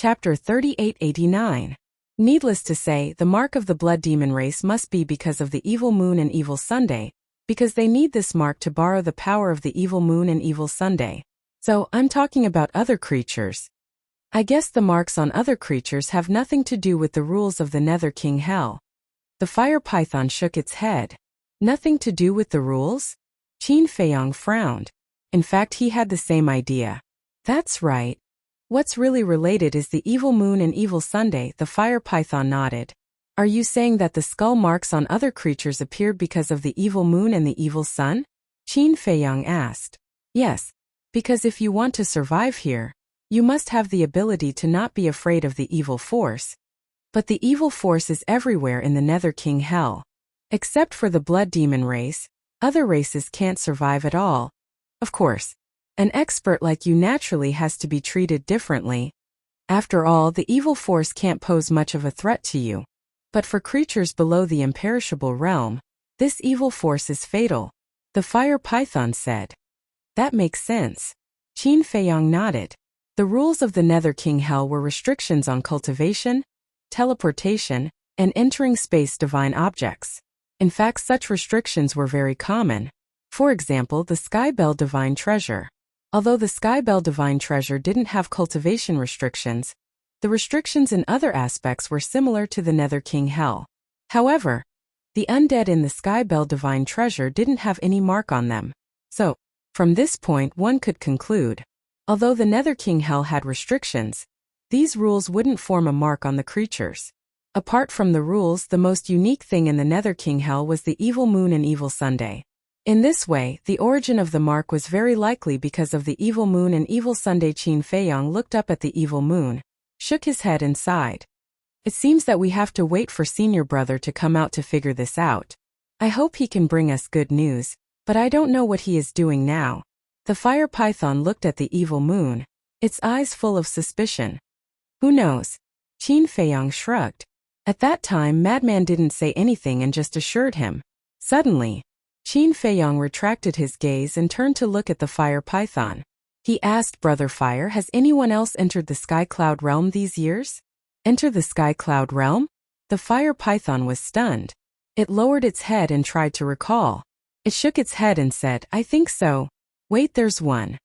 Chapter 3889. Needless to say, the mark of the blood demon race must be because of the evil moon and evil Sunday, because they need this mark to borrow the power of the evil moon and evil Sunday. So, I'm talking about other creatures. I guess the marks on other creatures have nothing to do with the rules of the Nether King Hell. The fire python shook its head. Nothing to do with the rules? Qin Feiyong frowned. In fact, he had the same idea. That's right. What's really related is the evil moon and evil Sunday, the fire python nodded. Are you saying that the skull marks on other creatures appeared because of the evil moon and the evil sun? Qin Feiyong asked. Yes, because if you want to survive here, you must have the ability to not be afraid of the evil force. But the evil force is everywhere in the Nether King Hell. Except for the blood demon race, other races can't survive at all. Of course, an expert like you naturally has to be treated differently. After all, the evil force can't pose much of a threat to you. But for creatures below the imperishable realm, this evil force is fatal, the fire python said. That makes sense. Qin Feiyong nodded. The rules of the Nether King Hell were restrictions on cultivation, teleportation, and entering space divine objects. In fact, such restrictions were very common. For example, the Skybell Divine Treasure. Although the Skybell Divine Treasure didn't have cultivation restrictions, the restrictions in other aspects were similar to the Nether King Hell. However, the undead in the Skybell Divine Treasure didn't have any mark on them. So, from this point one could conclude, although the Nether King Hell had restrictions, these rules wouldn't form a mark on the creatures. Apart from the rules, the most unique thing in the Nether King Hell was the evil moon and evil Sunday. In this way, the origin of the mark was very likely because of the evil moon and evil Sunday. Qin Feiyong looked up at the evil moon, shook his head and sighed. It seems that we have to wait for senior brother to come out to figure this out. I hope he can bring us good news, but I don't know what he is doing now. The fire python looked at the evil moon, its eyes full of suspicion. Who knows? Qin Feiyong shrugged. At that time, Madman didn't say anything and just assured him. Suddenly, Qin Feiyong retracted his gaze and turned to look at the fire python. He asked Brother Fire, has anyone else entered the Sky Cloud realm these years? Enter the Sky Cloud realm? The fire python was stunned. It lowered its head and tried to recall. It shook its head and said, I think so. Wait, there's one.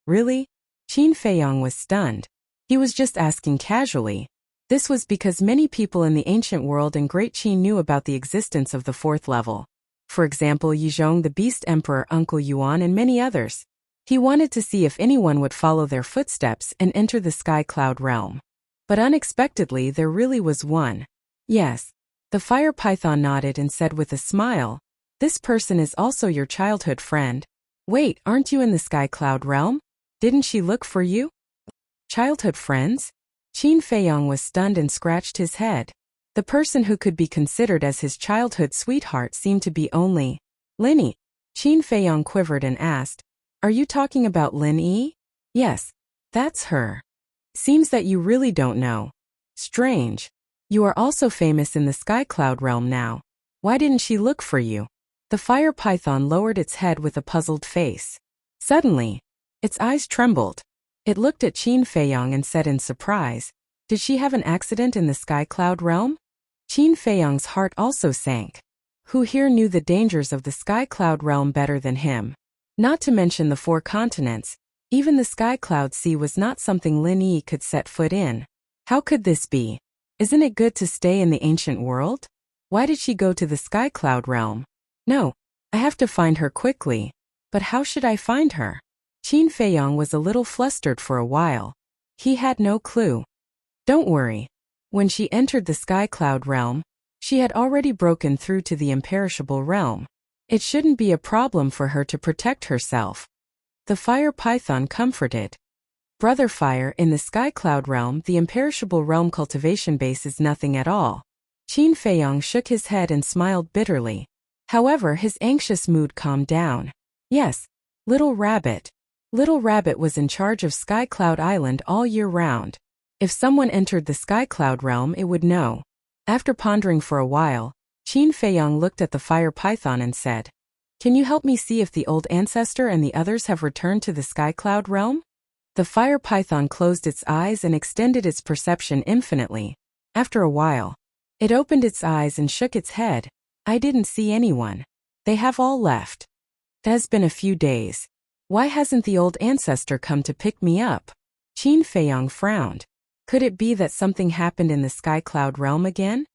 Really? Qin Feiyong was stunned. He was just asking casually. This was because many people in the ancient world and Great Qin knew about the existence of the fourth level. For example, Yizhong the Beast Emperor, Uncle Yuan, and many others. He wanted to see if anyone would follow their footsteps and enter the Sky Cloud realm. But unexpectedly, there really was one. Yes. The fire python nodded and said with a smile, this person is also your childhood friend. Wait, aren't you in the Sky Cloud realm? Didn't she look for you? Childhood friends? Qin Feiyong was stunned and scratched his head. The person who could be considered as his childhood sweetheart seemed to be only Lin Yi. Qin Feiyong quivered and asked, are you talking about Lin Yi? Yes, that's her. Seems that you really don't know. Strange. You are also famous in the Sky Cloud realm now. Why didn't she look for you? The fire python lowered its head with a puzzled face. Suddenly, its eyes trembled. It looked at Qin Feiyong and said in surprise, did she have an accident in the Sky Cloud realm? Qin Feiyong's heart also sank. Who here knew the dangers of the Sky Cloud realm better than him? Not to mention the 4 continents, even the Sky Cloud Sea was not something Lin Yi could set foot in. How could this be? Isn't it good to stay in the ancient world? Why did she go to the Sky Cloud realm? No, I have to find her quickly. But how should I find her? Qin Feiyong was a little flustered for a while. He had no clue. Don't worry. When she entered the Sky Cloud realm, she had already broken through to the imperishable realm. It shouldn't be a problem for her to protect herself. The fire python comforted. Brother Fire, in the Sky Cloud realm, the imperishable realm cultivation base is nothing at all. Qin Feiyong shook his head and smiled bitterly. However, his anxious mood calmed down. Yes, Little Rabbit. Little Rabbit was in charge of Sky Cloud Island all year round. If someone entered the Sky Cloud realm, it would know. After pondering for a while, Qin Feiyong looked at the fire python and said, can you help me see if the old ancestor and the others have returned to the Sky Cloud realm? The fire python closed its eyes and extended its perception infinitely. After a while, it opened its eyes and shook its head. I didn't see anyone. They have all left. It has been a few days. Why hasn't the old ancestor come to pick me up? Qin Feiyong frowned. Could it be that something happened in the sky cloud realm again?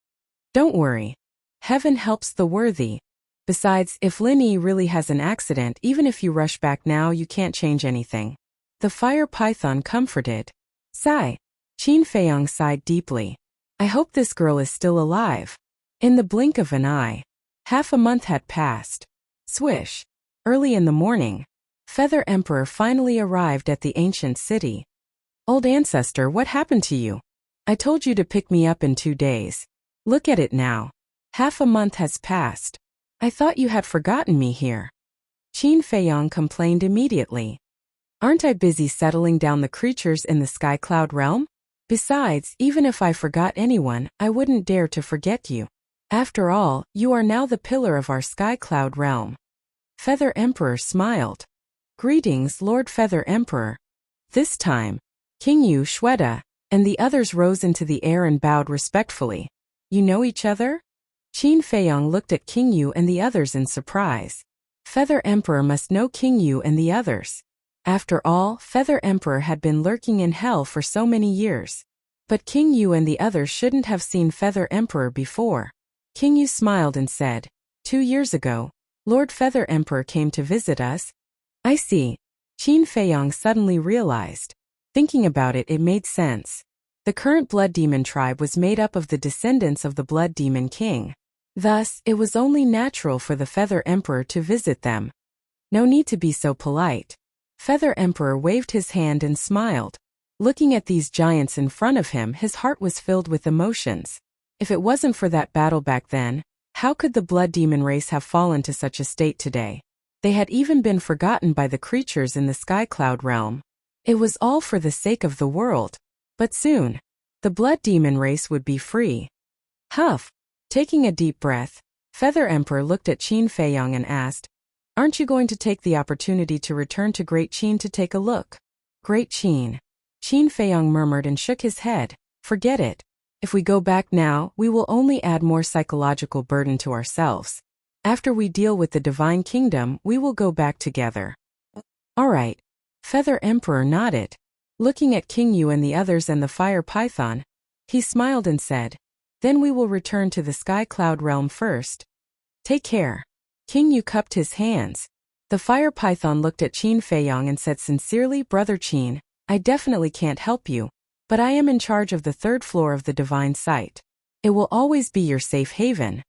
Don't worry. Heaven helps the worthy. Besides, if Lin Yi really has an accident, even if you rush back now, you can't change anything. The fire python comforted. Sigh. Qin Feiyong sighed deeply. I hope this girl is still alive. In the blink of an eye, half a month had passed. Swish. Early in the morning, Feather Emperor finally arrived at the ancient city. Old ancestor, what happened to you? I told you to pick me up in 2 days. Look at it now. Half a month has passed. I thought you had forgotten me here. Qin Feiyong complained immediately. Aren't I busy settling down the creatures in the sky cloud realm? Besides, even if I forgot anyone, I wouldn't dare to forget you. After all, you are now the pillar of our sky cloud realm. Feather Emperor smiled. Greetings, Lord Feather Emperor. This time, King Yu Shweta and the others rose into the air and bowed respectfully. You know each other? Qin Feiyong looked at King Yu and the others in surprise. Feather Emperor must know King Yu and the others. After all, Feather Emperor had been lurking in hell for so many years. But King Yu and the others shouldn't have seen Feather Emperor before. King Yu smiled and said, 2 years ago, Lord Feather Emperor came to visit us. I see. Qin Feiyong suddenly realized. Thinking about it, it made sense. The current Blood Demon tribe was made up of the descendants of the Blood Demon King. Thus, it was only natural for the Feather Emperor to visit them. No need to be so polite. Feather Emperor waved his hand and smiled. Looking at these giants in front of him, his heart was filled with emotions. If it wasn't for that battle back then, how could the Blood Demon race have fallen to such a state today? They had even been forgotten by the creatures in the Sky Cloud realm. It was all for the sake of the world. But soon, the Blood Demon race would be free. Huff. Taking a deep breath, Feather Emperor looked at Qin Feiyong and asked, Aren't you going to take the opportunity to return to Great Qin to take a look? Great Qin. Qin Feiyong murmured and shook his head. Forget it. If we go back now, we will only add more psychological burden to ourselves. After we deal with the Divine Kingdom, we will go back together. All right. Feather Emperor nodded. Looking at King Yu and the others and the fire python, he smiled and said, Then we will return to the Sky Cloud realm first. Take care. King Yu cupped his hands. The fire python looked at Qin Feiyong and said sincerely, Brother Qin, I definitely can't help you, but I am in charge of the 3rd floor of the divine site. It will always be your safe haven.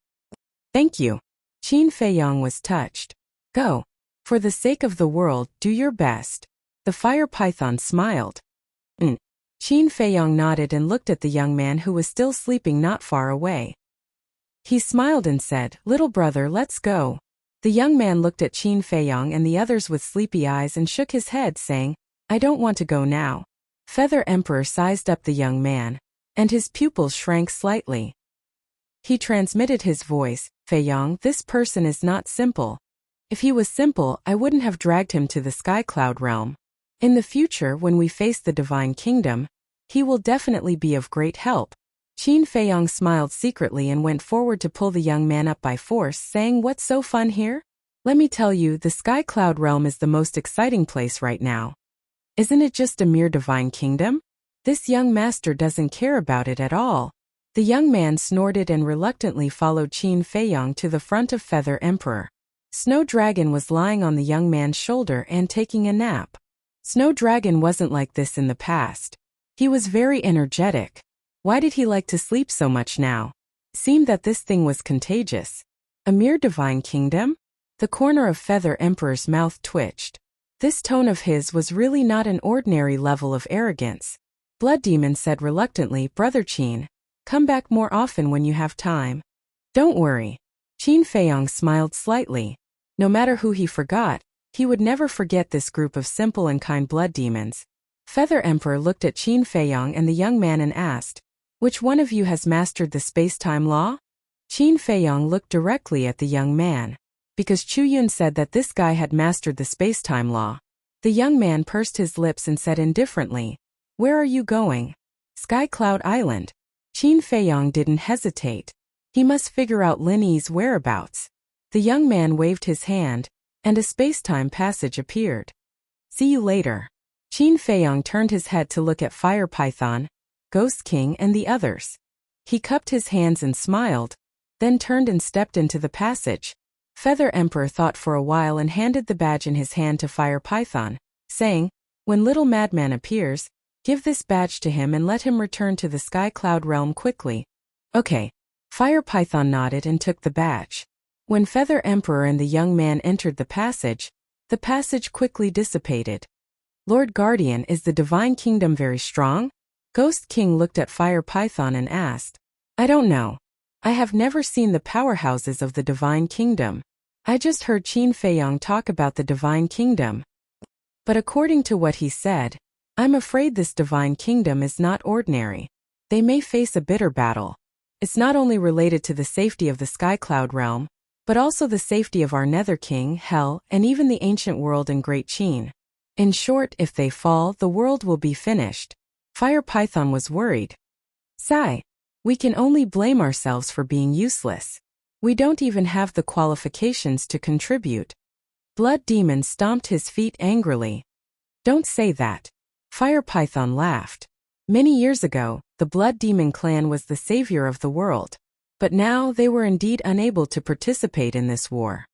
Thank you. Qin Feiyong was touched. Go. For the sake of the world, do your best. The fire python smiled. Qin Feiyong nodded and looked at the young man who was still sleeping not far away. He smiled and said, Little brother, let's go. The young man looked at Qin Feiyong and the others with sleepy eyes and shook his head, saying, I don't want to go now. Feather Emperor sized up the young man, and his pupils shrank slightly. He transmitted his voice, Feiyong, this person is not simple. If he was simple, I wouldn't have dragged him to the Sky Cloud realm. In the future, when we face the Divine Kingdom, he will definitely be of great help. Qin Feiyong smiled secretly and went forward to pull the young man up by force, saying, What's so fun here? Let me tell you, the Sky Cloud realm is the most exciting place right now. Isn't it just a mere divine kingdom? This young master doesn't care about it at all. The young man snorted and reluctantly followed Qin Feiyong to the front of Feather Emperor. Snow Dragon was lying on the young man's shoulder and taking a nap. Snow Dragon wasn't like this in the past. He was very energetic. Why did he like to sleep so much now? It seemed that this thing was contagious. A mere divine kingdom? The corner of Feather Emperor's mouth twitched. This tone of his was really not an ordinary level of arrogance. Blood Demon said reluctantly, Brother Qin, come back more often when you have time. Don't worry. Qin Feiyong smiled slightly. No matter who he forgot, he would never forget this group of simple and kind blood demons. Feather Emperor looked at Qin Feiyong and the young man and asked, Which one of you has mastered the space-time law? Qin Feiyong looked directly at the young man. Because Chu Yun said that this guy had mastered the space-time law. The young man pursed his lips and said indifferently, "Where are you going?" "Sky Cloud Island." Qin Feiyong didn't hesitate. He must figure out Lin Yi's whereabouts. The young man waved his hand, and a space-time passage appeared. "See you later." Qin Feiyong turned his head to look at Fire Python, Ghost King and the others. He cupped his hands and smiled, then turned and stepped into the passage. Feather Emperor thought for a while and handed the badge in his hand to Fire Python, saying, "When Little Madman appears, give this badge to him and let him return to the Sky Cloud realm quickly." "Okay." Fire Python nodded and took the badge. When Feather Emperor and the young man entered the passage quickly dissipated. "Lord Guardian, is the Divine Kingdom very strong?" Ghost King looked at Fire Python and asked. "I don't know. I have never seen the powerhouses of the Divine Kingdom. I just heard Qin Feiyong talk about the Divine Kingdom. But according to what he said, I'm afraid this Divine Kingdom is not ordinary. They may face a bitter battle. It's not only related to the safety of the Sky Cloud realm, but also the safety of our Nether King, Hell, and even the ancient world in Great Qin. In short, if they fall, the world will be finished." Fire Python was worried. "Sigh. We can only blame ourselves for being useless. We don't even have the qualifications to contribute." Blood Demon stomped his feet angrily. "Don't say that." Fire Python laughed. Many years ago, the Blood Demon clan was the savior of the world. But now they were indeed unable to participate in this war.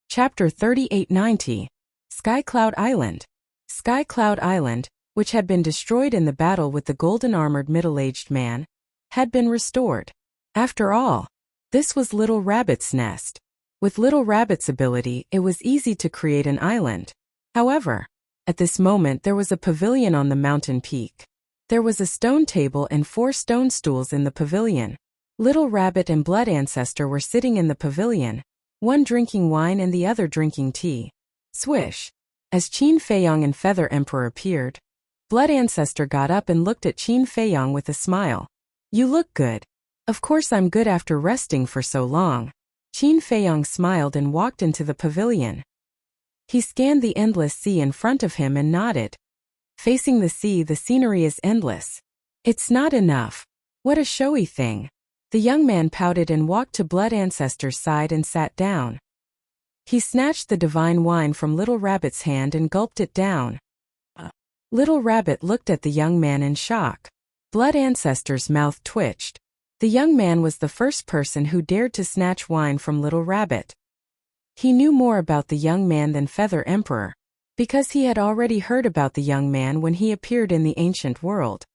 Chapter 3890. Sky Cloud Island. Sky Cloud Island, which had been destroyed in the battle with the golden-armored middle-aged man, had been restored. After all, this was Little Rabbit's nest. With Little Rabbit's ability, it was easy to create an island. However, at this moment there was a pavilion on the mountain peak. There was a stone table and 4 stone stools in the pavilion. Little Rabbit and Blood Ancestor were sitting in the pavilion, one drinking wine and the other drinking tea. Swish! As Qin Feiyong and Feather Emperor appeared, Blood Ancestor got up and looked at Qin Feiyong with a smile. "You look good." "Of course I'm good after resting for so long." Qin Feiyong smiled and walked into the pavilion. He scanned the endless sea in front of him and nodded. Facing the sea, the scenery is endless. "It's not enough. What a showy thing." The young man pouted and walked to Blood Ancestor's side and sat down. He snatched the divine wine from Little Rabbit's hand and gulped it down. Little Rabbit looked at the young man in shock. Blood Ancestor's mouth twitched. The young man was the first person who dared to snatch wine from Little Rabbit. He knew more about the young man than Feather Emperor, because he had already heard about the young man when he appeared in the ancient world.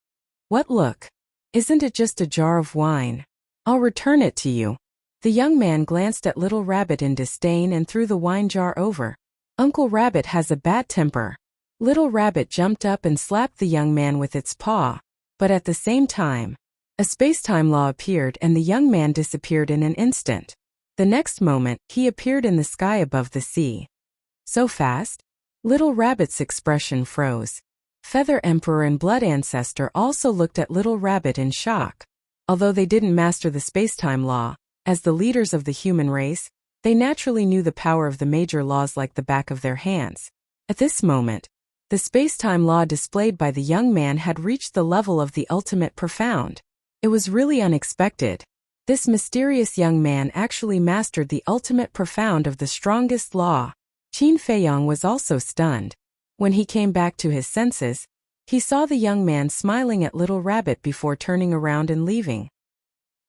"What, look? Isn't it just a jar of wine? I'll return it to you." The young man glanced at Little Rabbit in disdain and threw the wine jar over. "Uncle Rabbit has a bad temper." Little Rabbit jumped up and slapped the young man with its paw. But at the same time, a space-time law appeared and the young man disappeared in an instant. The next moment, he appeared in the sky above the sea. So fast? Little Rabbit's expression froze. Feather Emperor and Blood Ancestor also looked at Little Rabbit in shock. Although they didn't master the space-time law, as the leaders of the human race, they naturally knew the power of the major laws like the back of their hands. At this moment, the space-time law displayed by the young man had reached the level of the ultimate profound. It was really unexpected. This mysterious young man actually mastered the ultimate profound of the strongest law. Qin Feiyong was also stunned. When he came back to his senses, he saw the young man smiling at Little Rabbit before turning around and leaving.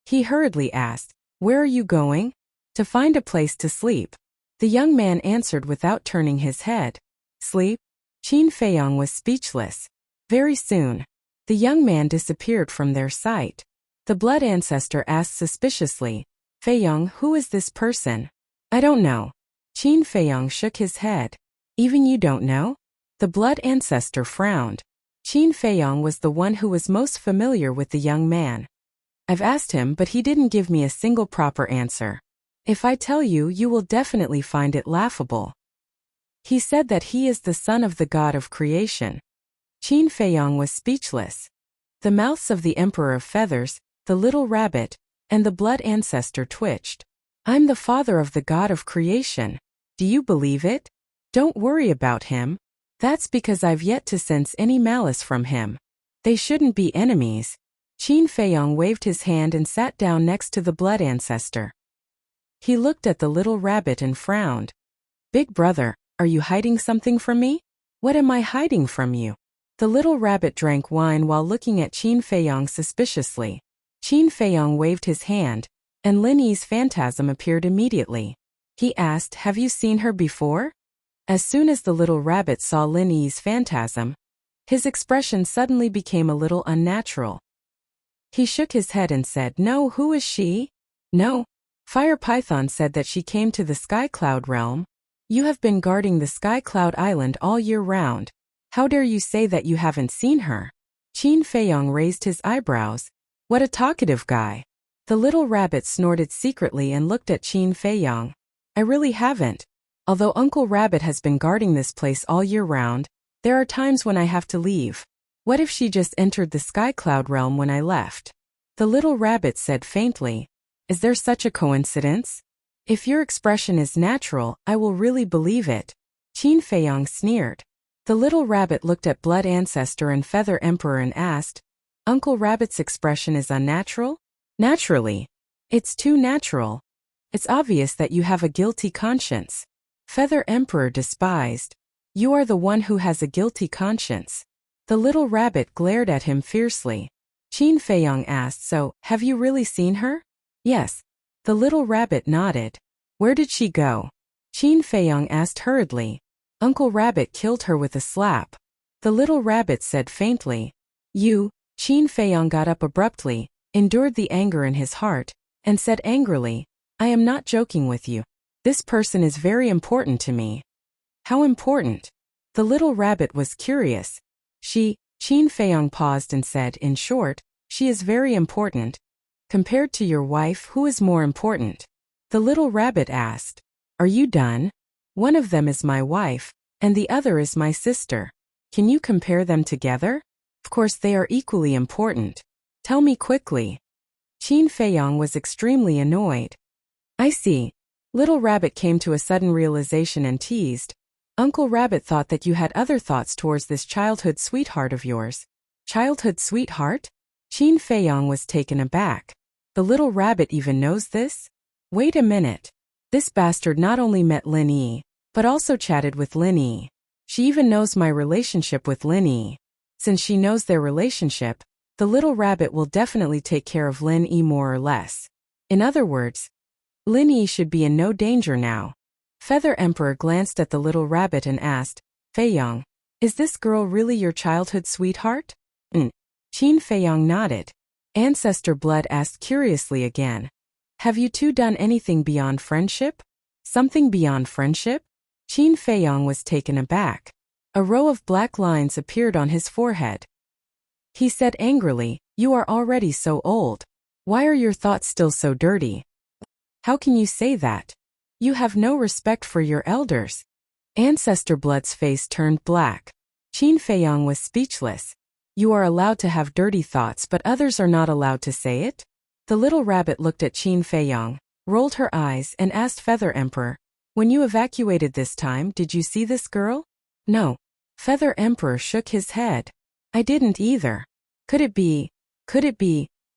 He hurriedly asked, "Where are you going?" "To find a place to sleep." The young man answered without turning his head. "Sleep?" Qin Feiyong was speechless. Very soon, the young man disappeared from their sight. The Blood Ancestor asked suspiciously, "Feiyong, who is this person?" "I don't know." Qin Feiyong shook his head. "Even you don't know?" The Blood Ancestor frowned. Qin Feiyong was the one who was most familiar with the young man. "I've asked him, but he didn't give me a single proper answer. If I tell you, you will definitely find it laughable. He said that he is the son of the god of creation." Qin Feiyong was speechless. The mouths of the Emperor of Feathers, the Little Rabbit, and the Blood Ancestor twitched. "I'm the father of the god of creation. Do you believe it?" Don't worry about him. That's because I've yet to sense any malice from him. They shouldn't be enemies. Qin Feiyong waved his hand and sat down next to the blood ancestor. He looked at the little rabbit and frowned. Big brother, are you hiding something from me? What am I hiding from you? The little rabbit drank wine while looking at Qin Feiyong suspiciously. Qin Feiyong waved his hand, and Lin Yi's phantasm appeared immediately. He asked, have you seen her before? As soon as the little rabbit saw Lin Yi's phantasm, his expression suddenly became a little unnatural. He shook his head and said, no, who is she? No. Fire Python said that she came to the Sky Cloud realm. You have been guarding the Sky Cloud Island all year round. How dare you say that you haven't seen her? Qin Feiyong raised his eyebrows. What a talkative guy. The little rabbit snorted secretly and looked at Qin Feiyong. I really haven't. Although Uncle Rabbit has been guarding this place all year round, there are times when I have to leave. What if she just entered the Sky Cloud realm when I left? The little rabbit said faintly. Is there such a coincidence? If your expression is natural, I will really believe it. Qin Feiyong sneered. The little rabbit looked at Blood Ancestor and Feather Emperor and asked, Uncle Rabbit's expression is unnatural? Naturally. It's too natural. It's obvious that you have a guilty conscience. Feather Emperor despised. You are the one who has a guilty conscience. The little rabbit glared at him fiercely. Qin Feiyong asked, so, have you really seen her? Yes. The little rabbit nodded. Where did she go? Qin Feiyong asked hurriedly. Uncle Rabbit killed her with a slap. The little rabbit said faintly. You, Qin Feiyong got up abruptly, endured the anger in his heart, and said angrily, I am not joking with you. This person is very important to me. How important? The little rabbit was curious. Qin Feiyong paused and said, in short, she is very important. Compared to your wife, who is more important? The little rabbit asked. Are you done? One of them is my wife, and the other is my sister. Can you compare them together? Of course they are equally important. Tell me quickly. Qin Feiyong was extremely annoyed. I see. Little Rabbit came to a sudden realization and teased. Uncle Rabbit thought that you had other thoughts towards this childhood sweetheart of yours. Childhood sweetheart? Qin Feiyong was taken aback. The little rabbit even knows this? Wait a minute. This bastard not only met Lin Yi, but also chatted with Lin Yi. She even knows my relationship with Lin Yi. Since she knows their relationship, the little rabbit will definitely take care of Lin Yi more or less. In other words, Lin Yi should be in no danger now. Feather Emperor glanced at the little rabbit and asked, Feiyong, is this girl really your childhood sweetheart? Qin Feiyong nodded. Ancestor Blood asked curiously again. Have you two done anything beyond friendship? Something beyond friendship? Qin Feiyong was taken aback. A row of black lines appeared on his forehead. He said angrily, you are already so old. Why are your thoughts still so dirty? How can you say that? You have no respect for your elders. Ancestor Blood's face turned black. Qin Feiyong was speechless. You are allowed to have dirty thoughts, but others are not allowed to say it? The little rabbit looked at Qin Feiyong, rolled her eyes, and asked Feather Emperor, when you evacuated this time, did you see this girl? No. Feather Emperor shook his head. I didn't either. Could it be?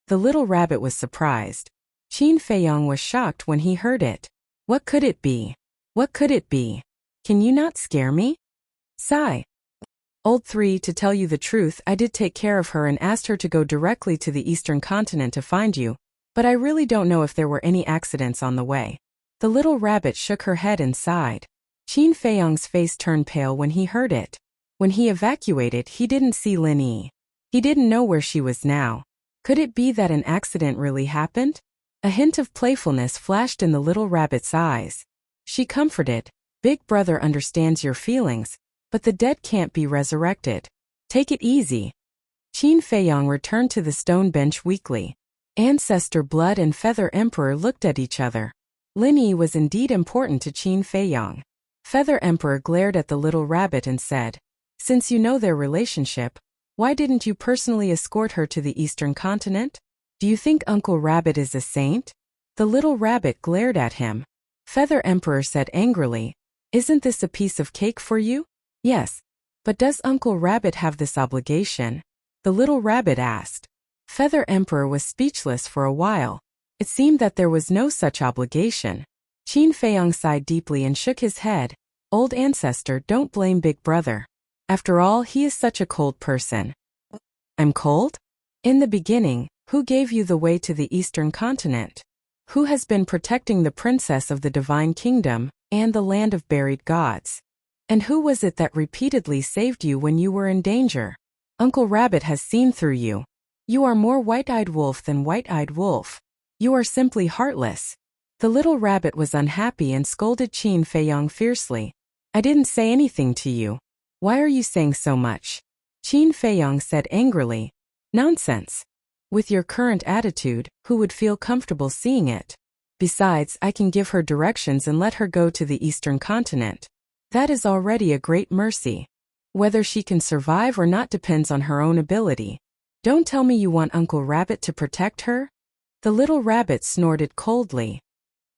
The little rabbit was surprised. Qin Feiyong was shocked when he heard it. What could it be? What could it be? Can you not scare me? Sigh. Old 3, to tell you the truth, I did take care of her and asked her to go directly to the eastern continent to find you, but I really don't know if there were any accidents on the way. The little rabbit shook her head and sighed. Qin Feiyong's face turned pale when he heard it. When he evacuated, he didn't see Lin Yi. He didn't know where she was now. Could it be that an accident really happened? A hint of playfulness flashed in the little rabbit's eyes. She comforted, Big brother understands your feelings, but the dead can't be resurrected. Take it easy. Qin Feiyong returned to the stone bench weakly. Ancestor Blood and Feather Emperor looked at each other. Lin Yi was indeed important to Qin Feiyong. Feather Emperor glared at the little rabbit and said, since you know their relationship, why didn't you personally escort her to the eastern continent? Do you think Uncle Rabbit is a saint? The little rabbit glared at him. Feather Emperor said angrily, Isn't this a piece of cake for you? Yes. But does Uncle Rabbit have this obligation? The little rabbit asked. Feather Emperor was speechless for a while. It seemed that there was no such obligation. Qin Feiyong sighed deeply and shook his head. Old ancestor, don't blame Big Brother. After all, he is such a cold person. I'm cold? In the beginning, who gave you the way to the Eastern continent? Who has been protecting the princess of the Divine Kingdom and the land of buried gods? And who was it that repeatedly saved you when you were in danger? Uncle Rabbit has seen through you. You are more white-eyed wolf than white-eyed wolf. You are simply heartless. The little rabbit was unhappy and scolded Qin Feiyong fiercely. I didn't say anything to you. Why are you saying so much? Qin Feiyong said angrily. Nonsense. With your current attitude, who would feel comfortable seeing it? Besides, I can give her directions and let her go to the Eastern continent. That is already a great mercy. Whether she can survive or not depends on her own ability. Don't tell me you want Uncle Rabbit to protect her? The little rabbit snorted coldly.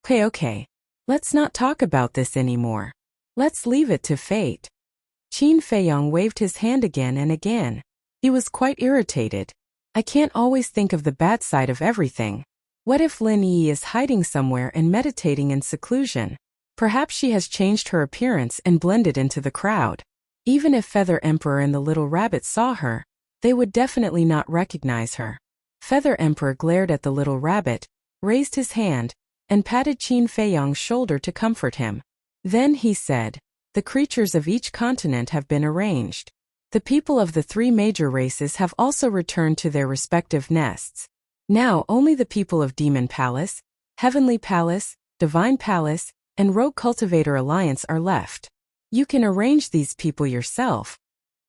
Okay. Let's not talk about this anymore. Let's leave it to fate. Qin Feiyong waved his hand again and again. He was quite irritated. I can't always think of the bad side of everything. What if Lin Yi is hiding somewhere and meditating in seclusion? Perhaps she has changed her appearance and blended into the crowd. Even if Feather Emperor and the little rabbit saw her, they would definitely not recognize her. Feather Emperor glared at the little rabbit, raised his hand, and patted Qin Feiyong's shoulder to comfort him. Then he said, the creatures of each continent have been arranged. The people of the 3 major races have also returned to their respective nests. Now only the people of Demon Palace, Heavenly Palace, Divine Palace, and Rogue Cultivator Alliance are left. You can arrange these people yourself.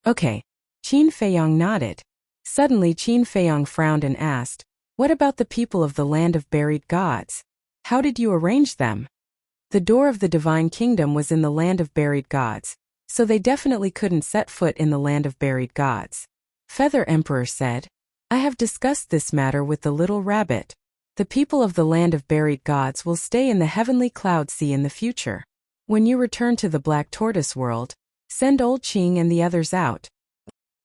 Okay. Qin Feiyong nodded. Suddenly Qin Feiyong frowned and asked, what about the people of the land of buried gods? How did you arrange them? The door of the Divine Kingdom was in the land of buried gods, so they definitely couldn't set foot in the land of buried gods. Feather Emperor said, I have discussed this matter with the little rabbit. The people of the land of buried gods will stay in the heavenly cloud sea in the future. When you return to the Black Tortoise world, send old Qing and the others out.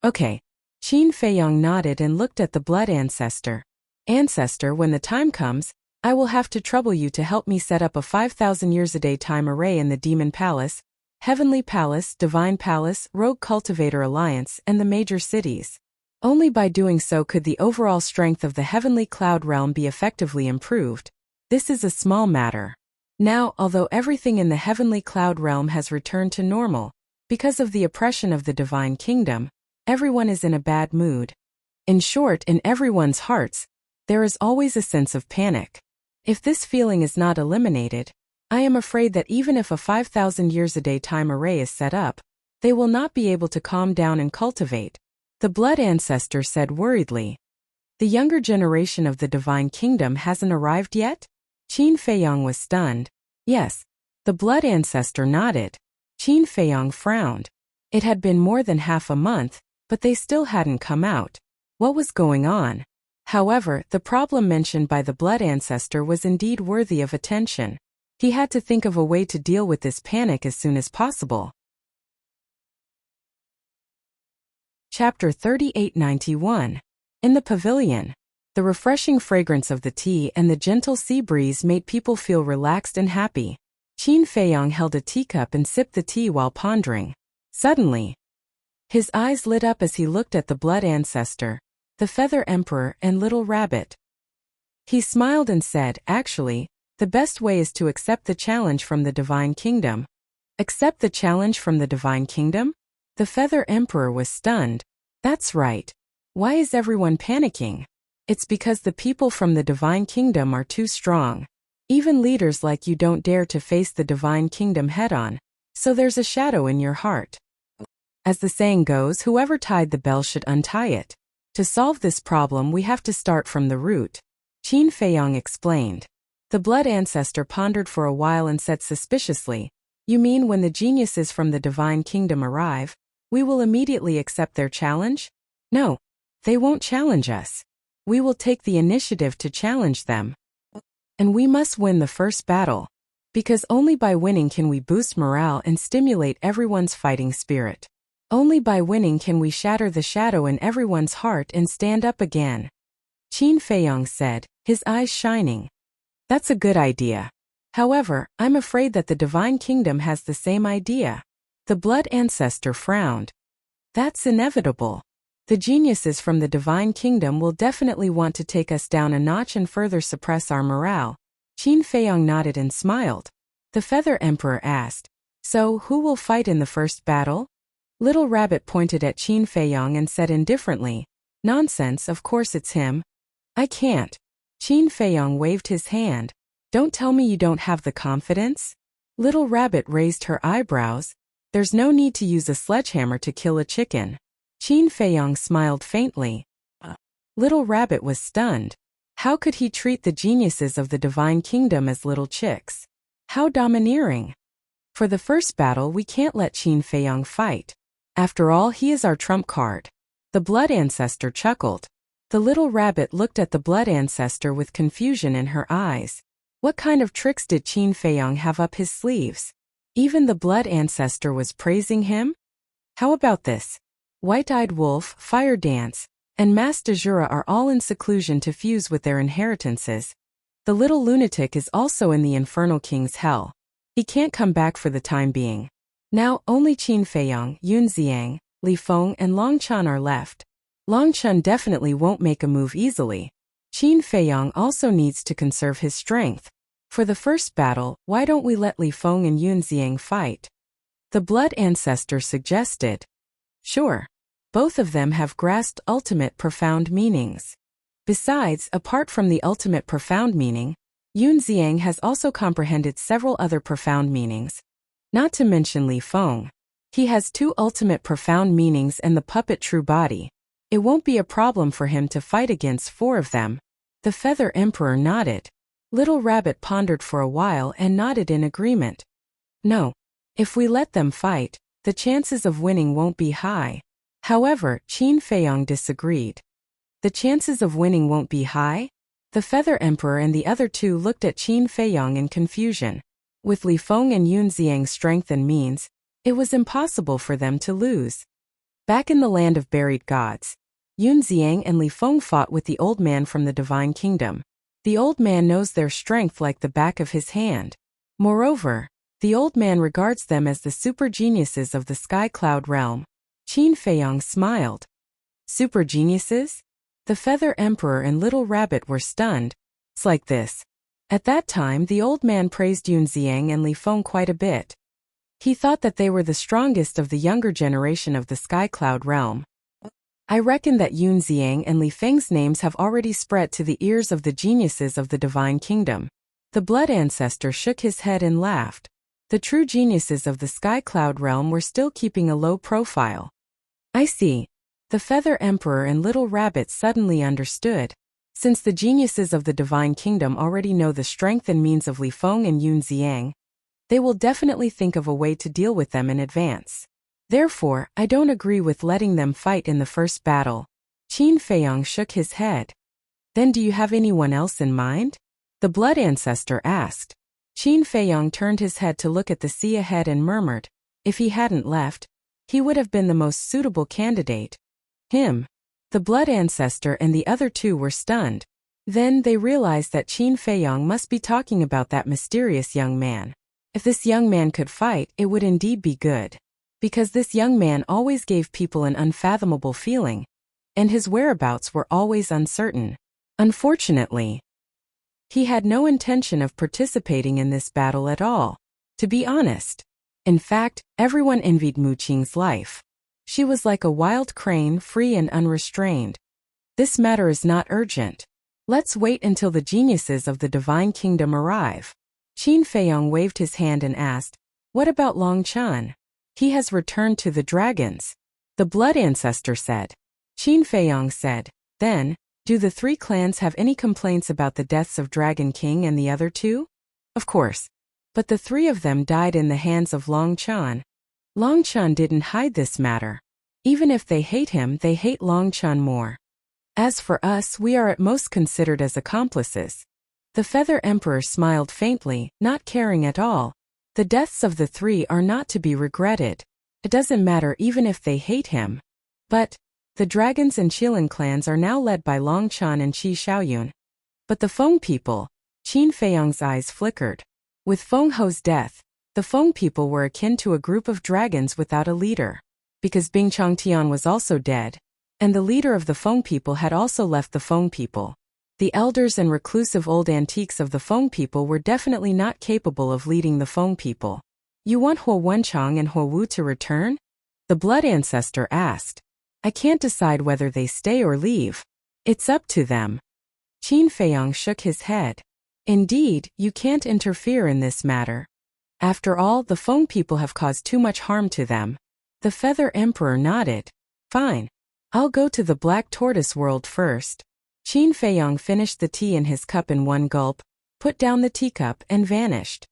Okay. Qin Feiyong nodded and looked at the blood ancestor. Ancestor, when the time comes, I will have to trouble you to help me set up a 5,000 years a day time array in the Demon Palace, Heavenly Palace, Divine Palace, Rogue Cultivator Alliance, and the major cities. Only by doing so could the overall strength of the Heavenly Cloud Realm be effectively improved. This is a small matter. Now, although everything in the Heavenly Cloud Realm has returned to normal, because of the oppression of the Divine Kingdom, everyone is in a bad mood. In short, in everyone's hearts, there is always a sense of panic. If this feeling is not eliminated, I am afraid that even if a 5,000 years a day time array is set up, they will not be able to calm down and cultivate. The blood ancestor said worriedly. The younger generation of the Divine Kingdom hasn't arrived yet? Qin Feiyong was stunned. Yes. The blood ancestor nodded. Qin Feiyong frowned. It had been more than half a month, but they still hadn't come out. What was going on? However, the problem mentioned by the blood ancestor was indeed worthy of attention. He had to think of a way to deal with this panic as soon as possible. Chapter 3891. In the pavilion. The refreshing fragrance of the tea and the gentle sea breeze made people feel relaxed and happy. Qin Feiyong held a teacup and sipped the tea while pondering. Suddenly, his eyes lit up as he looked at the blood ancestor, the Feather Emperor, and Little Rabbit. He smiled and said, actually, the best way is to accept the challenge from the Divine Kingdom. Accept the challenge from the Divine Kingdom? The Feather Emperor was stunned. That's right. Why is everyone panicking? It's because the people from the Divine Kingdom are too strong. Even leaders like you don't dare to face the Divine Kingdom head-on, so there's a shadow in your heart. As the saying goes, whoever tied the bell should untie it. To solve this problem, we have to start from the root. Qin Feiyong explained. The blood ancestor pondered for a while and said suspiciously, you mean when the geniuses from the Divine Kingdom arrive, we will immediately accept their challenge? No. They won't challenge us. We will take the initiative to challenge them. And we must win the first battle. Because only by winning can we boost morale and stimulate everyone's fighting spirit. Only by winning can we shatter the shadow in everyone's heart and stand up again. Qin Feiyong said, his eyes shining. That's a good idea. However, I'm afraid that the Divine Kingdom has the same idea. The Blood Ancestor frowned. That's inevitable. The geniuses from the Divine Kingdom will definitely want to take us down a notch and further suppress our morale. Qin Feiyong nodded and smiled. The Feather Emperor asked, so who will fight in the first battle? Little Rabbit pointed at Qin Feiyong and said indifferently, nonsense, of course it's him. I can't. Qin Feiyong waved his hand. Don't tell me you don't have the confidence? Little Rabbit raised her eyebrows. There's no need to use a sledgehammer to kill a chicken. Qin Feiyong smiled faintly. Little Rabbit was stunned. How could he treat the geniuses of the Divine Kingdom as little chicks? How domineering. For the first battle we can't let Qin Feiyong fight. After all, he is our trump card. The Blood Ancestor chuckled. The little rabbit looked at the Blood Ancestor with confusion in her eyes. What kind of tricks did Qin Feiyong have up his sleeves? Even the Blood Ancestor was praising him? How about this? White-Eyed Wolf, Fire Dance, and Mas de Jura are all in seclusion to fuse with their inheritances. The little lunatic is also in the Infernal King's hell. He can't come back for the time being. Now, only Qin Feiyong, Yun Xiang, Li Feng and Long Chan are left. Long Chan definitely won't make a move easily. Qin Feiyong also needs to conserve his strength. For the first battle, why don't we let Li Feng and Yun Xiang fight? The Blood Ancestor suggested. Sure. Both of them have grasped ultimate profound meanings. Besides, apart from the ultimate profound meaning, Yun Xiang has also comprehended several other profound meanings. Not to mention Li Feng. He has 2 ultimate profound meanings and the puppet true body. It won't be a problem for him to fight against 4 of them. The Feather Emperor nodded. Little Rabbit pondered for a while and nodded in agreement. No. If we let them fight, the chances of winning won't be high. However, Qin Feiyong disagreed. The chances of winning won't be high? The Feather Emperor and the other 2 looked at Qin Feiyong in confusion. With Li Feng and Yun Xiang's strength and means, it was impossible for them to lose. Back in the land of buried gods, Yun Xiang and Li Feng fought with the old man from the Divine Kingdom. The old man knows their strength like the back of his hand. Moreover, the old man regards them as the super geniuses of the Sky Cloud realm. Qin Feiyong smiled. Super geniuses? The Feather Emperor and Little Rabbit were stunned. It's like this. At that time the old man praised Yun Xiang and Li Feng quite a bit. He thought that they were the strongest of the younger generation of the Sky Cloud realm. I reckon that Yun Xiang and Li Feng's names have already spread to the ears of the geniuses of the Divine Kingdom. The Blood Ancestor shook his head and laughed. The true geniuses of the Sky Cloud realm were still keeping a low profile. I see. The Feather Emperor and Little Rabbit suddenly understood. Since the geniuses of the Divine Kingdom already know the strength and means of Li Feng and Yun Xiang, they will definitely think of a way to deal with them in advance. Therefore, I don't agree with letting them fight in the first battle. Qin Feiyong shook his head. Then do you have anyone else in mind? The Blood Ancestor asked. Qin Feiyong turned his head to look at the sea ahead and murmured, if he hadn't left, he would have been the most suitable candidate. Him. The Blood Ancestor and the other 2 were stunned. Then they realized that Qin Feiyong must be talking about that mysterious young man. If this young man could fight, it would indeed be good. Because this young man always gave people an unfathomable feeling, and his whereabouts were always uncertain. Unfortunately, he had no intention of participating in this battle at all, to be honest. In fact, everyone envied Mu Qing's life. She was like a wild crane, free and unrestrained. This matter is not urgent. Let's wait until the geniuses of the Divine Kingdom arrive. Qin Feiyong waved his hand and asked, what about Long Chan? He has returned to the dragons. The Blood Ancestor said. Qin Feiyong said, then, do the 3 clans have any complaints about the deaths of Dragon King and the other 2? Of course. But the 3 of them died in the hands of Long Chan. Long Chan didn't hide this matter. Even if they hate him, they hate Long Chan more. As for us, we are at most considered as accomplices. The Feather Emperor smiled faintly, not caring at all. The deaths of the three are not to be regretted. It doesn't matter even if they hate him. But the dragons and Qilin clans are now led by Long Chan and Qi Xiaoyun. But the Feng people, Qin Feiyang's eyes flickered. With Feng Ho's death, the Feng people were akin to a group of dragons without a leader. Because Bing Changtian was also dead, and the leader of the Feng people had also left the Feng people. The elders and reclusive old antiques of the Feng people were definitely not capable of leading the Feng people. You want Huo Wenchang and Huo Wu to return? The blood ancestor asked. I can't decide whether they stay or leave. It's up to them. Qin Feiyang shook his head. Indeed, you can't interfere in this matter. After all, the Feng people have caused too much harm to them. The Feather Emperor nodded. Fine. I'll go to the Black Tortoise world first. Qin Feiyang finished the tea in his cup in one gulp, put down the teacup and vanished.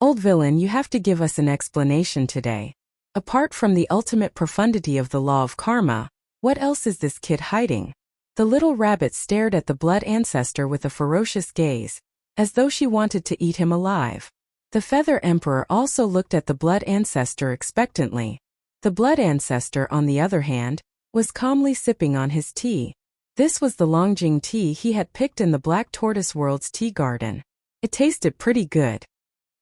Old villain, you have to give us an explanation today. Apart from the ultimate profundity of the law of karma, what else is this kid hiding? The little rabbit stared at the blood ancestor with a ferocious gaze, as though she wanted to eat him alive. The Feather Emperor also looked at the blood ancestor expectantly. The blood ancestor, on the other hand, was calmly sipping on his tea. This was the Longjing tea he had picked in the Black Tortoise World's tea garden. It tasted pretty good.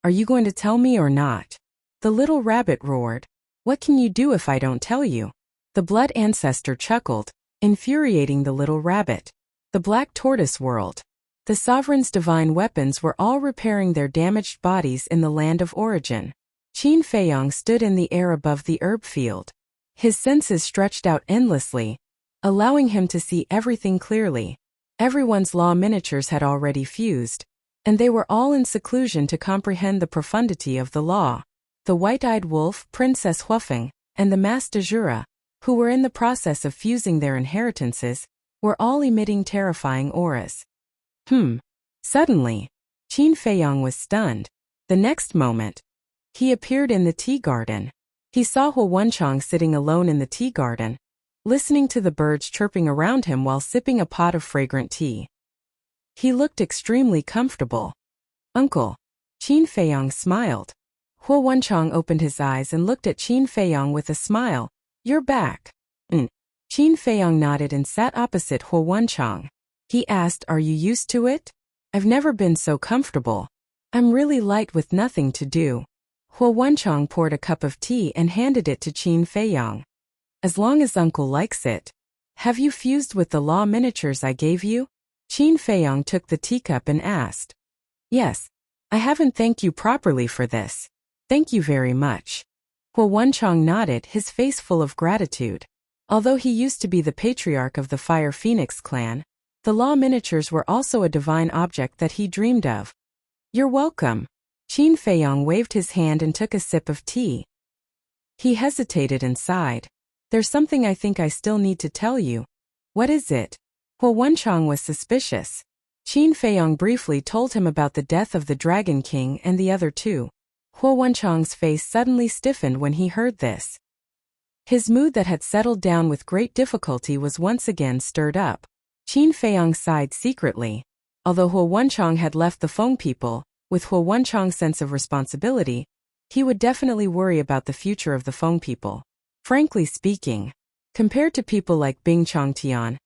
Are you going to tell me or not? The little rabbit roared. What can you do if I don't tell you? The blood ancestor chuckled, infuriating the little rabbit. The Black Tortoise World. The sovereign's divine weapons were all repairing their damaged bodies in the land of origin. Qin Feiyang stood in the air above the herb field. His senses stretched out endlessly, allowing him to see everything clearly. Everyone's law miniatures had already fused, and they were all in seclusion to comprehend the profundity of the law. The white-eyed wolf, Princess Huafeng, and the Mas de Jura, who were in the process of fusing their inheritances, were all emitting terrifying auras. Suddenly, Qin Feiyang was stunned. The next moment, he appeared in the tea garden. He saw Huo Wenchang sitting alone in the tea garden, listening to the birds chirping around him while sipping a pot of fragrant tea. He looked extremely comfortable. Uncle. Qin Feiyang smiled. Huo Wenchang opened his eyes and looked at Qin Feiyang with a smile. You're back. Qin Feiyang nodded and sat opposite Huo Wenchang. He asked, are you used to it? I've never been so comfortable. I'm really light with nothing to do. Huo Wenchang poured a cup of tea and handed it to Qin Feiyang. As long as uncle likes it. Have you fused with the law miniatures I gave you? Qin Feiyang took the teacup and asked. Yes. I haven't thanked you properly for this. Thank you very much. Huo Wenchang nodded, his face full of gratitude. Although he used to be the patriarch of the Fire Phoenix clan, the law miniatures were also a divine object that he dreamed of. You're welcome. Qin Feiyang waved his hand and took a sip of tea. He hesitated and sighed. There's something I think I still need to tell you. What is it? Huo Wenchang was suspicious. Qin Feiyang briefly told him about the death of the Dragon King and the other two. Huo Wenchang's face suddenly stiffened when he heard this. His mood that had settled down with great difficulty was once again stirred up. Qin Feiyang sighed secretly. Although Huo Wenchang had left the Feng people, with Huo Wenchang's sense of responsibility, he would definitely worry about the future of the Feng people. Frankly speaking, compared to people like Bing Changtian,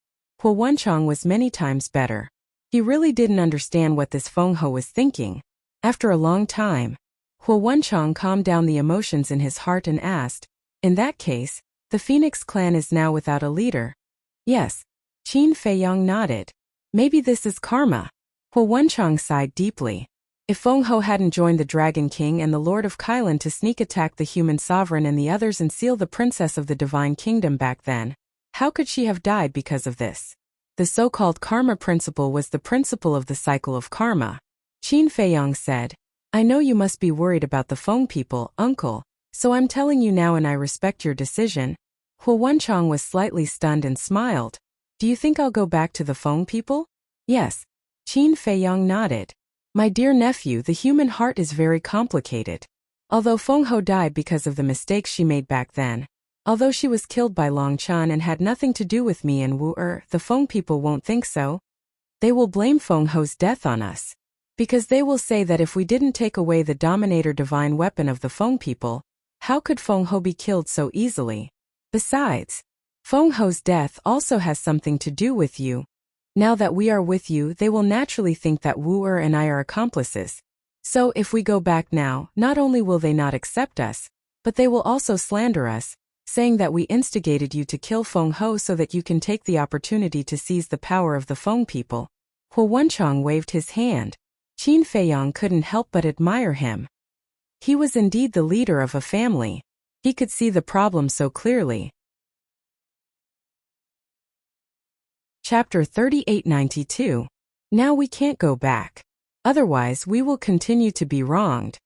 Huo Wenchang was many times better. He really didn't understand what this Feng Ho was thinking. After a long time, Huo Wenchang calmed down the emotions in his heart and asked, in that case, the Phoenix clan is now without a leader. Yes. Qin Feiyang nodded. Maybe this is karma. Huo Wenchang sighed deeply. If Feng Ho hadn't joined the Dragon King and the Lord of Kailan to sneak attack the human sovereign and the others and seal the princess of the Divine Kingdom back then, how could she have died because of this? The so-called karma principle was the principle of the cycle of karma. Qin Feiyang said, I know you must be worried about the Feng people, uncle, so I'm telling you now and I respect your decision. Huo Wenchang was slightly stunned and smiled. Do you think I'll go back to the Feng people? Yes. Qin Feiyang nodded. My dear nephew, the human heart is very complicated. Although Feng Ho died because of the mistakes she made back then, although she was killed by Long Chan and had nothing to do with me and Wu the Feng people won't think so. They will blame Feng Ho's death on us. Because they will say that if we didn't take away the dominator divine weapon of the Feng people, how could Feng Ho be killed so easily? Besides, Feng Ho's death also has something to do with you. Now that we are with you, they will naturally think that Wu Er and I are accomplices. So if we go back now, not only will they not accept us, but they will also slander us, saying that we instigated you to kill Feng Ho so that you can take the opportunity to seize the power of the Feng people. Huo Wenchang waved his hand. Qin Feiyang couldn't help but admire him. He was indeed the leader of a family. He could see the problem so clearly. Chapter 3892. Now we can't go back. Otherwise we will continue to be wronged.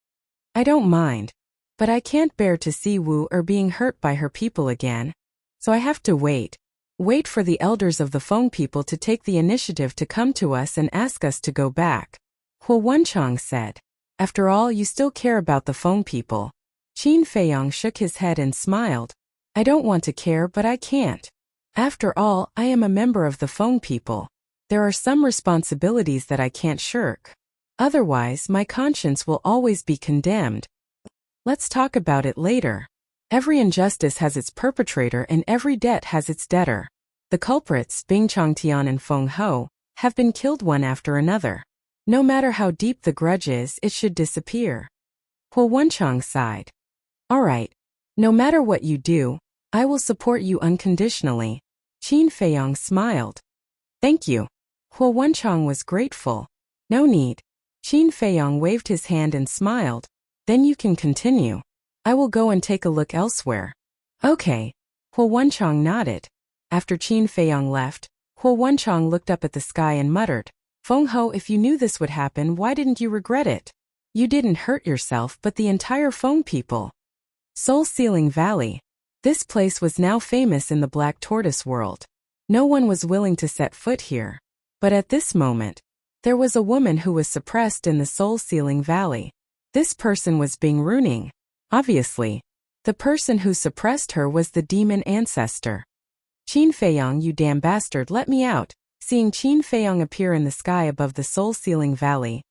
I don't mind. But I can't bear to see Wu Er being hurt by her people again. So I have to wait. Wait for the elders of the Feng people to take the initiative to come to us and ask us to go back. Huo Wenchang said. After all, you still care about the Feng people. Qin Feiyang shook his head and smiled. I don't want to care, but I can't. After all, I am a member of the Feng people. There are some responsibilities that I can't shirk. Otherwise, my conscience will always be condemned. Let's talk about it later. Every injustice has its perpetrator and every debt has its debtor. The culprits, Bing Changtian and Feng Ho, have been killed one after another. No matter how deep the grudge is, it should disappear. Huo Wenchang sighed. All right. No matter what you do, I will support you unconditionally. Qin Feiyang smiled. Thank you. Huo Wenchang was grateful. No need. Qin Feiyang waved his hand and smiled. Then you can continue. I will go and take a look elsewhere. Okay. Huo Wenchang nodded. After Qin Feiyang left, Huo Wenchang looked up at the sky and muttered, Feng Ho, if you knew this would happen, why didn't you regret it? You didn't hurt yourself but the entire Feng people. Soul Sealing Valley. This place was now famous in the Black Tortoise world. No one was willing to set foot here. But at this moment, there was a woman who was suppressed in the Soul Sealing Valley. This person was Bing Runing. Obviously, the person who suppressed her was the demon ancestor. Qin Feiyang, you damn bastard, let me out. Seeing Qin Feiyang appear in the sky above the Soul Sealing Valley,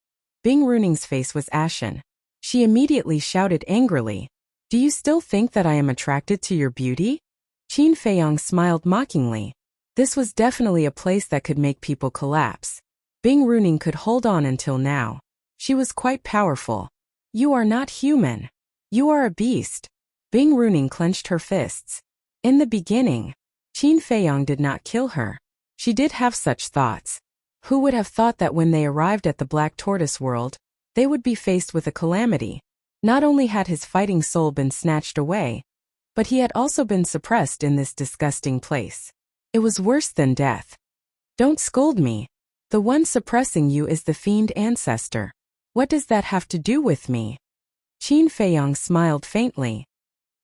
Bing Runing's face was ashen. She immediately shouted angrily, Do you still think that I am attracted to your beauty? Qin Feiyang smiled mockingly. This was definitely a place that could make people collapse. Bing Runing could hold on until now. She was quite powerful. You are not human. You are a beast. Bing Runing clenched her fists. In the beginning, Qin Feiyang did not kill her. She did have such thoughts. Who would have thought that when they arrived at the Black Tortoise world, they would be faced with a calamity? Not only had his fighting soul been snatched away, but he had also been suppressed in this disgusting place. It was worse than death. Don't scold me. The one suppressing you is the fiend ancestor. What does that have to do with me? Qin Feiyang smiled faintly.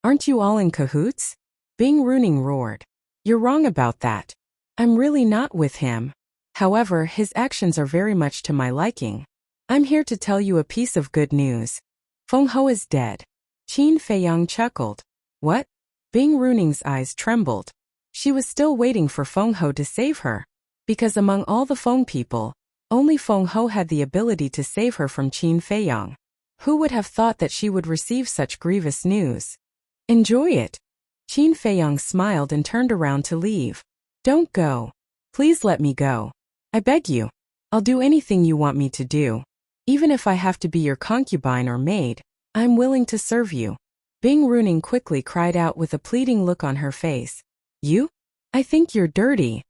Aren't you all in cahoots? Bing Runing roared. You're wrong about that. I'm really not with him. However, his actions are very much to my liking. I'm here to tell you a piece of good news. Feng Ho is dead. Qin Feiyang chuckled. What? Bing Runing's eyes trembled. She was still waiting for Feng Ho to save her. Because among all the Feng people, only Feng Ho had the ability to save her from Qin Feiyang. Who would have thought that she would receive such grievous news? Enjoy it. Qin Feiyang smiled and turned around to leave. Don't go. Please let me go. I beg you. I'll do anything you want me to do. Even if I have to be your concubine or maid, I'm willing to serve you. Bing Runing quickly cried out with a pleading look on her face. You? I think you're dirty.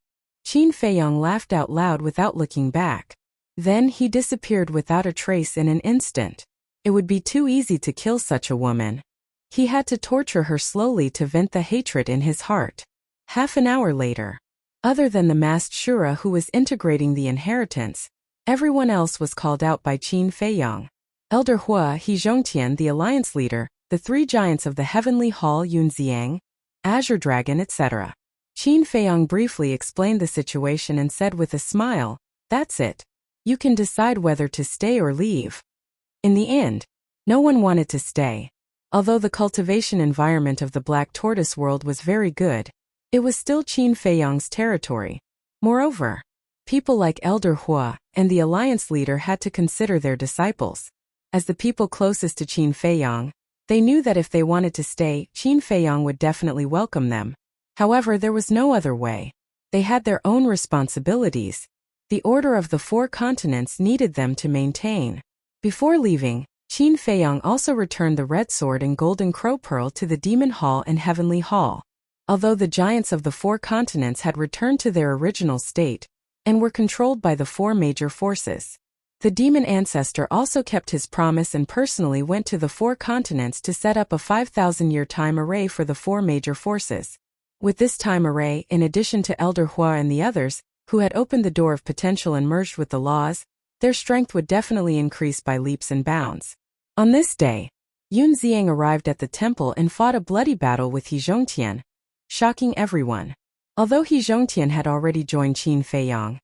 Qin Feiyang laughed out loud without looking back. Then he disappeared without a trace in an instant. It would be too easy to kill such a woman. He had to torture her slowly to vent the hatred in his heart. Half an hour later, other than the masked Shura who was integrating the inheritance, everyone else was called out by Qin Feiyang. Elder Hua, He Zhongtian, the alliance leader, the three giants of the Heavenly Hall, Yunxiang, Azure Dragon, etc. Qin Feiyang briefly explained the situation and said with a smile, That's it. You can decide whether to stay or leave. In the end, no one wanted to stay. Although the cultivation environment of the Black Tortoise world was very good, it was still Qin Feiyang's territory. Moreover, People like Elder Hua and the alliance leader had to consider their disciples. As the people closest to Qin Feiyang, they knew that if they wanted to stay, Qin Feiyang would definitely welcome them. However, there was no other way. They had their own responsibilities. The Order of the Four Continents needed them to maintain. Before leaving, Qin Feiyang also returned the Red Sword and Golden Crow Pearl to the Demon Hall and Heavenly Hall. Although the giants of the four continents had returned to their original state and were controlled by the four major forces, the demon ancestor also kept his promise and personally went to the four continents to set up a 5,000-year time array for the four major forces. With this time array, in addition to Elder Hua and the others, who had opened the door of potential and merged with the laws, their strength would definitely increase by leaps and bounds. On this day, Yun Xiang arrived at the temple and fought a bloody battle with He Zhongtian, shocking everyone. Although He Zhongtian had already joined Qin Feiyang,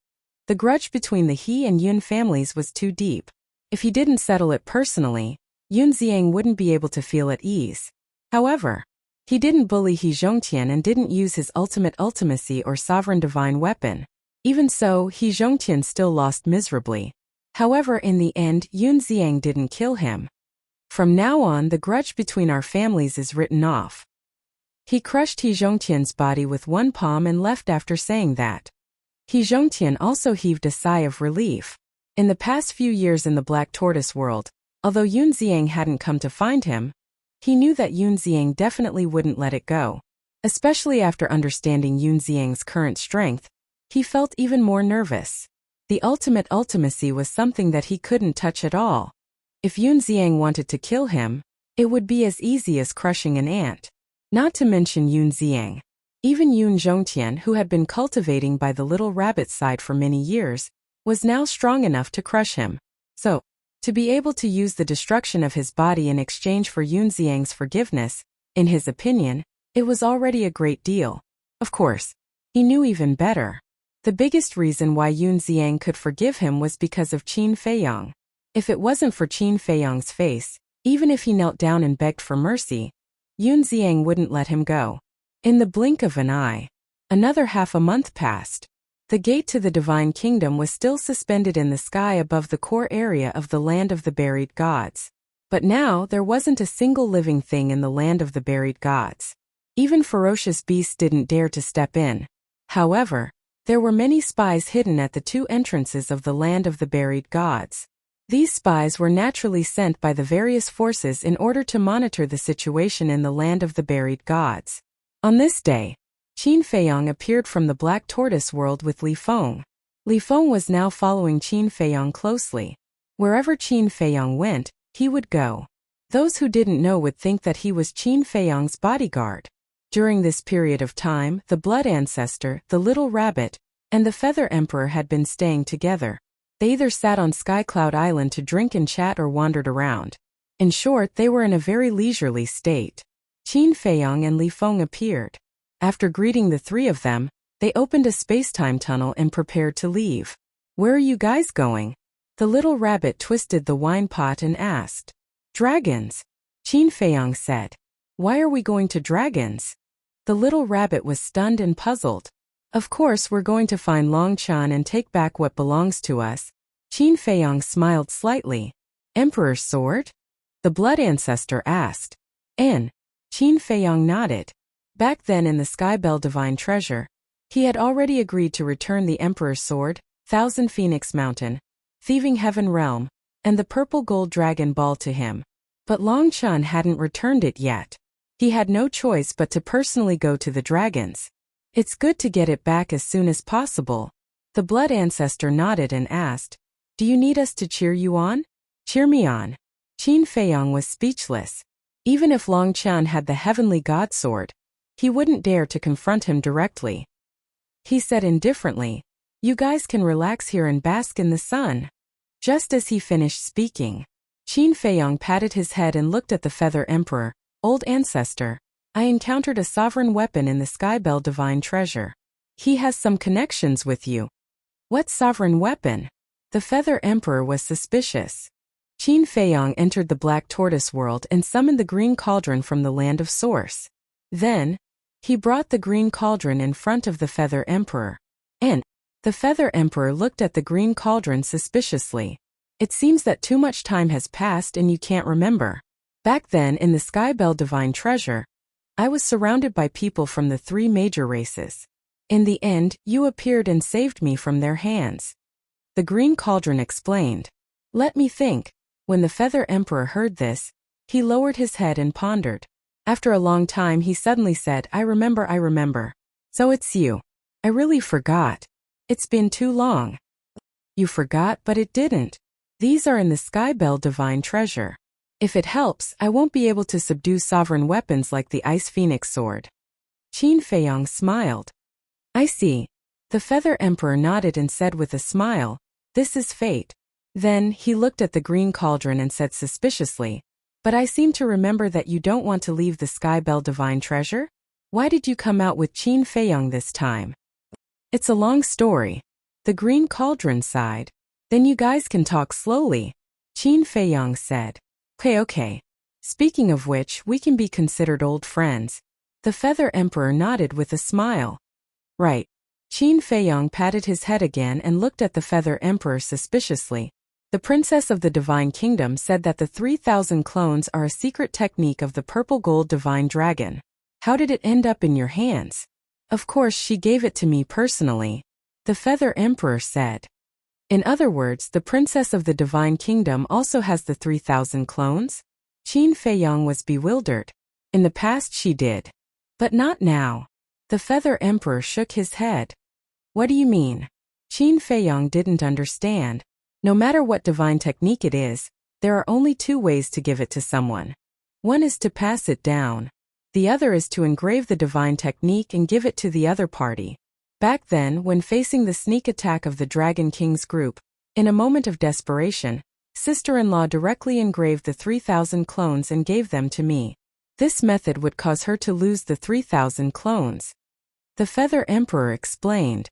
the grudge between the He and Yun families was too deep. If he didn't settle it personally, Yun Xiang wouldn't be able to feel at ease. However, he didn't bully He Zhongtian and didn't use his ultimate ultimacy or sovereign divine weapon. Even so, He Zhongtian still lost miserably. However, in the end, Yun Xiang didn't kill him. From now on, the grudge between our families is written off. He crushed He Zhongtian's body with one palm and left after saying that. He Zhongtian also heaved a sigh of relief. In the past few years in the Black Tortoise world, although Yun Xiang hadn't come to find him, he knew that Yun Xiang definitely wouldn't let it go. Especially after understanding Yun Xiang's current strength, he felt even more nervous. The ultimate ultimacy was something that he couldn't touch at all. If Yun Xiang wanted to kill him, it would be as easy as crushing an ant. Not to mention Yun Xiang. Even Yun Zhongtian, who had been cultivating by the little rabbit side for many years, was now strong enough to crush him. So, to be able to use the destruction of his body in exchange for Yun Xiang's forgiveness, in his opinion, it was already a great deal. Of course, he knew even better. The biggest reason why Yun Xiang could forgive him was because of Qin Feiyang. If it wasn't for Qin Feiyang's face, even if he knelt down and begged for mercy, Yun Xiang wouldn't let him go. In the blink of an eye, another half a month passed. The gate to the Divine Kingdom was still suspended in the sky above the core area of the Land of the Buried Gods. But now there wasn't a single living thing in the Land of the Buried Gods. Even ferocious beasts didn't dare to step in. However, there were many spies hidden at the two entrances of the Land of the Buried Gods. These spies were naturally sent by the various forces in order to monitor the situation in the Land of the Buried Gods. On this day, Qin Feiyang appeared from the Black Tortoise world with Li Feng. Li Feng was now following Qin Feiyang closely. Wherever Qin Feiyang went, he would go. Those who didn't know would think that he was Qin Feiyang's bodyguard. During this period of time, the Blood Ancestor, the Little Rabbit, and the Feather Emperor had been staying together. They either sat on Skycloud Island to drink and chat or wandered around. In short, they were in a very leisurely state. Qin Feiyang and Li Feng appeared. After greeting the three of them, they opened a space-time tunnel and prepared to leave. "Where are you guys going?" The little rabbit twisted the wine pot and asked. "Dragons," Qin Feiyang said. "Why are we going to dragons?" The little rabbit was stunned and puzzled. "Of course we're going to find Long Chan and take back what belongs to us." Qin Feiyang smiled slightly. "Emperor's sword?" the Blood Ancestor asked. Qin Feiyang nodded. Back then in the Skybell Divine Treasure, he had already agreed to return the Emperor's Sword, Thousand Phoenix Mountain, Thieving Heaven Realm, and the Purple Gold Dragon Ball to him. But Long Chan hadn't returned it yet. He had no choice but to personally go to the dragons. "It's good to get it back as soon as possible." The Blood Ancestor nodded and asked, "Do you need us to cheer you on?" "Cheer me on." Qin Feiyang was speechless. Even if Long Chan had the Heavenly God Sword, he wouldn't dare to confront him directly. He said indifferently, "You guys can relax here and bask in the sun." Just as he finished speaking, Qin Feiyang patted his head and looked at the Feather Emperor. "Old Ancestor, I encountered a sovereign weapon in the Skybell Divine Treasure. He has some connections with you." "What sovereign weapon?" The Feather Emperor was suspicious. Qin Feiyang entered the Black Tortoise world and summoned the Green Cauldron from the Land of Source. Then, he brought the Green Cauldron in front of the Feather Emperor. The Feather Emperor looked at the green cauldron suspiciously. It seems that too much time has passed and you can't remember. Back then in the Sky Bell Divine Treasure, I was surrounded by people from the 3 major races. In the end, you appeared and saved me from their hands. The green cauldron explained. Let me think. When the Feather Emperor heard this, he lowered his head and pondered. After a long time he suddenly said, I remember. So it's you. I really forgot. It's been too long. You forgot, but it didn't. These are in the Sky Bell Divine Treasure. If it helps, I won't be able to subdue sovereign weapons like the Ice Phoenix Sword. Qin Feiyong smiled. I see. The Feather Emperor nodded and said with a smile, this is fate. Then, he looked at the green cauldron and said suspiciously, but I seem to remember that you don't want to leave the Sky Bell Divine Treasure? Why did you come out with Qin Feiyong this time? It's a long story. The green cauldron sighed. Then you guys can talk slowly. Qin Feiyong said. Okay. Speaking of which, we can be considered old friends. The Feather Emperor nodded with a smile. Right. Qin Feiyong patted his head again and looked at the Feather Emperor suspiciously. The Princess of the Divine Kingdom said that the 3,000 clones are a secret technique of the Purple Gold Divine Dragon. How did it end up in your hands? Of course, she gave it to me personally. The Feather Emperor said. In other words, the Princess of the Divine Kingdom also has the 3,000 clones? Qin Feiyong was bewildered. In the past she did. But not now. The Feather Emperor shook his head. What do you mean? Qin Feiyong didn't understand. No matter what divine technique it is, there are only 2 ways to give it to someone. One is to pass it down. The other is to engrave the divine technique and give it to the other party. Back then, when facing the sneak attack of the Dragon King's group, in a moment of desperation, sister-in-law directly engraved the 3,000 clones and gave them to me. This method would cause her to lose the 3,000 clones. The Feather Emperor explained.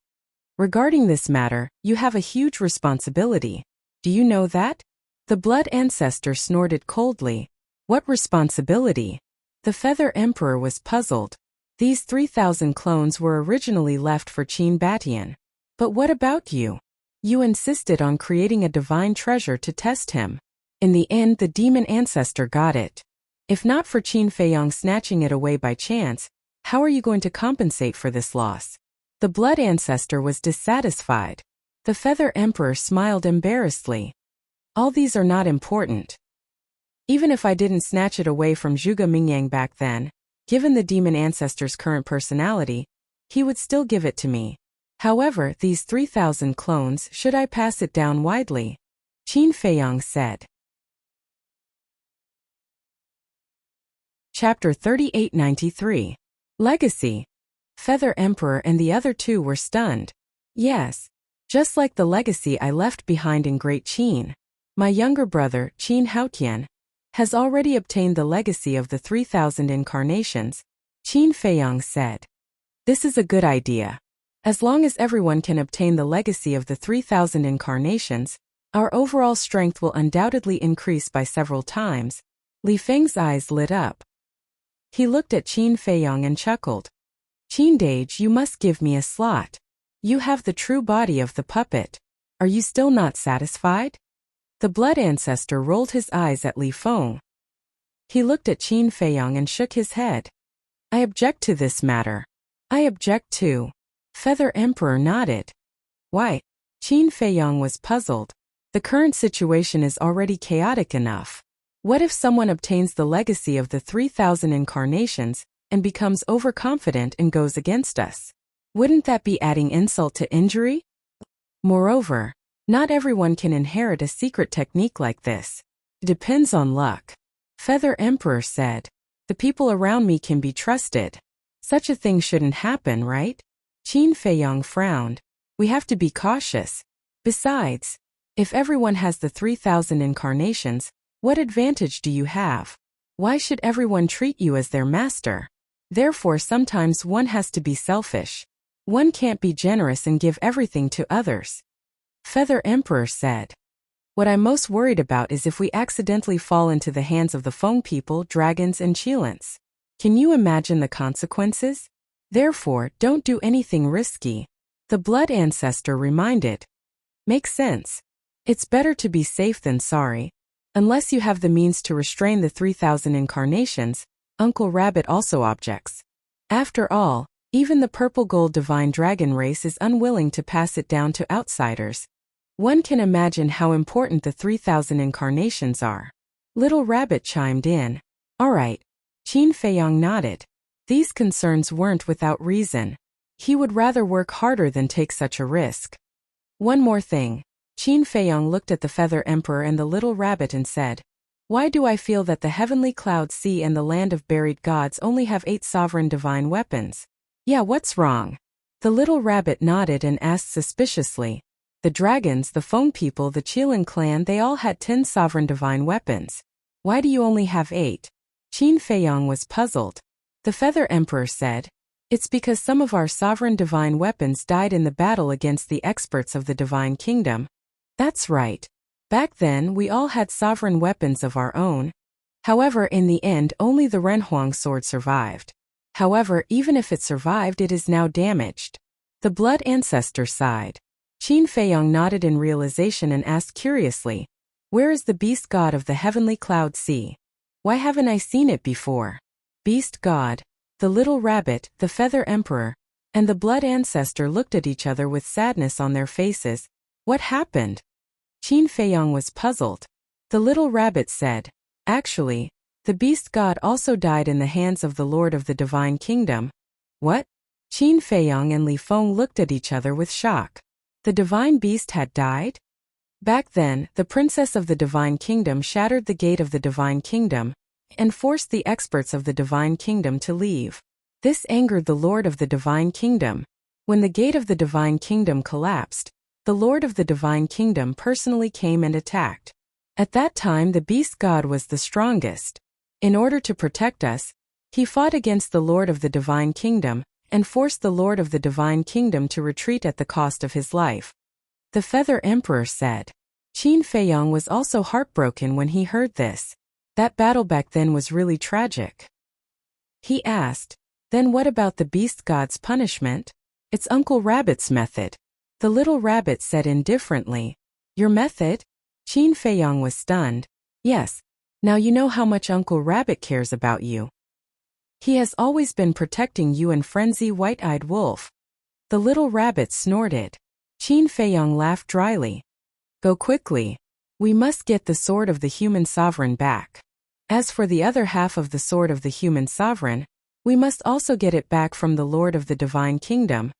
Regarding this matter, you have a huge responsibility. Do you know that? The Blood Ancestor snorted coldly. What responsibility? The Feather Emperor was puzzled. These 3,000 clones were originally left for Qin Batian. But what about you? You insisted on creating a divine treasure to test him. In the end, the demon ancestor got it. If not for Qin Feiyong snatching it away by chance, how are you going to compensate for this loss? The Blood Ancestor was dissatisfied. The Feather Emperor smiled embarrassedly. All these are not important. Even if I didn't snatch it away from Zhuge Mingyang back then, given the demon ancestor's current personality, he would still give it to me. However, these 3,000 clones, should I pass it down widely? Qin Feiyong said. Chapter 3893. Legacy. Feather Emperor and the other 2 were stunned. Yes. Just like the legacy I left behind in Great Qin. My younger brother, Qin Haotian, has already obtained the legacy of the 3,000 incarnations, Qin Feiyong said. This is a good idea. As long as everyone can obtain the legacy of the 3,000 incarnations, our overall strength will undoubtedly increase by several times. Li Feng's eyes lit up. He looked at Qin Feiyong and chuckled. Qin Dage, you must give me a slot. You have the true body of the puppet. Are you still not satisfied? The Blood Ancestor rolled his eyes at Li Feng. He looked at Qin Feiyong and shook his head. I object to this matter. I object too. Feather Emperor nodded. Why? Qin Feiyong was puzzled. The current situation is already chaotic enough. What if someone obtains the legacy of the 3,000 incarnations and becomes overconfident and goes against us? Wouldn't that be adding insult to injury? Moreover, not everyone can inherit a secret technique like this. It depends on luck. Feather Emperor said. The people around me can be trusted. Such a thing shouldn't happen, right? Qin Feiyong frowned. We have to be cautious. Besides, if everyone has the 3,000 incarnations, what advantage do you have? Why should everyone treat you as their master? Therefore, sometimes one has to be selfish. One can't be generous and give everything to others. Feather Emperor said. What I'm most worried about is if we accidentally fall into the hands of the Feng people, dragons, and Qilins. Can you imagine the consequences? Therefore, don't do anything risky. The blood ancestor reminded. Makes sense. It's better to be safe than sorry. Unless you have the means to restrain the 3,000 incarnations, Uncle Rabbit also objects. After all, even the purple gold divine dragon race is unwilling to pass it down to outsiders. One can imagine how important the 3,000 incarnations are. Little Rabbit chimed in. All right. Qin Feiyang nodded. These concerns weren't without reason. He would rather work harder than take such a risk. One more thing. Qin Feiyang looked at the Feather Emperor and the little rabbit and said, Why do I feel that the heavenly cloud sea and the land of buried gods only have 8 sovereign divine weapons? Yeah, what's wrong? The little rabbit nodded and asked suspiciously. The dragons, the Feng people, the Qilin clan, they all had 10 sovereign divine weapons. Why do you only have 8? Qin Feiyang was puzzled. The Feather Emperor said, It's because some of our sovereign divine weapons died in the battle against the experts of the Divine Kingdom. That's right. Back then, we all had sovereign weapons of our own. However, in the end, only the Renhuang sword survived. However, even if it survived, it is now damaged. The blood ancestor sighed. Qin Feiyang nodded in realization and asked curiously, Where is the beast god of the heavenly cloud sea? Why haven't I seen it before? Beast god, the little rabbit, the Feather Emperor, and the blood ancestor looked at each other with sadness on their faces. What happened? Qin Feiyang was puzzled. The little rabbit said, Actually, the beast god also died in the hands of the Lord of the Divine Kingdom. What? Qin Feiyang and Li Feng looked at each other with shock. The divine beast had died? Back then, the princess of the Divine Kingdom shattered the gate of the Divine Kingdom and forced the experts of the Divine Kingdom to leave. This angered the Lord of the Divine Kingdom. When the gate of the Divine Kingdom collapsed, the Lord of the Divine Kingdom personally came and attacked. At that time, the beast god was the strongest. In order to protect us, he fought against the Lord of the Divine Kingdom and forced the Lord of the Divine Kingdom to retreat at the cost of his life. The Feather Emperor said. Qin Feiyang was also heartbroken when he heard this. That battle back then was really tragic. He asked, Then what about the beast god's punishment? It's Uncle Rabbit's method. The little rabbit said indifferently. Your method? Qin Feiyang was stunned. Yes. Now you know how much Uncle Rabbit cares about you. He has always been protecting you and Frenzy White-Eyed Wolf. The little rabbit snorted. Qin Feiyang laughed dryly. Go quickly. We must get the sword of the human sovereign back. As for the other half of the sword of the human sovereign, we must also get it back from the Lord of the Divine Kingdom.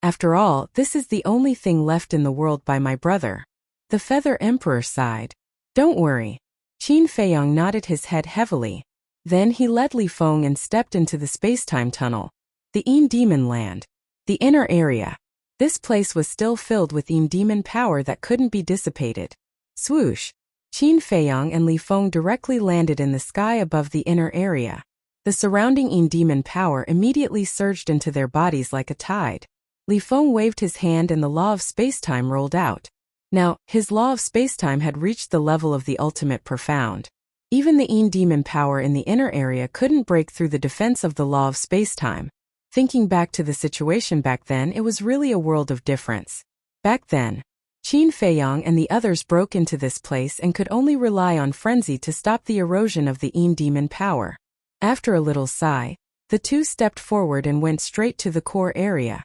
After all, this is the only thing left in the world by my brother. The Feather Emperor sighed. Don't worry. Qin Feiyang nodded his head heavily. Then he led Li Feng and stepped into the space-time tunnel. The Yin Demon Land. The inner area. This place was still filled with Yin Demon power that couldn't be dissipated. Swoosh. Qin Feiyang and Li Feng directly landed in the sky above the inner area. The surrounding Yin Demon power immediately surged into their bodies like a tide. Li Feng waved his hand and the law of spacetime rolled out. Now, his law of spacetime had reached the level of the ultimate profound. Even the Yin Demon power in the inner area couldn't break through the defense of the law of spacetime. Thinking back to the situation back then, it was really a world of difference. Back then, Qin Feiyang and the others broke into this place and could only rely on frenzy to stop the erosion of the Yin Demon power. After a little sigh, the two stepped forward and went straight to the core area.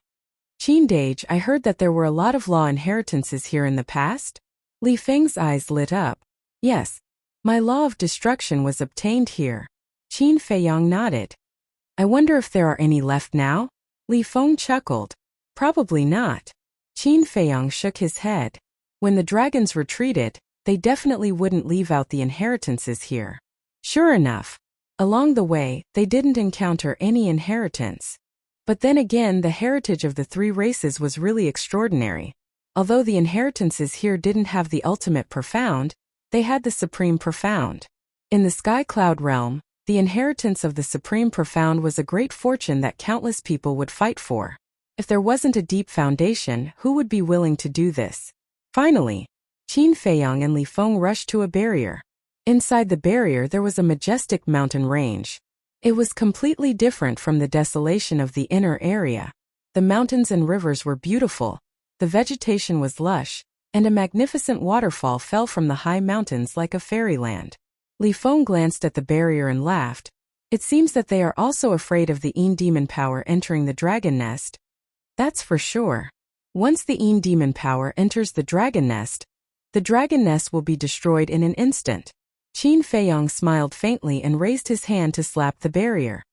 Qin Dage, I heard that there were a lot of law inheritances here in the past? Li Feng's eyes lit up. Yes. My law of destruction was obtained here. Qin Feiyang nodded. I wonder if there are any left now? Li Feng chuckled. Probably not. Qin Feiyang shook his head. When the dragons retreated, they definitely wouldn't leave out the inheritances here. Sure enough. Along the way, they didn't encounter any inheritance. But then again, the heritage of the 3 races was really extraordinary. Although the inheritances here didn't have the ultimate profound, they had the supreme profound. In the Sky Cloud realm, the inheritance of the supreme profound was a great fortune that countless people would fight for. If there wasn't a deep foundation, who would be willing to do this? Finally, Qin Feiyang and Li Feng rushed to a barrier. Inside the barrier there was a majestic mountain range. It was completely different from the desolation of the inner area. The mountains and rivers were beautiful, the vegetation was lush, and a magnificent waterfall fell from the high mountains like a fairyland. Li Feng glanced at the barrier and laughed. It seems that they are also afraid of the Yin demon power entering the dragon nest. That's for sure. Once the Yin demon power enters the dragon nest will be destroyed in an instant. Qin Feiyong smiled faintly and raised his hand to slap the barrier.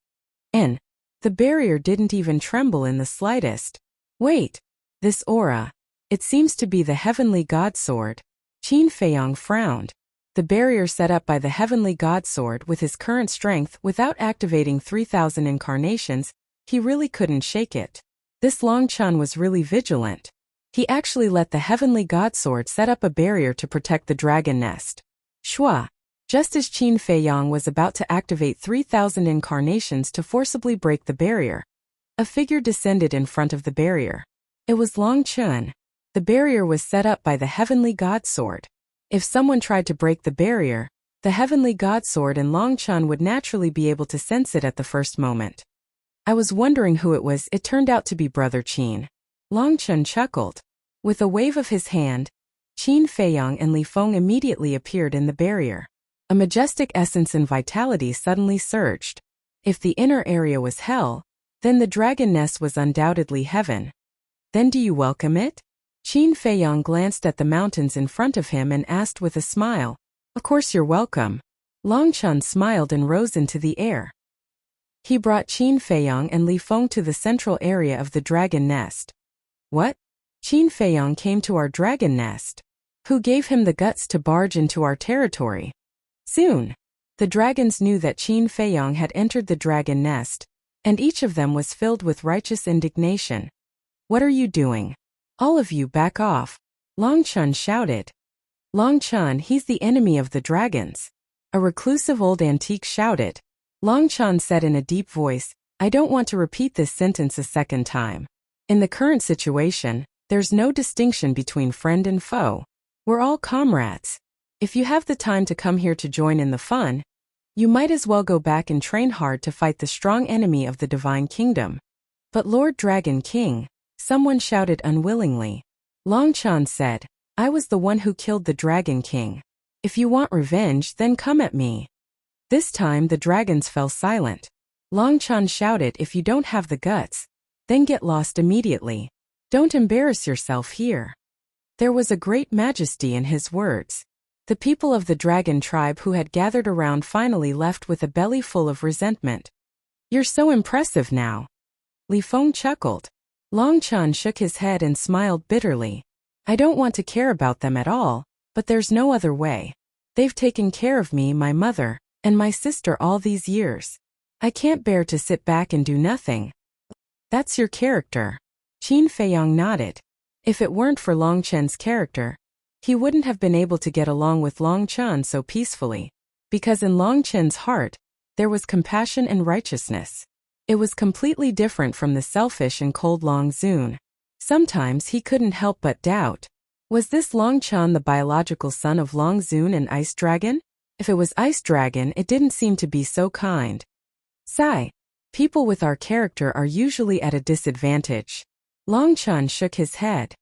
And the barrier didn't even tremble in the slightest. Wait, this aura. It seems to be the heavenly god sword. Qin Feiyong frowned. The barrier set up by the heavenly god sword with his current strength without activating 3,000 incarnations, he really couldn't shake it. This Long Chun was really vigilant. He actually let the heavenly god sword set up a barrier to protect the dragon nest. Shua. Just as Qin Feiyong was about to activate 3,000 incarnations to forcibly break the barrier, a figure descended in front of the barrier. It was Long Chun. The barrier was set up by the heavenly god sword. If someone tried to break the barrier, the heavenly god sword and Long Chun would naturally be able to sense it at the first moment. I was wondering who it was. It turned out to be Brother Qin. Long Chun chuckled. With a wave of his hand, Qin Feiyong and Li Feng immediately appeared in the barrier. A majestic essence and vitality suddenly surged. If the inner area was hell, then the dragon nest was undoubtedly heaven. Then do you welcome it? Qin Feiyong glanced at the mountains in front of him and asked with a smile. Of course you're welcome. Long Chun smiled and rose into the air. He brought Qin Feiyong and Li Feng to the central area of the dragon nest. What? Qin Feiyong came to our dragon nest. Who gave him the guts to barge into our territory? Soon, the dragons knew that Qin Feiyong had entered the dragon nest, and each of them was filled with righteous indignation. What are you doing? All of you back off. Long Chun shouted. Long Chun, he's the enemy of the dragons. A reclusive old antique shouted. Long Chun said in a deep voice, I don't want to repeat this sentence a second time. In the current situation, there's no distinction between friend and foe. We're all comrades. If you have the time to come here to join in the fun, you might as well go back and train hard to fight the strong enemy of the divine kingdom. But Lord Dragon King, someone shouted unwillingly. Long Chun said, I was the one who killed the Dragon King. If you want revenge, then come at me. This time the dragons fell silent. Long Chun shouted, if you don't have the guts, then get lost immediately. Don't embarrass yourself here. There was a great majesty in his words. The people of the dragon tribe who had gathered around finally left with a belly full of resentment. You're so impressive now. Li Feng chuckled. Long Chun shook his head and smiled bitterly. I don't want to care about them at all, but there's no other way. They've taken care of me, my mother, and my sister all these years. I can't bear to sit back and do nothing. That's your character. Qin Feiyong nodded. If it weren't for Long Chun's character, he wouldn't have been able to get along with Long Chun so peacefully. Because in Long Chun's heart, there was compassion and righteousness. It was completely different from the selfish and cold Long Zun. Sometimes he couldn't help but doubt. Was this Long Chun the biological son of Long Zun and Ice Dragon? If it was Ice Dragon, it didn't seem to be so kind. Sigh. People with our character are usually at a disadvantage. Long Chun shook his head.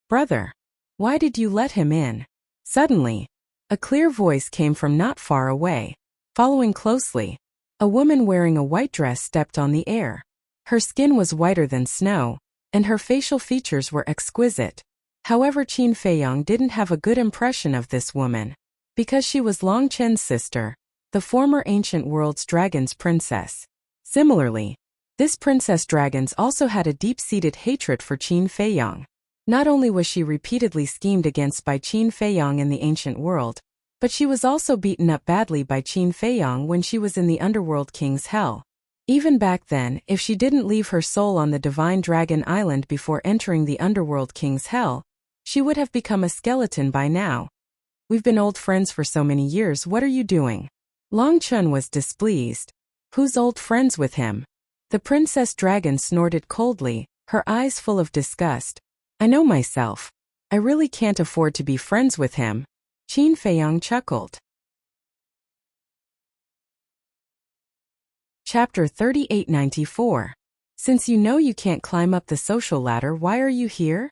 Brother, why did you let him in? Suddenly, a clear voice came from not far away. Following closely, a woman wearing a white dress stepped on the air. Her skin was whiter than snow, and her facial features were exquisite. However, Qin Feiyong didn't have a good impression of this woman. Because she was Long Chen's sister, the former ancient world's dragon's princess. Similarly, this princess dragons also had a deep-seated hatred for Qin Feiyong. Not only was she repeatedly schemed against by Qin Feiyong in the ancient world, but she was also beaten up badly by Qin Feiyong when she was in the underworld king's hell. Even back then, if she didn't leave her soul on the divine dragon island before entering the underworld king's hell, she would have become a skeleton by now. We've been old friends for so many years, what are you doing? Long Chun was displeased. Who's old friends with him? The princess dragon snorted coldly, her eyes full of disgust. I know myself. I really can't afford to be friends with him. Qin Feiyong chuckled. Chapter 3894. Since you know you can't climb up the social ladder, why are you here?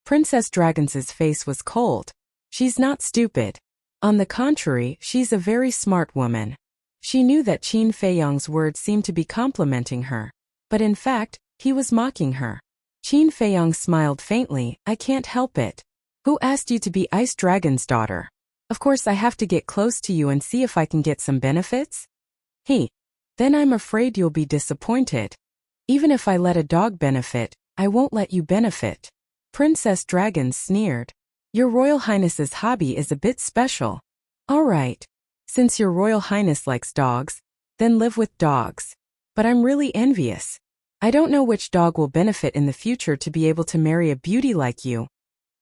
Princess Dragon's face was cold. She's not stupid. On the contrary, she's a very smart woman. She knew that Qin Feiyang's words seemed to be complimenting her. But in fact, he was mocking her. Qin Feiyang smiled faintly. I can't help it. Who asked you to be Ice Dragon's daughter? Of course I have to get close to you and see if I can get some benefits? Then I'm afraid you'll be disappointed. Even if I let a dog benefit, I won't let you benefit. Princess Dragon sneered. Your Royal Highness's hobby is a bit special. All right. Since your Royal Highness likes dogs, then live with dogs. But I'm really envious. I don't know which dog will benefit in the future to be able to marry a beauty like you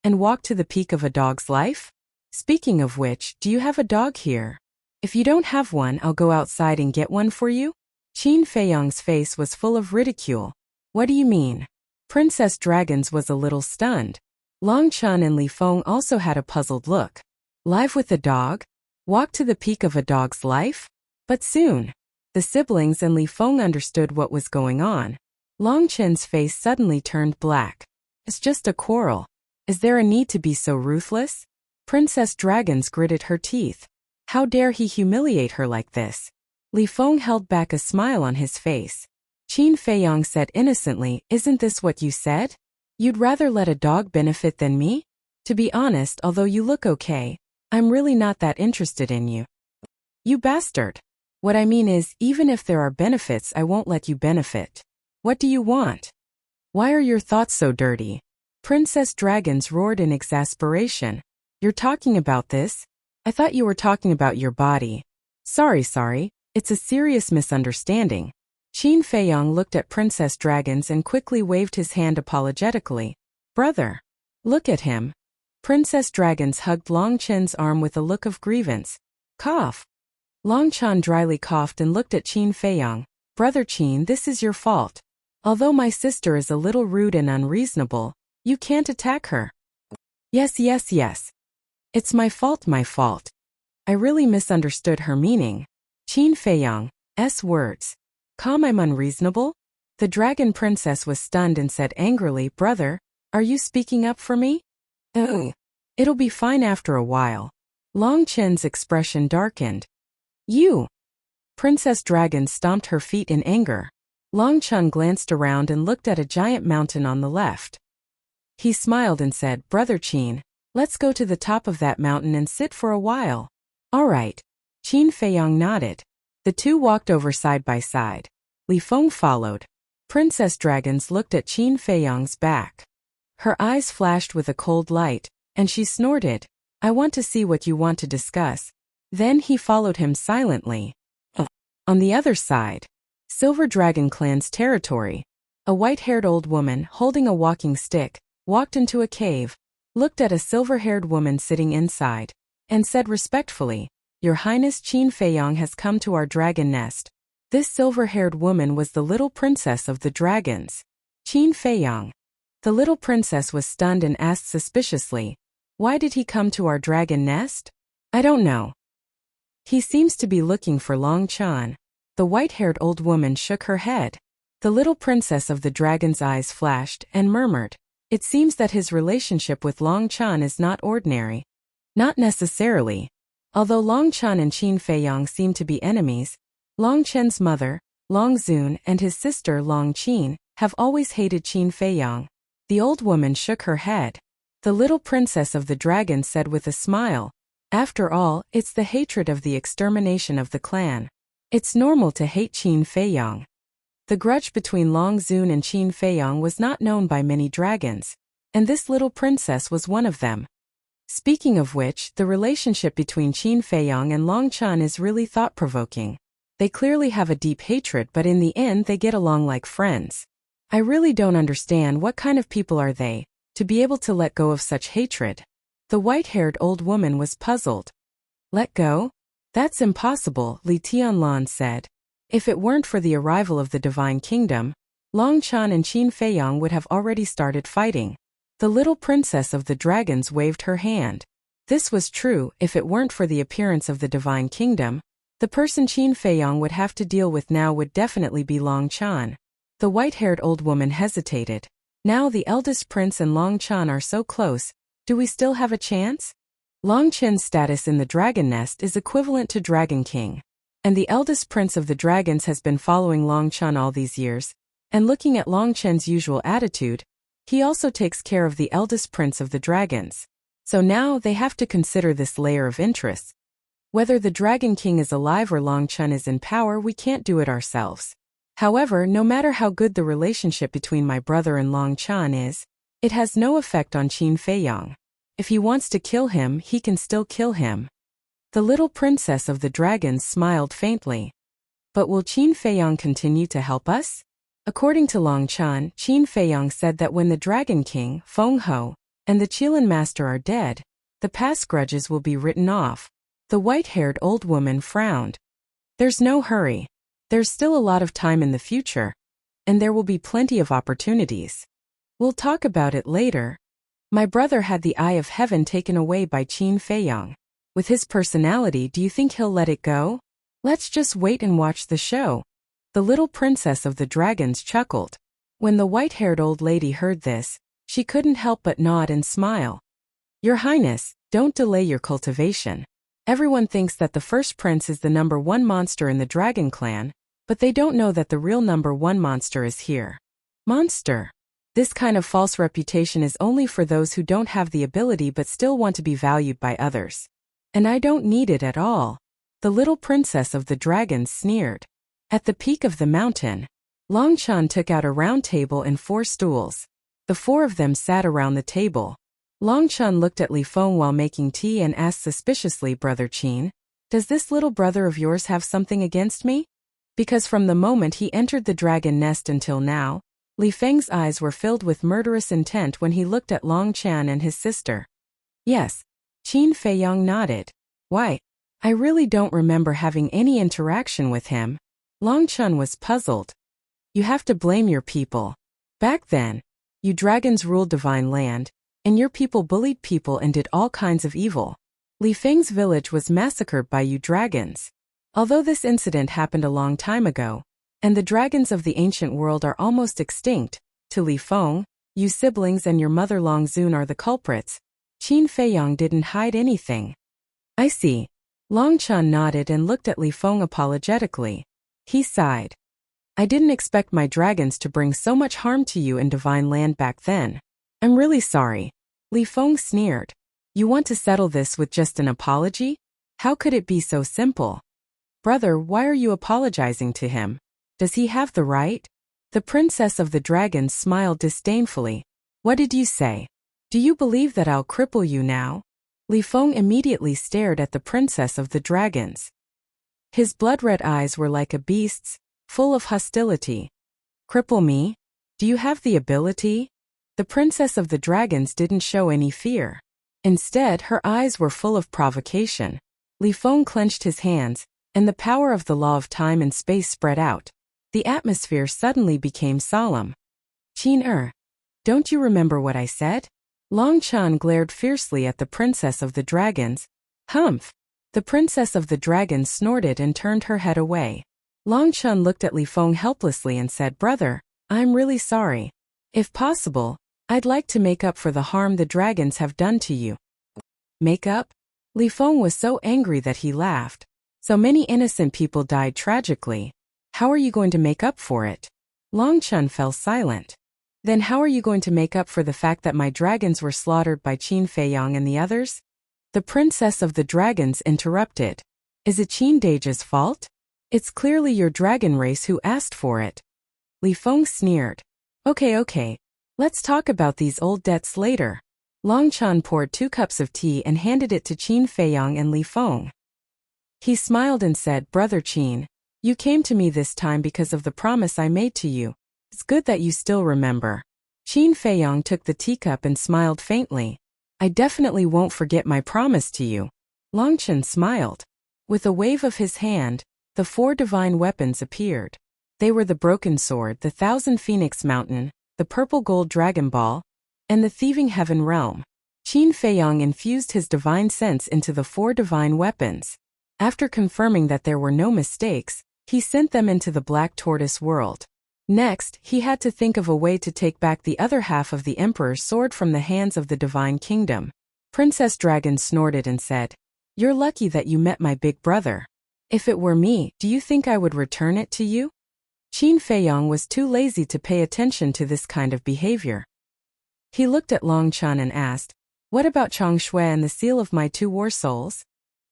and walk to the peak of a dog's life? Speaking of which, do you have a dog here? If you don't have one, I'll go outside and get one for you. Qin Feiyang's face was full of ridicule. What do you mean? Princess Dragon's was a little stunned. Long Chen and Li Feng also had a puzzled look. Live with a dog? Walk to the peak of a dog's life? But soon, the siblings and Li Feng understood what was going on. Long Chen's face suddenly turned black. It's just a quarrel. Is there a need to be so ruthless? Princess Dragon's gritted her teeth. How dare he humiliate her like this? Li Feng held back a smile on his face. Qin Feiyang said innocently, isn't this what you said? You'd rather let a dog benefit than me? To be honest, although you look okay, I'm really not that interested in you. You bastard. What I mean is, even if there are benefits, I won't let you benefit. What do you want? Why are your thoughts so dirty? Princess Dragons roared in exasperation. You're talking about this? I thought you were talking about your body. Sorry, it's a serious misunderstanding. Qin Feiyang looked at Princess Dragons and quickly waved his hand apologetically. Brother. Look at him. Princess Dragons hugged Long Chen's arm with a look of grievance. Cough. Long Chen dryly coughed and looked at Qin Feiyang. Brother Qin, this is your fault. Although my sister is a little rude and unreasonable, you can't attack her. Yes. It's my fault. I really misunderstood her meaning. Qin Feiyang's words. Calm, I'm unreasonable? The Dragon Princess was stunned and said angrily, Brother, are you speaking up for me? It'll be fine after a while. Long Chen's expression darkened. You! Princess Dragon stomped her feet in anger. Long Chen glanced around and looked at a giant mountain on the left. He smiled and said, Brother Qin, let's go to the top of that mountain and sit for a while. All right. Qin Feiyang nodded. The two walked over side by side. Li Feng followed. Princess Dragons looked at Qin Feiyang's back. Her eyes flashed with a cold light, and she snorted. I want to see what you want to discuss. Then he followed him silently. On the other side, Silver Dragon Clan's territory. A white-haired old woman holding a walking stick walked into a cave, looked at a silver-haired woman sitting inside, and said respectfully, Your Highness Qin Feiyang has come to our dragon nest. This silver-haired woman was the little princess of the dragons. Qin Feiyang. The little princess was stunned and asked suspiciously, Why did he come to our dragon nest? I don't know. He seems to be looking for Long Chen. The white-haired old woman shook her head. The little princess of the dragon's eyes flashed and murmured, It seems that his relationship with Long Chen is not ordinary. Not necessarily. Although Long Chen and Qin Feiyang seem to be enemies, Long Chen's mother, Long Zun, and his sister Long Qin have always hated Qin Feiyang. The old woman shook her head. The little princess of the dragon said with a smile, After all, it's the hatred of the extermination of the clan. It's normal to hate Qin Feiyang. The grudge between Long Zun and Qin Feiyang was not known by many dragons, and this little princess was one of them. Speaking of which, the relationship between Qin Feiyang and Long Chen is really thought-provoking. They clearly have a deep hatred, but in the end they get along like friends. I really don't understand what kind of people are they, to be able to let go of such hatred. The white-haired old woman was puzzled. Let go? That's impossible, Li Tianlan said. If it weren't for the arrival of the Divine Kingdom, Long Chen and Qin Feiyang would have already started fighting. The little princess of the dragons waved her hand. This was true. If it weren't for the appearance of the Divine Kingdom, the person Qin Feiyang would have to deal with now would definitely be Long Chen. The white-haired old woman hesitated. Now the eldest prince and Long Chan are so close, do we still have a chance? Long Chen's status in the dragon nest is equivalent to Dragon King. And the eldest prince of the dragons has been following Long Chan all these years, and looking at Long Chen's usual attitude, he also takes care of the eldest prince of the dragons. So now they have to consider this layer of interest. Whether the Dragon King is alive or Long Chan is in power, we can't do it ourselves. However, no matter how good the relationship between my brother and Long Chan is, it has no effect on Qin Feiyang. If he wants to kill him, he can still kill him. The little princess of the dragons smiled faintly. But will Qin Feiyang continue to help us? According to Long Chan, Qin Feiyang said that when the Dragon King, Feng Ho, and the Qilin Master are dead, the past grudges will be written off. The white-haired old woman frowned. There's no hurry. There's still a lot of time in the future, and there will be plenty of opportunities. We'll talk about it later. My brother had the Eye of Heaven taken away by Qin Feiyang. With his personality, do you think he'll let it go? Let's just wait and watch the show. The little princess of the dragons chuckled. When the white-haired old lady heard this, she couldn't help but nod and smile. Your Highness, don't delay your cultivation. Everyone thinks that the first prince is the #1 monster in the dragon clan, but they don't know that the real #1 monster is here. Monster. This kind of false reputation is only for those who don't have the ability but still want to be valued by others. And I don't need it at all. The little princess of the dragons sneered. At the peak of the mountain, Long Chan took out a round table and 4 stools. The 4 of them sat around the table. Long Chan looked at Li Feng while making tea and asked suspiciously, Brother Qin, does this little brother of yours have something against me? Because from the moment he entered the dragon nest until now, Li Feng's eyes were filled with murderous intent when he looked at Long Chan and his sister. Yes. Qin Feiyang nodded. Why? I really don't remember having any interaction with him. Long Chan was puzzled. You have to blame your people. Back then, you dragons ruled divine land, and your people bullied people and did all kinds of evil. Li Feng's village was massacred by you dragons. Although this incident happened a long time ago, and the dragons of the ancient world are almost extinct, to Li Feng, you siblings and your mother Long Zun are the culprits. Qin Feiyang didn't hide anything. I see. Long Chan nodded and looked at Li Feng apologetically. He sighed. I didn't expect my dragons to bring so much harm to you in divine land back then. I'm really sorry. Li Feng sneered. You want to settle this with just an apology? How could it be so simple? Brother, why are you apologizing to him? Does he have the right? The princess of the dragons smiled disdainfully. What did you say? Do you believe that I'll cripple you now? Li Feng immediately stared at the princess of the dragons. His blood-red eyes were like a beast's, full of hostility. Cripple me? Do you have the ability? The princess of the dragons didn't show any fear. Instead, her eyes were full of provocation. Li Feng clenched his hands, and the power of the law of time and space spread out. The atmosphere suddenly became solemn. Qin don't you remember what I said? Long Chan glared fiercely at the princess of the dragons. Humph! The princess of the dragons snorted and turned her head away. Long Chan looked at Li Feng helplessly and said, Brother, I'm really sorry. If possible, I'd like to make up for the harm the dragons have done to you. Make up? Li Feng was so angry that he laughed. So many innocent people died tragically. How are you going to make up for it? Long Chan fell silent. Then how are you going to make up for the fact that my dragons were slaughtered by Qin Feiyang and the others? The princess of the dragons interrupted. Is it Qin Deji's fault? It's clearly your dragon race who asked for it. Li Feng sneered. Okay, let's talk about these old debts later. Long Chan poured 2 cups of tea and handed it to Qin Feiyang and Li Feng. He smiled and said, Brother Qin, you came to me this time because of the promise I made to you. It's good that you still remember. Qin Feiyang took the teacup and smiled faintly. I definitely won't forget my promise to you. Long Chan smiled. With a wave of his hand, the 4 divine weapons appeared. They were the Broken Sword, the Thousand Phoenix Mountain, the Purple Gold Dragon Ball, and the Thieving Heaven Realm. Qin Feiyang infused his divine sense into the 4 divine weapons. After confirming that there were no mistakes, he sent them into the Black Tortoise world. Next, he had to think of a way to take back the other half of the Emperor's sword from the hands of the Divine Kingdom. Princess Dragon snorted and said, "You're lucky that you met my big brother. If it were me, do you think I would return it to you?" Qin Feiyong was too lazy to pay attention to this kind of behavior. He looked at Long Chen and asked, "What about Chang Shui and the seal of my 2 war souls?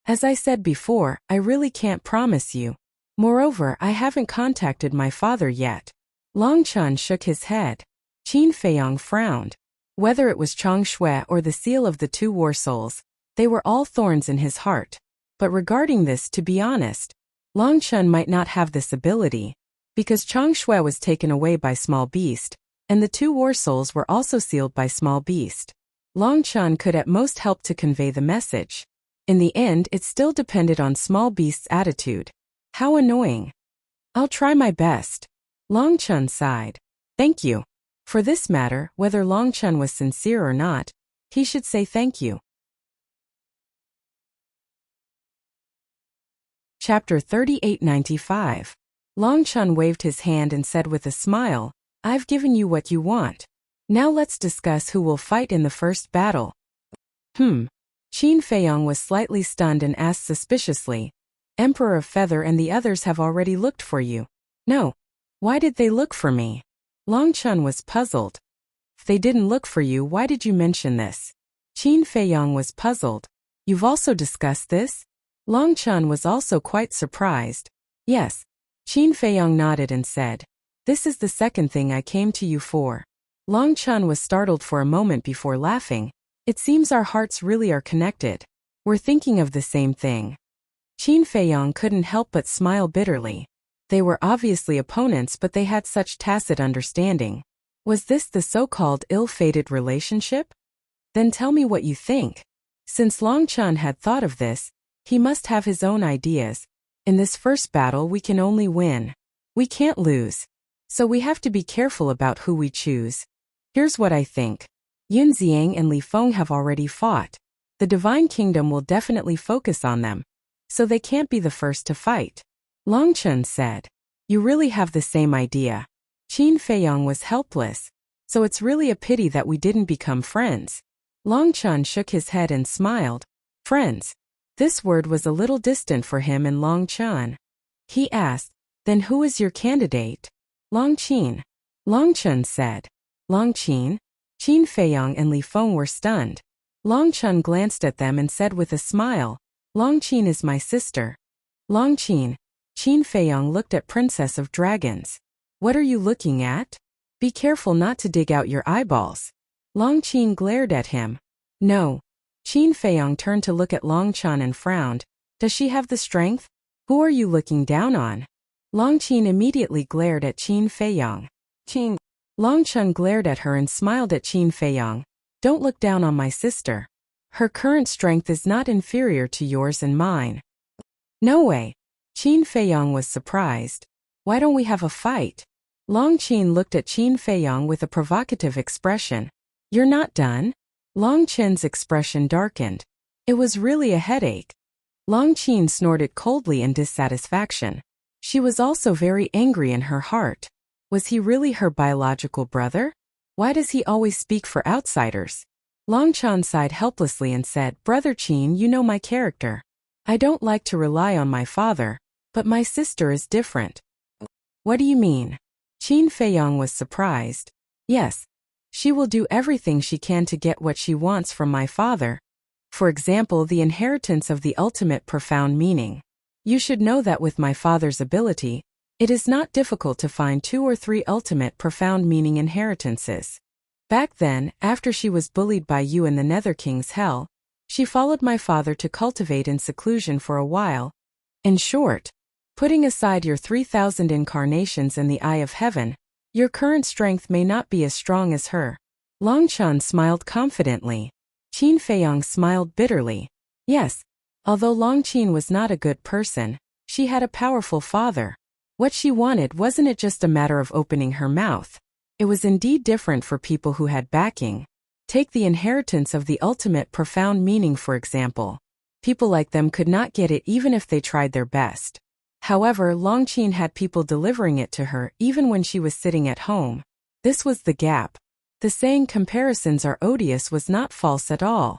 As I said before, I really can't promise you. Moreover, I haven't contacted my father yet." Long Chen shook his head. Qin Feiyong frowned. Whether it was Chang Shui or the seal of the 2 war souls, they were all thorns in his heart. But regarding this, to be honest, Long Chen might not have this ability, because Chang Shui was taken away by Small Beast, and the 2 war souls were also sealed by Small Beast. Long Chen could at most help to convey the message. In the end, it still depended on Small Beast's attitude. How annoying. "I'll try my best." Long Chen sighed. "Thank you." For this matter, whether Long Chen was sincere or not, he should say thank you. Chapter 3895. Long Chen waved his hand and said with a smile, "I've given you what you want. Now let's discuss who will fight in the first battle." Qin Feiyong was slightly stunned and asked suspiciously, "Emperor of Feather and the others have already looked for you." "No. Why did they look for me?" Long Chen was puzzled. "If they didn't look for you, why did you mention this?" Qin Feiyong was puzzled. "You've also discussed this?" Long Chen was also quite surprised. "Yes." Qin Feiyong nodded and said, "This is the second thing I came to you for." Long Chen was startled for a moment before laughing. "It seems our hearts really are connected. We're thinking of the same thing." Qin Feiyong couldn't help but smile bitterly. They were obviously opponents, but they had such tacit understanding. Was this the so-called ill-fated relationship? Then tell me what you think. Since Long Chen had thought of this, he must have his own ideas. In this first battle we can only win. We can't lose. So we have to be careful about who we choose. Here's what I think. Yun Xiang and Li Feng have already fought. The Divine Kingdom will definitely focus on them, so they can't be the first to fight. Long Chen said, "You really have the same idea." Qin Feiyong was helpless. "So it's really a pity that we didn't become friends." Long Chen shook his head and smiled. Friends. This word was a little distant for him and Long Chen. He asked, "Then who is your candidate?" "Long Qin." Long Chen said. "Long Qin?" Qin Feiyong and Li Feng were stunned. Long Chen glanced at them and said with a smile, "Long Qin is my sister." "Long Qin." Qin Feiyong looked at Princess of Dragons. "What are you looking at? Be careful not to dig out your eyeballs." Long Qin glared at him. "No." Qin Feiyong turned to look at Long Chen and frowned. "Does she have the strength? Who are you looking down on?" Long Qin immediately glared at Qin Feiyong. "Qin." Long Chen glared at her and smiled at Qin Feiyong. "Don't look down on my sister. Her current strength is not inferior to yours and mine." "No way." Qin Feiyong was surprised. "Why don't we have a fight?" Long Qin looked at Qin Feiyong with a provocative expression. "You're not done?" Long Qin's expression darkened. It was really a headache. Long Qin snorted coldly in dissatisfaction. She was also very angry in her heart. Was he really her biological brother? Why does he always speak for outsiders? Long Chen sighed helplessly and said, "Brother Qin, you know my character. I don't like to rely on my father, but my sister is different." "What do you mean?" Qin Feiyong was surprised. "Yes. She will do everything she can to get what she wants from my father. For example, the inheritance of the ultimate profound meaning. You should know that with my father's ability, it is not difficult to find 2 or 3 ultimate profound meaning inheritances. Back then, after she was bullied by you in the Nether King's Hell, she followed my father to cultivate in seclusion for a while. In short, putting aside your 3,000 incarnations in the eye of heaven, your current strength may not be as strong as her." Long Chen smiled confidently. Qin Feiyong smiled bitterly. Yes, although Long Qin was not a good person, she had a powerful father. What she wanted wasn't it just a matter of opening her mouth. It was indeed different for people who had backing. Take the inheritance of the ultimate profound meaning for example. People like them could not get it even if they tried their best. However, Longqin had people delivering it to her even when she was sitting at home. This was the gap. The saying comparisons are odious was not false at all.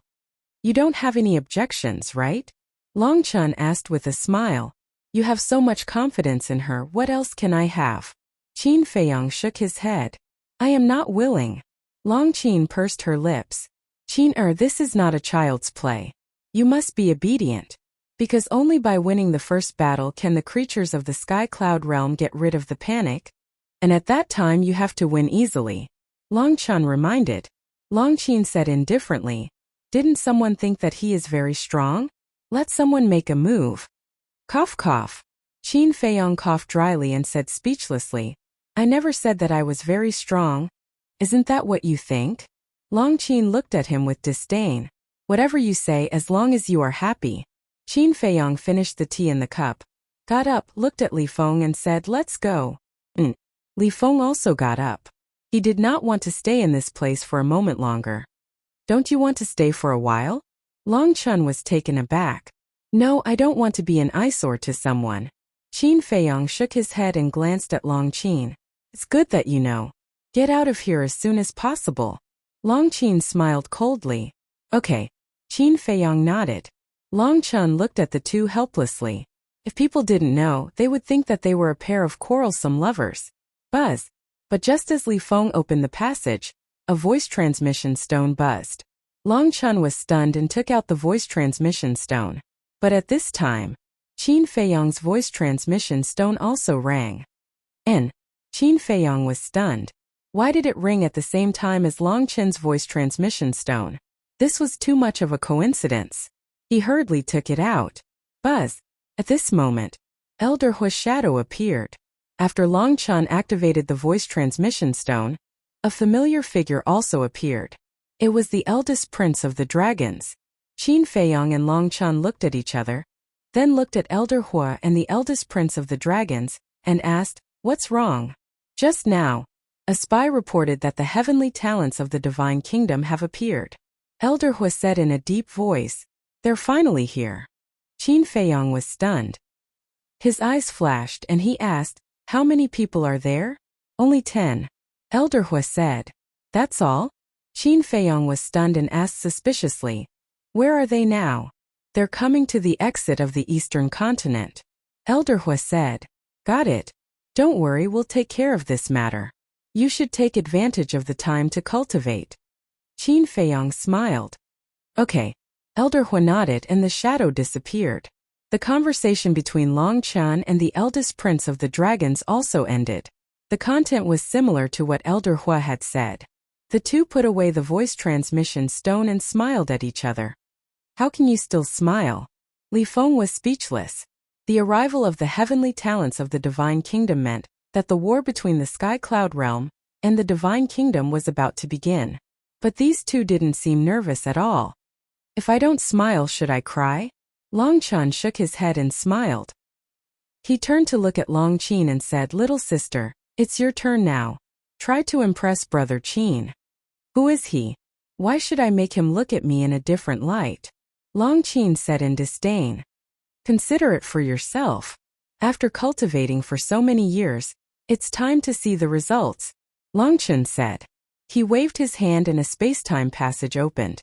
You don't have any objections, right? Longqin asked with a smile. You have so much confidence in her, what else can I have? Qin Feiyang shook his head. I am not willing. Longqin pursed her lips. Qin, this is not a child's play. You must be obedient. Because only by winning the first battle can the creatures of the Sky Cloud realm get rid of the panic. And at that time you have to win easily. Longqin reminded. Longqin said indifferently. Didn't someone think that he is very strong? Let someone make a move. Cough cough. Qin Feiyang coughed dryly and said speechlessly. I never said that I was very strong. Isn't that what you think? Longqin looked at him with disdain. Whatever you say as long as you are happy. Qin Feiyang finished the tea in the cup, got up, looked at Li Feng and said, let's go. Li Feng also got up. He did not want to stay in this place for a moment longer. Don't you want to stay for a while? Longqin was taken aback. No, I don't want to be an eyesore to someone. Qin Feiyang shook his head and glanced at Longqin. It's good that you know. Get out of here as soon as possible. Longqin smiled coldly. Okay. Qin Feiyang nodded. Longqin looked at the two helplessly. If people didn't know, they would think that they were a pair of quarrelsome lovers. Buzz. But just as Li Feng opened the passage, a voice transmission stone buzzed. Longqin was stunned and took out the voice transmission stone. But at this time, Qin Feiyang's voice transmission stone also rang. Qin Feiyang was stunned. Why did it ring at the same time as Longqin's voice transmission stone? This was too much of a coincidence. He hurriedly took it out. Buzz. At this moment, Elder Hua's shadow appeared. After Longqin activated the voice transmission stone, a familiar figure also appeared. It was the eldest prince of the dragons. Qin Feiyang and Longqin looked at each other, then looked at Elder Hua and the eldest prince of the dragons, and asked, what's wrong? Just now, a spy reported that the heavenly talents of the divine kingdom have appeared. Elder Hua said in a deep voice, they're finally here. Qin Feiyang was stunned. His eyes flashed and he asked, how many people are there? Only 10. Elder Hua said. That's all? Qin Feiyang was stunned and asked suspiciously, where are they now? They're coming to the exit of the eastern continent. Elder Hua said. Got it. Don't worry, we'll take care of this matter. You should take advantage of the time to cultivate. Qin Feiyang smiled. Okay. Elder Hua nodded and the shadow disappeared. The conversation between Longqin and the eldest prince of the dragons also ended. The content was similar to what Elder Hua had said. The two put away the voice transmission stone and smiled at each other. How can you still smile? Li Feng was speechless. The arrival of the heavenly talents of the divine kingdom meant that the war between the Sky Cloud realm and the divine kingdom was about to begin. But these two didn't seem nervous at all. If I don't smile, should I cry? Longqin shook his head and smiled. He turned to look at Longqin and said, little sister, it's your turn now. Try to impress brother Qin. Who is he? Why should I make him look at me in a different light? Longqin said in disdain. Consider it for yourself. After cultivating for so many years, it's time to see the results, Longqin said. He waved his hand and a space-time passage opened.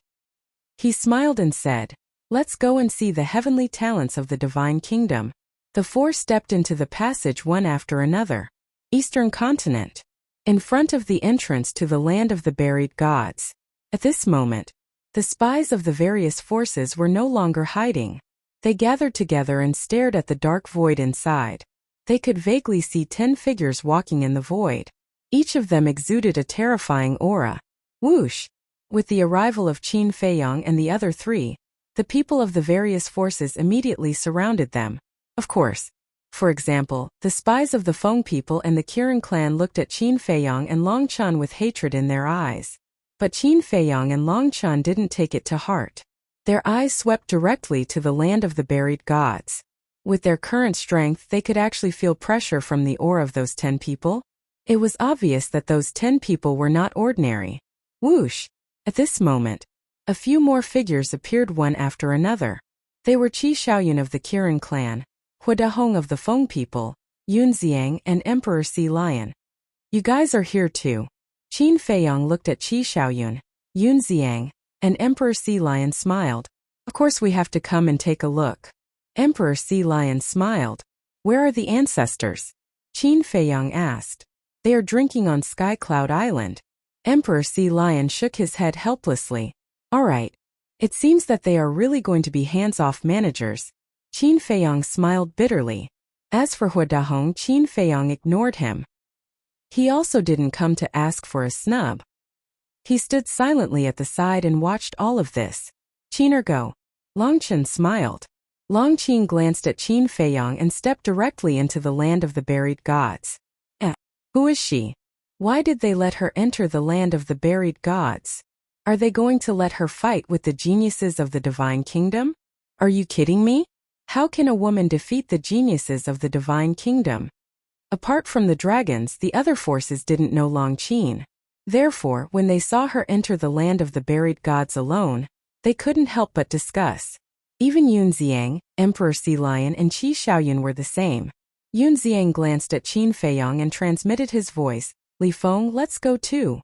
He smiled and said, let's go and see the heavenly talents of the divine kingdom. The four stepped into the passage one after another. Eastern continent. In front of the entrance to the land of the buried gods. At this moment, the spies of the various forces were no longer hiding. They gathered together and stared at the dark void inside. They could vaguely see 10 figures walking in the void. Each of them exuded a terrifying aura. Whoosh! With the arrival of Qin Feiyang and the other three, the people of the various forces immediately surrounded them. Of course. For example, the spies of the Feng people and the Kirin clan looked at Qin Feiyang and Longqin with hatred in their eyes. But Qin Feiyang and Longqin didn't take it to heart. Their eyes swept directly to the land of the buried gods. With their current strength, they could actually feel pressure from the aura of those 10 people. It was obvious that those 10 people were not ordinary. Whoosh! At this moment, a few more figures appeared one after another. They were Qi Xiaoyun of the Kirin clan, Huadahong of the Feng people, Yunxiang and Emperor Sea Lion. You guys are here too. Qin Feiyong looked at Qi Xiaoyun, Yunxiang, and Emperor Sea Lion smiled. Of course we have to come and take a look. Emperor Sea Lion smiled. Where are the ancestors? Qin Feiyong asked. They are drinking on Sky Cloud Island. Emperor Sea Lion shook his head helplessly. All right. It seems that they are really going to be hands-off managers. Qin Feiyong smiled bitterly. As for Huadahong, Qin Feiyong ignored him. He also didn't come to ask for a snub. He stood silently at the side and watched all of this. Qin go. Longchen smiled. Longqin glanced at Qin Feiyong and stepped directly into the land of the buried gods. Who is she? Why did they let her enter the land of the buried gods? Are they going to let her fight with the geniuses of the divine kingdom? Are you kidding me? How can a woman defeat the geniuses of the divine kingdom? Apart from the dragons, the other forces didn't know Longqin. Therefore, when they saw her enter the land of the buried gods alone, they couldn't help but discuss. Even Yunxiang, Emperor Sea Lion and Qi Xiaoyun were the same. Yunxiang glanced at Qin Feiyong and transmitted his voice, Li Feng, let's go too.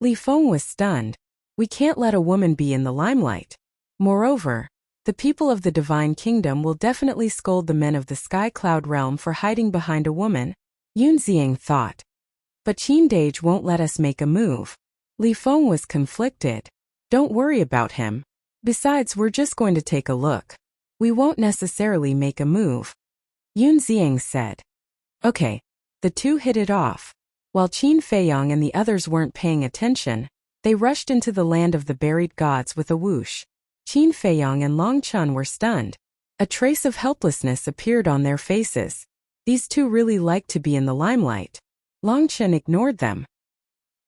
Li Feng was stunned. We can't let a woman be in the limelight. Moreover, the people of the divine kingdom will definitely scold the men of the Sky Cloud realm for hiding behind a woman, Yunxiang thought. But Qin Dage won't let us make a move. Li Feng was conflicted. Don't worry about him. Besides, we're just going to take a look. We won't necessarily make a move. Yunxiang said. Okay. The two hit it off. While Qin Feiyong and the others weren't paying attention, they rushed into the land of the buried gods with a whoosh. Qin Feiyong and Longchen were stunned. A trace of helplessness appeared on their faces. These two really liked to be in the limelight. Longchen ignored them.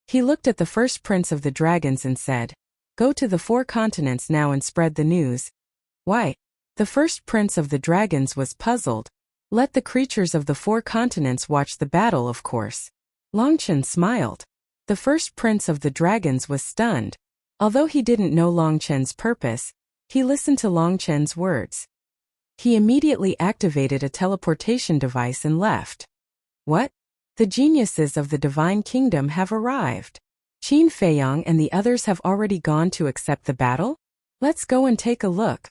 He looked at the first prince of the dragons and said, Go to the 4 continents now and spread the news. Why? The first prince of the dragons was puzzled. Let the creatures of the 4 continents watch the battle, of course. Longchen smiled. The first prince of the dragons was stunned. Although he didn't know Longchen's purpose, he listened to Longchen's words. He immediately activated a teleportation device and left. What? The geniuses of the divine kingdom have arrived. Qin Feiyong and the others have already gone to accept the battle? Let's go and take a look.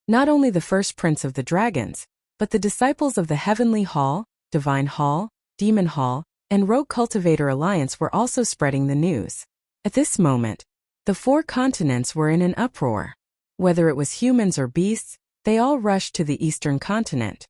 Not only the first prince of the dragons, but the disciples of the Heavenly Hall, Divine Hall, Demon Hall, and Rogue Cultivator Alliance were also spreading the news. At this moment, the 4 continents were in an uproar. Whether it was humans or beasts, they all rushed to the eastern continent.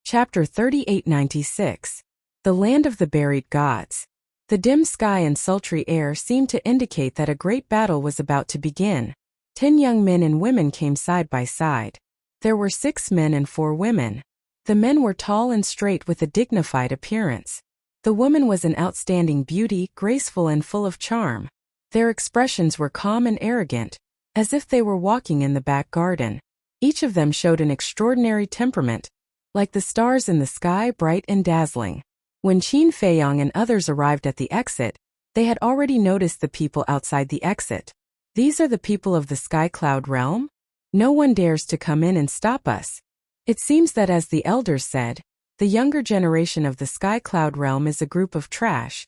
Chapter 3896. The Land of the Buried Gods. The dim sky and sultry air seemed to indicate that a great battle was about to begin. 10 young men and women came side by side. There were 6 men and 4 women. The men were tall and straight with a dignified appearance. The woman was an outstanding beauty, graceful and full of charm. Their expressions were calm and arrogant, as if they were walking in the back garden. Each of them showed an extraordinary temperament, like the stars in the sky, bright and dazzling. When Qin Feiyong and others arrived at the exit, they had already noticed the people outside the exit. These are the people of the Sky Cloud realm? No one dares to come in and stop us. It seems that, as the elders said, the younger generation of the Sky Cloud realm is a group of trash.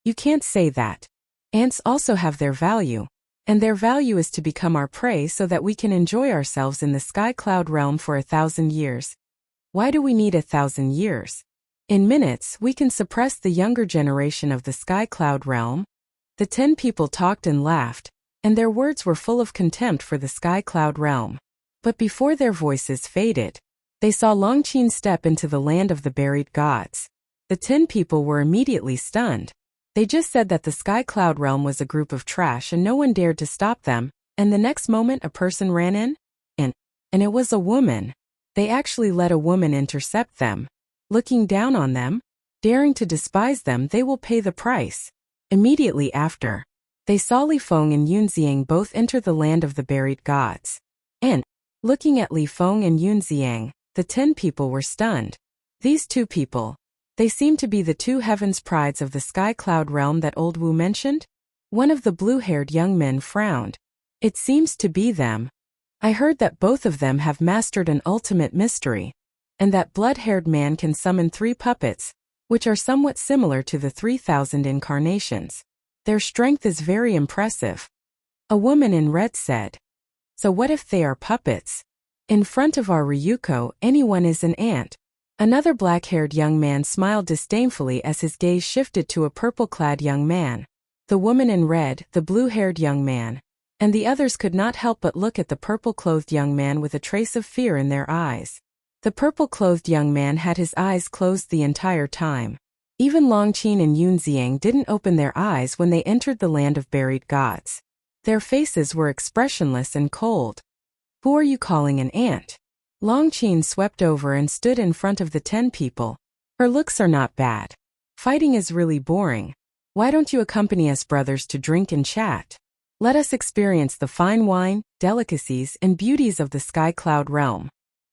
You can't say that. Ants also have their value, and their value is to become our prey so that we can enjoy ourselves in the Sky Cloud realm for 1,000 years. Why do we need 1,000 years? In minutes, we can suppress the younger generation of the Sky Cloud realm. The 10 people talked and laughed, and their words were full of contempt for the Sky Cloud realm. But before their voices faded, they saw Longqin step into the land of the buried gods. The 10 people were immediately stunned. They just said that the Sky Cloud realm was a group of trash and no one dared to stop them, and the next moment a person ran in, and it was a woman. They actually let a woman intercept them. Looking down on them, daring to despise them, they will pay the price. Immediately after, they saw Li Feng and Yunxiang both enter the land of the buried gods. And, looking at Li Feng and Yunxiang, the 10 people were stunned. These 2 people, they seemed to be the 2 heavens prides of the Sky Cloud realm that old Wu mentioned. One of the blue-haired young men frowned. It seems to be them. I heard that both of them have mastered an ultimate mystery, and that blood-haired man can summon 3 puppets, which are somewhat similar to the 3,000 incarnations. Their strength is very impressive. A woman in red said. So what if they are puppets? In front of our Ryuko, anyone is an ant. Another black-haired young man smiled disdainfully as his gaze shifted to a purple-clad young man. The woman in red, the blue-haired young man, and the others could not help but look at the purple-clothed young man with a trace of fear in their eyes. The purple-clothed young man had his eyes closed the entire time. Even Longqin and Yunxiang didn't open their eyes when they entered the land of buried gods. Their faces were expressionless and cold. Who are you calling an ant? Longqin swept over and stood in front of the 10 people. Her looks are not bad. Fighting is really boring. Why don't you accompany us brothers to drink and chat? Let us experience the fine wine, delicacies, and beauties of the sky cloud realm.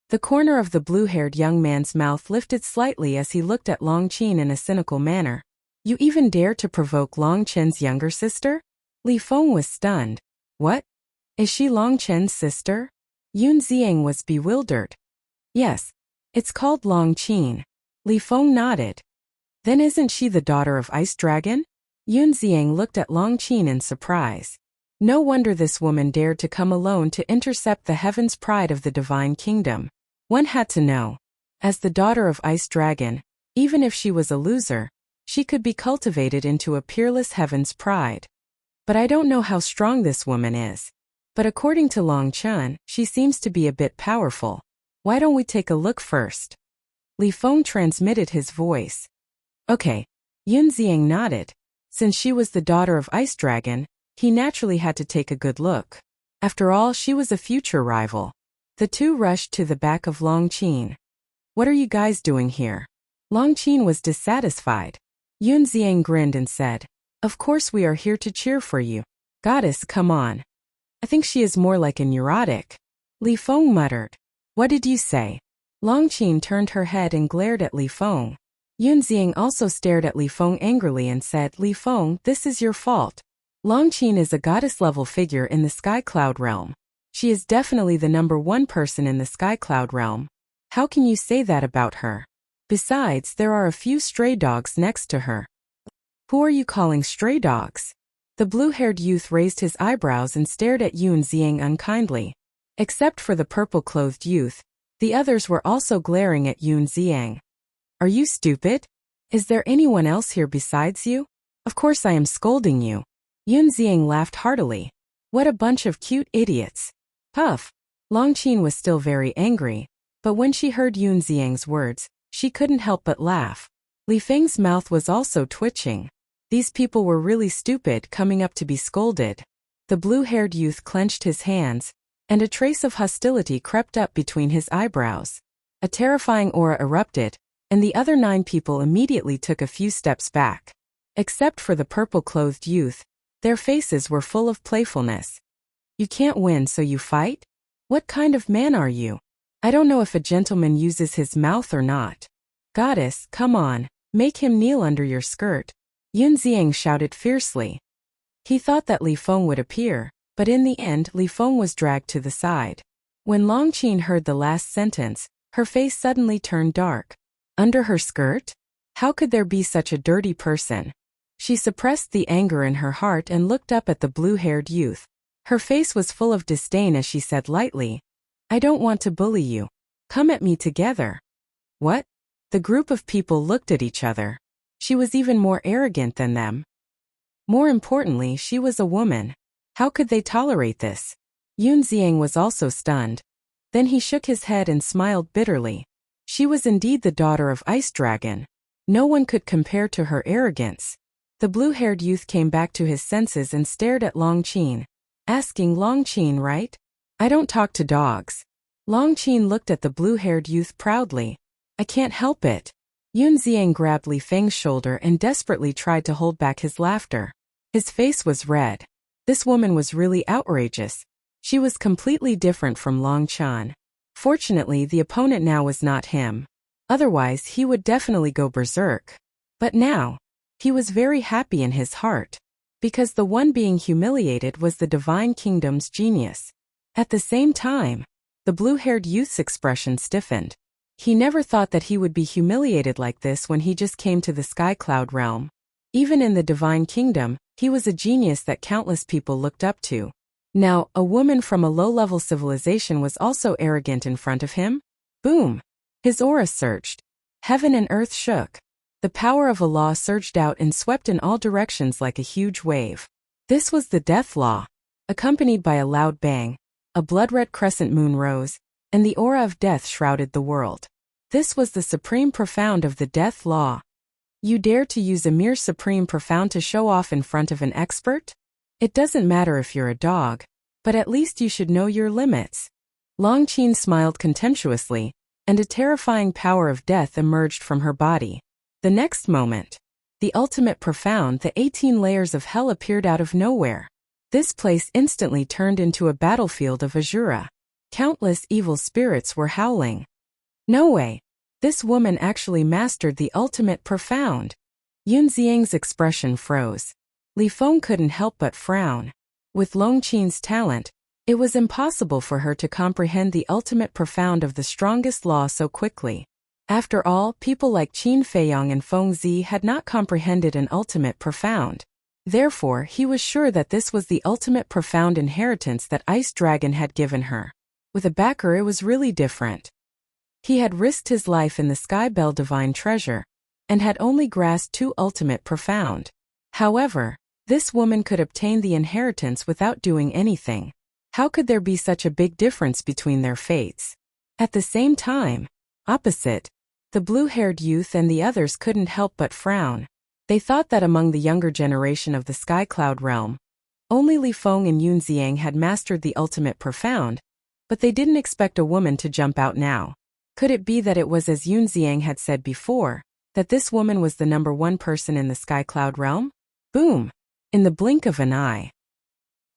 The corner of the blue-haired young man's mouth lifted slightly as he looked at Longqin in a cynical manner. You even dare to provoke Longqin's younger sister? Li Feng was stunned. What? Is she Longqin's sister? Yunxiang was bewildered. Yes. It's called Longqin. Li Feng nodded. Then isn't she the daughter of Ice Dragon? Yunxiang looked at Longqin in surprise. No wonder this woman dared to come alone to intercept the heaven's pride of the divine kingdom. One had to know. As the daughter of Ice Dragon, even if she was a loser, she could be cultivated into a peerless heaven's pride. But I don't know how strong this woman is. But according to Longqin, she seems to be a bit powerful. Why don't we take a look first? Li Feng transmitted his voice. Okay. Yunxiang nodded. Since she was the daughter of Ice Dragon, he naturally had to take a good look. After all, she was a future rival. The two rushed to the back of Longqin. What are you guys doing here? Longqin was dissatisfied. Yunxiang grinned and said, Of course we are here to cheer for you. Goddess, come on. I think she is more like a neurotic. Li Feng muttered. What did you say? Longqin turned her head and glared at Li Feng. Yunxiang also stared at Li Feng angrily and said, Li Feng, this is your fault. Longqin is a goddess-level figure in the Sky Cloud realm. She is definitely the #1 person in the Sky Cloud realm. How can you say that about her? Besides, there are a few stray dogs next to her. Who are you calling stray dogs? The blue-haired youth raised his eyebrows and stared at Yunxiang unkindly. Except for the purple-clothed youth, the others were also glaring at Yunxiang. Are you stupid? Is there anyone else here besides you? Of course I am scolding you. Yunxiang laughed heartily. What a bunch of cute idiots. Puff. Longqin was still very angry, but when she heard Yunxiang's words, she couldn't help but laugh. Li Feng's mouth was also twitching. These people were really stupid coming up to be scolded. The blue-haired youth clenched his hands, and a trace of hostility crept up between his eyebrows. A terrifying aura erupted, and the other 9 people immediately took a few steps back. Except for the purple-clothed youth, their faces were full of playfulness. You can't win, so you fight? What kind of man are you? I don't know if a gentleman uses his mouth or not. Goddess, come on, make him kneel under your skirt. Yunxiang shouted fiercely. He thought that Li Feng would appear, but in the end Li Feng was dragged to the side. When Longqin heard the last sentence, her face suddenly turned dark. Under her skirt? How could there be such a dirty person? She suppressed the anger in her heart and looked up at the blue-haired youth. Her face was full of disdain as she said lightly, I don't want to bully you. Come at me together. What? The group of people looked at each other. She was even more arrogant than them. More importantly, she was a woman. How could they tolerate this? Yunxiang was also stunned. Then he shook his head and smiled bitterly. She was indeed the daughter of Ice Dragon. No one could compare to her arrogance. The blue-haired youth came back to his senses and stared at Longqin, asking, Longqin, right? I don't talk to dogs. Longqin looked at the blue-haired youth proudly. I can't help it. Yunxiang grabbed Li Feng's shoulder and desperately tried to hold back his laughter. His face was red. This woman was really outrageous. She was completely different from Longqin. Fortunately, the opponent now was not him. Otherwise, he would definitely go berserk. But now, he was very happy in his heart, because the one being humiliated was the divine kingdom's genius. At the same time, the blue-haired youth's expression stiffened. He never thought that he would be humiliated like this when he just came to the sky cloud realm. Even in the divine kingdom, he was a genius that countless people looked up to. Now, a woman from a low-level civilization was also arrogant in front of him? Boom! His aura surged. Heaven and earth shook. The power of Allah surged out and swept in all directions like a huge wave. This was the death law. Accompanied by a loud bang, a blood-red crescent moon rose, and the aura of death shrouded the world. This was the supreme profound of the death law. You dare to use a mere supreme profound to show off in front of an expert? It doesn't matter if you're a dog, but at least you should know your limits. Long Qin smiled contemptuously, and a terrifying power of death emerged from her body. The next moment, the ultimate profound, the 18 layers of hell appeared out of nowhere. This place instantly turned into a battlefield of Azura. Countless evil spirits were howling. No way! This woman actually mastered the ultimate profound. Yun Xiang's expression froze. Li Feng couldn't help but frown. With Long Qin's talent, it was impossible for her to comprehend the ultimate profound of the strongest law so quickly. After all, people like Qin Feiyang and Feng Zi had not comprehended an ultimate profound. Therefore, he was sure that this was the ultimate profound inheritance that Ice Dragon had given her. With a backer, it was really different. He had risked his life in the Sky Bell Divine Treasure, and had only grasped 2 ultimate profound. However, this woman could obtain the inheritance without doing anything. How could there be such a big difference between their fates? At the same time, opposite, the blue-haired youth and the others couldn't help but frown. They thought that among the younger generation of the Sky Cloud realm, only Li Feng and Yun Xiang had mastered the ultimate profound, but they didn't expect a woman to jump out now. Could it be that it was as Yun Xiang had said before, that this woman was the number 1 person in the Sky Cloud realm? Boom! In the blink of an eye.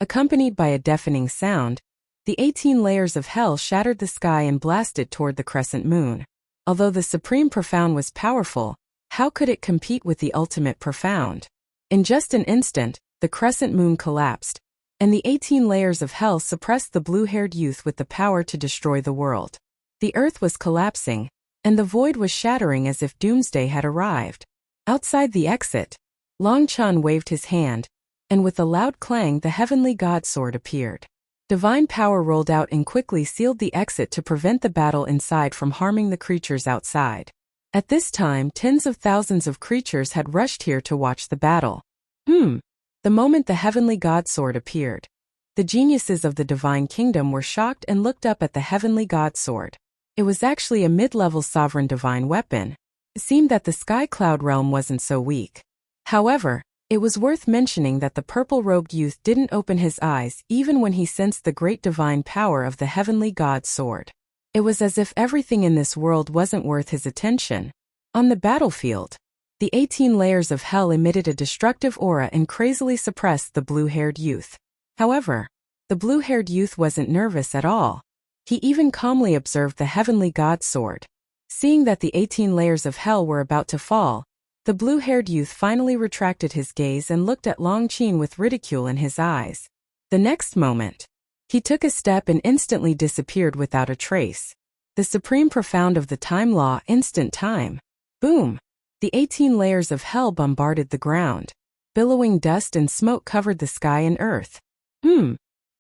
Accompanied by a deafening sound, the 18 layers of hell shattered the sky and blasted toward the crescent moon. Although the supreme profound was powerful, how could it compete with the ultimate profound? In just an instant, the crescent moon collapsed, and the 18 layers of hell suppressed the blue-haired youth with the power to destroy the world. The earth was collapsing, and the void was shattering as if doomsday had arrived. Outside the exit, Long Chan waved his hand, and with a loud clang the heavenly god sword appeared. Divine power rolled out and quickly sealed the exit to prevent the battle inside from harming the creatures outside. At this time, tens of thousands of creatures had rushed here to watch the battle. The moment the heavenly god sword appeared, the geniuses of the divine kingdom were shocked and looked up at the heavenly god sword. It was actually a mid-level sovereign divine weapon. It seemed that the Sky Cloud realm wasn't so weak. However, it was worth mentioning that the purple-robed youth didn't open his eyes even when he sensed the great divine power of the heavenly god sword. It was as if everything in this world wasn't worth his attention. On the battlefield, the 18 layers of hell emitted a destructive aura and crazily suppressed the blue-haired youth. However, the blue-haired youth wasn't nervous at all. He even calmly observed the heavenly god sword. Seeing that the 18 layers of hell were about to fall, the blue-haired youth finally retracted his gaze and looked at Long Qin with ridicule in his eyes. The next moment, he took a step and instantly disappeared without a trace. The supreme profound of the time law, instant time. Boom! The 18 layers of hell bombarded the ground. Billowing dust and smoke covered the sky and earth.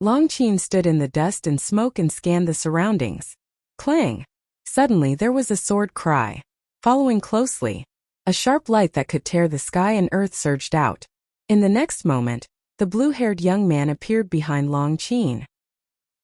Long Qin stood in the dust and smoke and scanned the surroundings. Clang! Suddenly there was a sword cry. Following closely, a sharp light that could tear the sky and earth surged out. In the next moment, the blue-haired young man appeared behind Long Qin.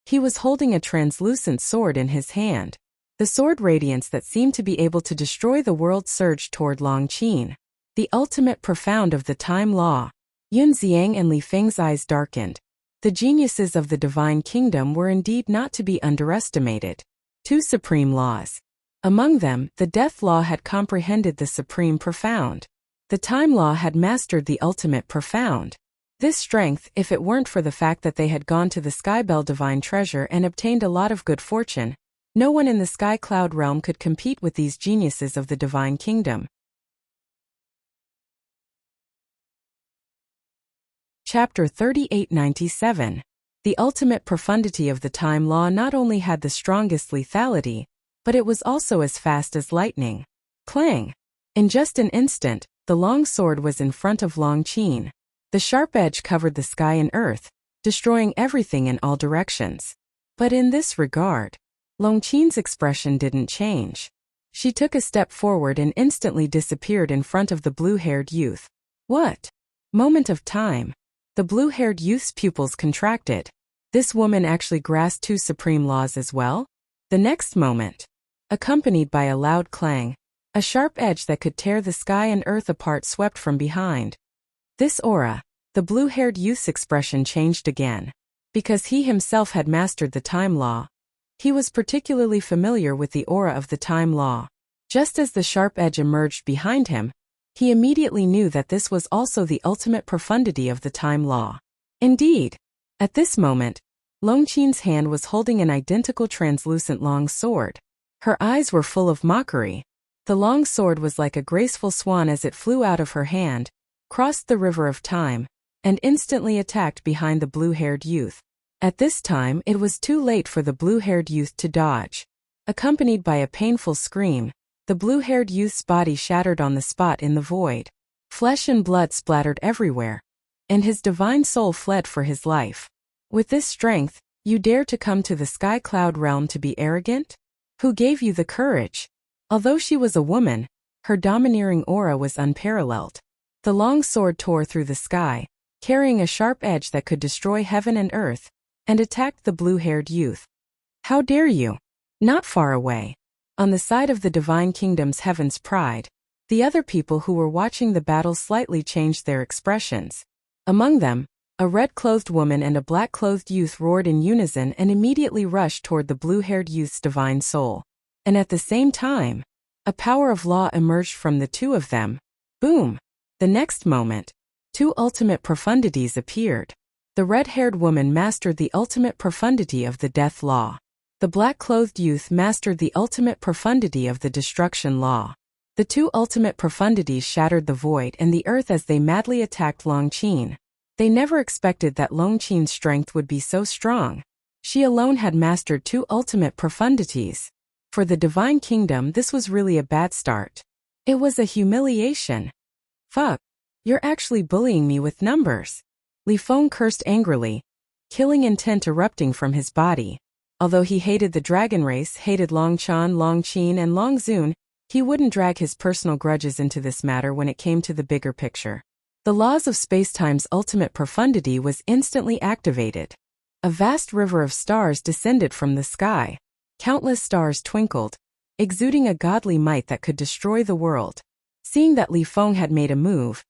He was holding a translucent sword in his hand. The sword radiance that seemed to be able to destroy the world surged toward Long Qin. The ultimate profound of the time law. Yun Xiang and Li Feng's eyes darkened. The geniuses of the divine kingdom were indeed not to be underestimated. 2 supreme laws. Among them, the death law had comprehended the supreme profound. The time law had mastered the ultimate profound. This strength, if it weren't for the fact that they had gone to the Skybell Divine Treasure and obtained a lot of good fortune, no one in the Sky Cloud realm could compete with these geniuses of the divine kingdom. Chapter 3897. The ultimate profundity of the time law not only had the strongest lethality, but it was also as fast as lightning. Clang! In just an instant, the long sword was in front of Long Qin. The sharp edge covered the sky and earth, destroying everything in all directions. But in this regard, Long Qin's expression didn't change. She took a step forward and instantly disappeared in front of the blue-haired youth. What? Moment of time. The blue-haired youth's pupils contracted. This woman actually grasped two supreme laws as well? The next moment, accompanied by a loud clang, a sharp edge that could tear the sky and earth apart swept from behind. This aura, the blue-haired youth's expression changed again. Because he himself had mastered the time law, he was particularly familiar with the aura of the time law. Just as the sharp edge emerged behind him, he immediately knew that this was also the ultimate profundity of the time law. Indeed, at this moment, Long Qin's hand was holding an identical translucent long sword. Her eyes were full of mockery. The long sword was like a graceful swan as it flew out of her hand, crossed the river of time, and instantly attacked behind the blue-haired youth. At this time it was too late for the blue-haired youth to dodge. Accompanied by a painful scream, the blue-haired youth's body shattered on the spot in the void. Flesh and blood splattered everywhere, and his divine soul fled for his life. With this strength, you dare to come to the sky cloud realm to be arrogant? Who gave you the courage? Although she was a woman, her domineering aura was unparalleled. The long sword tore through the sky, carrying a sharp edge that could destroy heaven and earth, and attacked the blue-haired youth. How dare you? Not far away, on the side of the divine kingdom's heaven's pride, the other people who were watching the battle slightly changed their expressions. Among them, a red-clothed woman and a black-clothed youth roared in unison and immediately rushed toward the blue-haired youth's divine soul. And at the same time, a power of law emerged from the two of them. Boom! The next moment, two ultimate profundities appeared. The red-haired woman mastered the ultimate profundity of the death law. The black-clothed youth mastered the ultimate profundity of the destruction law. The two ultimate profundities shattered the void and the earth as they madly attacked Long Qin. They never expected that Long Qin's strength would be so strong. She alone had mastered two ultimate profundities. For the divine kingdom, this was really a bad start. It was a humiliation. Fuck. You're actually bullying me with numbers. Li Feng cursed angrily, killing intent erupting from his body. Although he hated the dragon race, hated Long Chan, Long Qin, and Long Zun, he wouldn't drag his personal grudges into this matter when it came to the bigger picture. The laws of spacetime's ultimate profundity was instantly activated. A vast river of stars descended from the sky. Countless stars twinkled, exuding a godly might that could destroy the world. Seeing that Li Feng had made a move,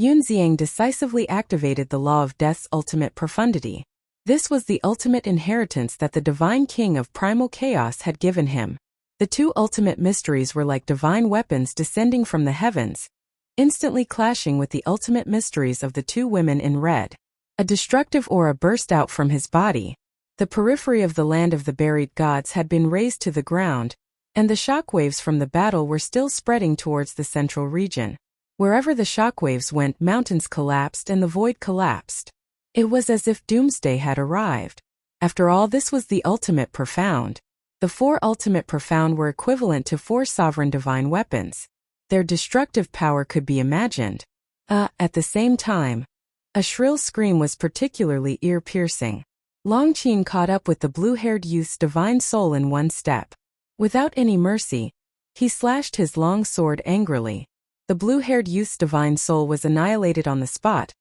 Yunxiang decisively activated the law of death's ultimate profundity. This was the ultimate inheritance that the divine king of primal chaos had given him. The two ultimate mysteries were like divine weapons descending from the heavens, instantly clashing with the ultimate mysteries of the two women in red. A destructive aura burst out from his body. The periphery of the land of the buried gods had been razed to the ground, and the shockwaves from the battle were still spreading towards the central region. Wherever the shockwaves went, mountains collapsed and the void collapsed. It was as if doomsday had arrived. After all, this was the ultimate profound. The four ultimate profound were equivalent to four sovereign divine weapons. Their destructive power could be imagined. At the same time, a shrill scream was particularly ear-piercing. Long Qin caught up with the blue-haired youth's divine soul in one step. Without any mercy, he slashed his long sword angrily. The blue-haired youth's divine soul was annihilated on the spot,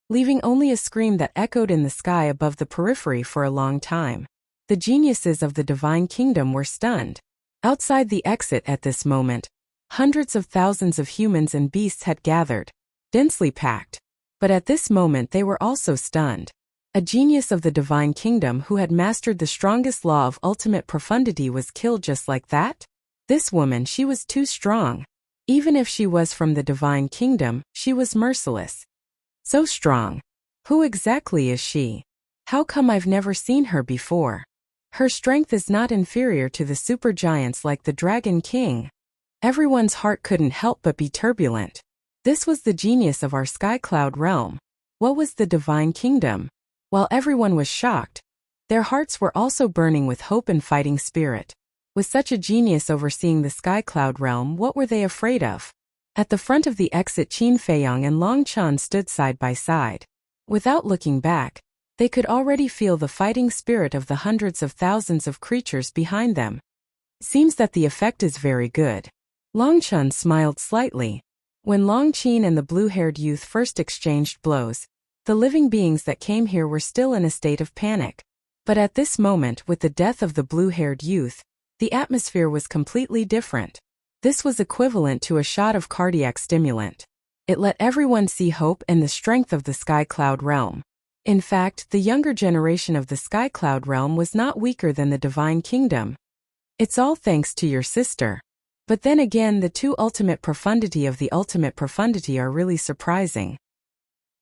leaving only a scream that echoed in the sky above the periphery for a long time. The geniuses of the divine kingdom were stunned. Outside the exit at this moment, hundreds of thousands of humans and beasts had gathered, densely packed. But at this moment they were also stunned. A genius of the divine kingdom who had mastered the strongest law of ultimate profundity was killed just like that? This woman, she was too strong. Even if she was from the divine kingdom, she was merciless. So strong. Who exactly is she? How come I've never seen her before? Her strength is not inferior to the supergiants like the Dragon King. Everyone's heart couldn't help but be turbulent. This was the genius of our sky cloud realm. What was the divine kingdom? While everyone was shocked, their hearts were also burning with hope and fighting spirit. With such a genius overseeing the sky cloud realm, what were they afraid of? At the front of the exit, Qin Feiyang and Long Chan stood side by side. Without looking back, they could already feel the fighting spirit of the hundreds of thousands of creatures behind them. Seems that the effect is very good. Long Chan smiled slightly. When Long Qin and the blue-haired youth first exchanged blows, the living beings that came here were still in a state of panic. But at this moment, with the death of the blue-haired youth, the atmosphere was completely different. This was equivalent to a shot of cardiac stimulant. It let everyone see hope and the strength of the sky cloud realm. In fact, the younger generation of the sky cloud realm was not weaker than the divine kingdom. It's all thanks to your sister. But then again, the two ultimate profundity of the ultimate profundity are really surprising.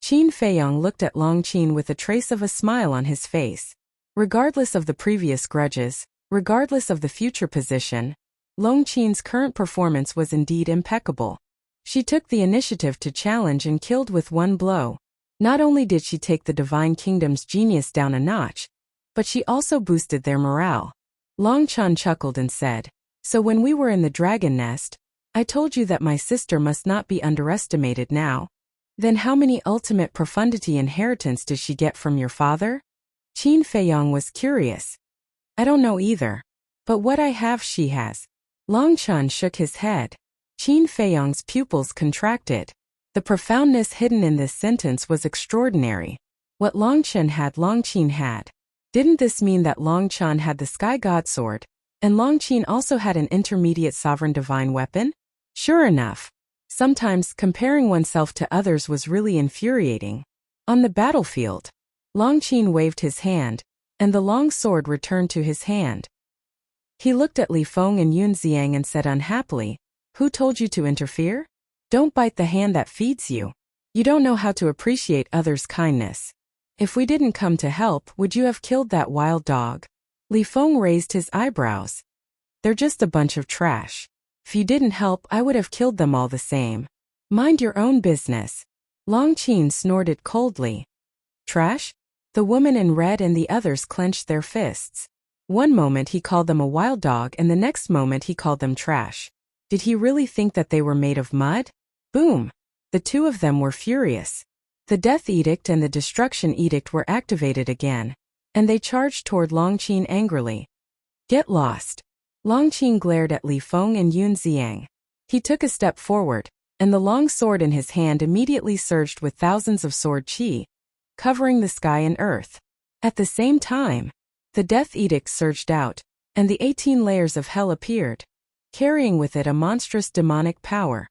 Qin Feiyang looked at Long Qin with a trace of a smile on his face. Regardless of the previous grudges, regardless of the future position, Long Qin's current performance was indeed impeccable. She took the initiative to challenge and killed with one blow. Not only did she take the Divine Kingdom's genius down a notch, but she also boosted their morale. Long Chan chuckled and said, "So when we were in the dragon nest, I told you that my sister must not be underestimated now. Then how many ultimate profundity inheritance did she get from your father?" Qin Feiyang was curious. "I don't know either. But what I have she has." Long Chan shook his head. Qin Feiyang's pupils contracted. The profoundness hidden in this sentence was extraordinary. What Long Chan had, Long Qin had. Didn't this mean that Long Chan had the Sky God Sword, and Long Qin also had an intermediate sovereign divine weapon? Sure enough. Sometimes comparing oneself to others was really infuriating. On the battlefield, Long Qin waved his hand, and the long sword returned to his hand. He looked at Li Feng and Yun Xiang and said unhappily, "Who told you to interfere? Don't bite the hand that feeds you. You don't know how to appreciate others' kindness. If we didn't come to help, would you have killed that wild dog?" Li Feng raised his eyebrows. "They're just a bunch of trash. If you didn't help, I would have killed them all the same. Mind your own business." Long Qin snorted coldly. "Trash?" The woman in red and the others clenched their fists. One moment he called them a wild dog and the next moment he called them trash. Did he really think that they were made of mud? Boom! The two of them were furious. The Death Edict and the Destruction Edict were activated again, and they charged toward Long Qin angrily. "Get lost." Long Qin glared at Li Feng and Yun Xiang. He took a step forward, and the long sword in his hand immediately surged with thousands of sword qi, covering the sky and earth. At the same time, the Death Edict surged out, and the 18 layers of hell appeared, carrying with it a monstrous demonic power.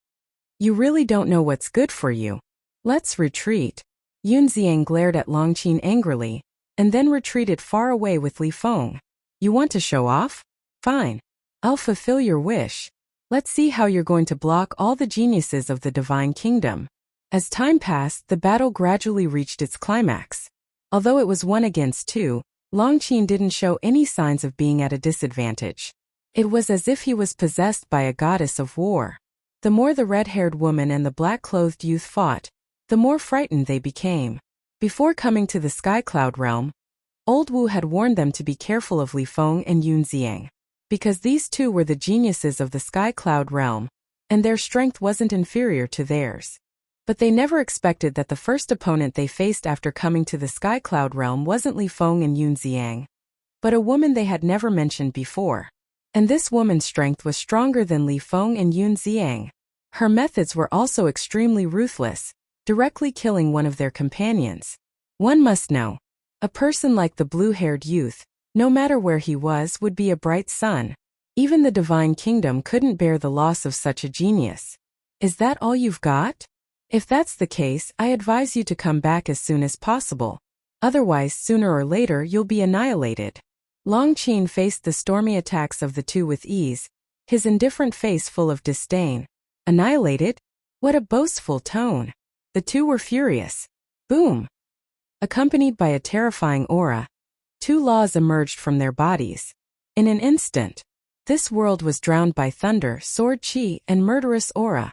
"You really don't know what's good for you. Let's retreat." Yun Xiang glared at Long Qin angrily, and then retreated far away with Li Feng. "You want to show off? Fine. I'll fulfill your wish. Let's see how you're going to block all the geniuses of the Divine Kingdom." As time passed, the battle gradually reached its climax. Although it was 1 against 2, Long Qin didn't show any signs of being at a disadvantage. It was as if he was possessed by a goddess of war. The more the red-haired woman and the black-clothed youth fought, the more frightened they became. Before coming to the Sky Cloud realm, Old Wu had warned them to be careful of Li Feng and Yun Xiang, because these two were the geniuses of the Sky Cloud realm, and their strength wasn't inferior to theirs. But they never expected that the first opponent they faced after coming to the Sky Cloud realm wasn't Li Feng and Yun Xiang, but a woman they had never mentioned before. And this woman's strength was stronger than Li Feng and Yun Xiang. Her methods were also extremely ruthless, directly killing one of their companions. One must know, a person like the blue-haired youth, no matter where he was, would be a bright sun. Even the Divine Kingdom couldn't bear the loss of such a genius. "Is that all you've got? If that's the case, I advise you to come back as soon as possible. Otherwise, sooner or later, you'll be annihilated." Long Qin faced the stormy attacks of the two with ease, his indifferent face full of disdain. Annihilated? What a boastful tone. The two were furious. Boom! Accompanied by a terrifying aura, 2 laws emerged from their bodies. In an instant, this world was drowned by thunder, sword qi, and murderous aura.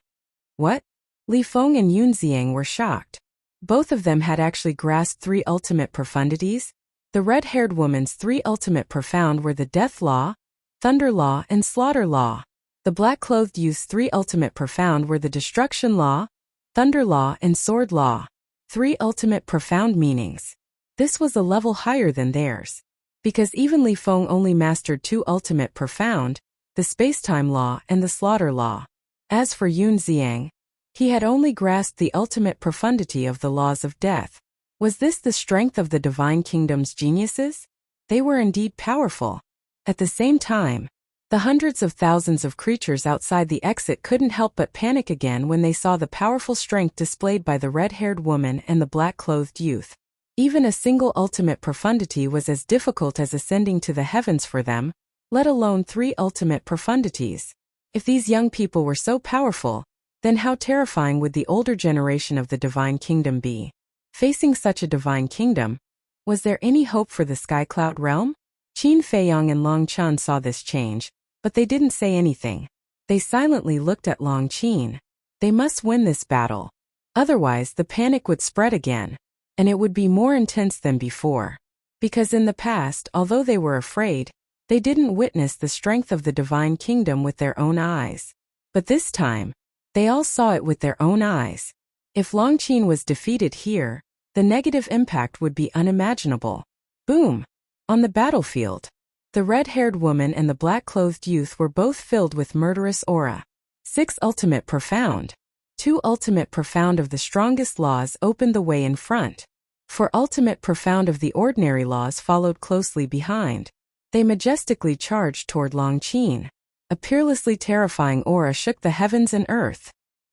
What? Li Feng and Yun Xiang were shocked. Both of them had actually grasped three ultimate profundities. The red-haired woman's three ultimate profound were the death law, thunder law, and slaughter law. The black-clothed youth's three ultimate profound were the destruction law, thunder law, and sword law. Three ultimate profound meanings. This was a level higher than theirs. Because even Li Feng only mastered two ultimate profound, the space-time law and the slaughter law. As for Yun Xiang, he had only grasped the ultimate profundity of the laws of death. Was this the strength of the divine kingdom's geniuses? They were indeed powerful. At the same time, the hundreds of thousands of creatures outside the exit couldn't help but panic again when they saw the powerful strength displayed by the red-haired woman and the black-clothed youth. Even a single ultimate profundity was as difficult as ascending to the heavens for them, let alone three ultimate profundities. If these young people were so powerful, then how terrifying would the older generation of the divine kingdom be? Facing such a divine kingdom, was there any hope for the Sky Cloud realm? Qin Feiyang and Long Chen saw this change, but they didn't say anything. They silently looked at Long Qin. They must win this battle. Otherwise, the panic would spread again, and it would be more intense than before. Because in the past, although they were afraid, they didn't witness the strength of the divine kingdom with their own eyes. But this time, they all saw it with their own eyes. If Long Qin was defeated here, the negative impact would be unimaginable. Boom! On the battlefield, the red-haired woman and the black-clothed youth were both filled with murderous aura. 6 ultimate profound. 2 ultimate profound of the strongest laws opened the way in front. 4 ultimate profound of the ordinary laws followed closely behind. They majestically charged toward Long Qin. A peerlessly terrifying aura shook the heavens and earth.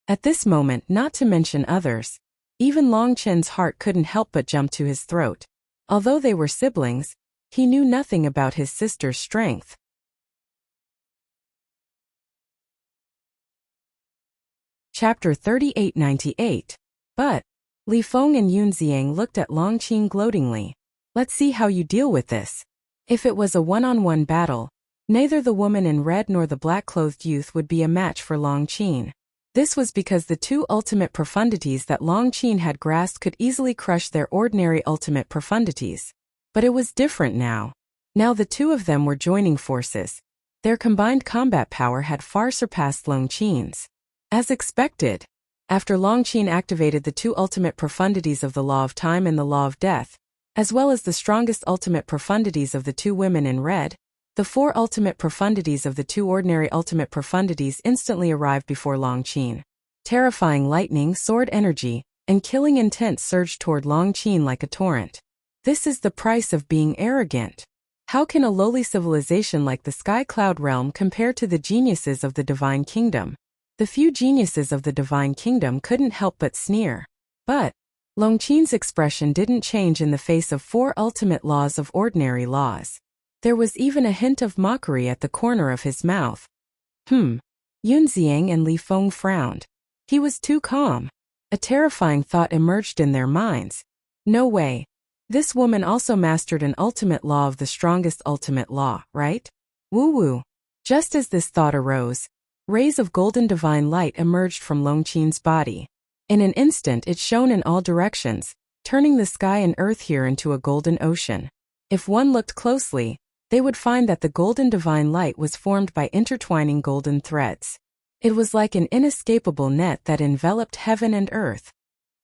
At this moment, not to mention others, even Long Qin's heart couldn't help but jump to his throat. Although they were siblings, he knew nothing about his sister's strength. Chapter 3898. But Li Feng and Yun Xiang looked at Long Qin gloatingly. Let's see how you deal with this. If it was a one-on-one battle, neither the woman in red nor the black-clothed youth would be a match for Long Qin. This was because the 2 ultimate profundities that Long Qin had grasped could easily crush their ordinary ultimate profundities. But it was different now. Now the 2 of them were joining forces. Their combined combat power had far surpassed Long Qin's. As expected, after Long Qin activated the 2 ultimate profundities of the law of time and the law of death, as well as the strongest ultimate profundities of the 2 women in red, the 4 ultimate profundities of the 2 ordinary ultimate profundities instantly arrived before Long Qin. Terrifying lightning, sword energy, and killing intent surged toward Long Qin like a torrent. This is the price of being arrogant. How can a lowly civilization like the Sky Cloud realm compare to the geniuses of the divine kingdom? The few geniuses of the divine kingdom couldn't help but sneer. But Long Qin's expression didn't change in the face of 4 ultimate laws of ordinary laws. There was even a hint of mockery at the corner of his mouth. Yun Xiang and Li Feng frowned. He was too calm. A terrifying thought emerged in their minds. No way. This woman also mastered an ultimate law of the strongest ultimate law, right? Woo-woo. Just as this thought arose, rays of golden divine light emerged from Long Qin's body. In an instant it shone in all directions, turning the sky and earth here into a golden ocean. If one looked closely, they would find that the golden divine light was formed by intertwining golden threads. It was like an inescapable net that enveloped heaven and earth.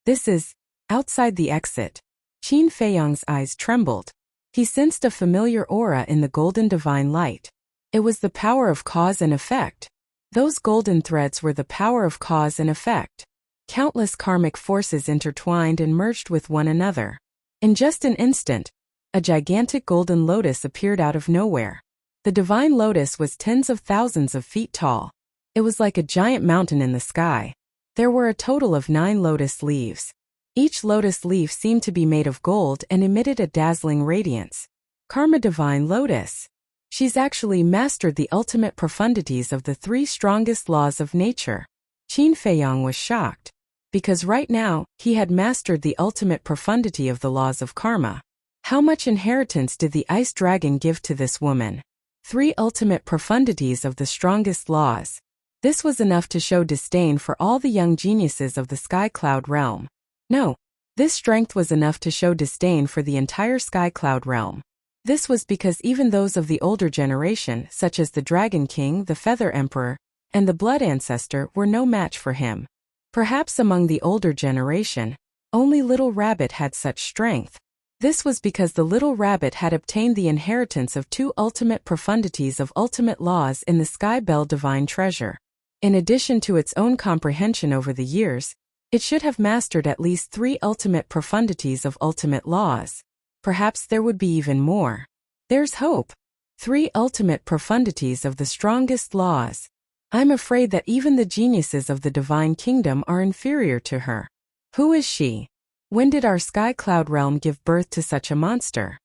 This is outside the exit. Qin Feiyang's eyes trembled. He sensed a familiar aura in the golden divine light. It was the power of cause and effect. Those golden threads were the power of cause and effect. Countless karmic forces intertwined and merged with one another. In just an instant, a gigantic golden lotus appeared out of nowhere. The divine lotus was tens of thousands of feet tall. It was like a giant mountain in the sky. There were a total of 9 lotus leaves. Each lotus leaf seemed to be made of gold and emitted a dazzling radiance. Karma Divine Lotus. She's actually mastered the ultimate profundities of the 3 strongest laws of nature. Qin Feiyang was shocked. Because right now, he had mastered the ultimate profundity of the laws of karma. How much inheritance did the ice dragon give to this woman? 3 ultimate profundities of the strongest laws. This was enough to show disdain for all the young geniuses of the Sky Cloud realm. No, This strength was enough to show disdain for the entire Sky Cloud realm. This was because even those of the older generation, such as the Dragon King, the Feather Emperor, and the Blood Ancestor, were no match for him. Perhaps among the older generation, only Little Rabbit had such strength. This was because the Little Rabbit had obtained the inheritance of 2 ultimate profundities of ultimate laws in the Sky Bell Divine Treasure. In addition to its own comprehension over the years, it should have mastered at least 3 ultimate profundities of ultimate laws. Perhaps there would be even more. There's hope. 3 ultimate profundities of the strongest laws. I'm afraid that even the geniuses of the Divine Kingdom are inferior to her. Who is she? When did our Sky Cloud realm give birth to such a monster?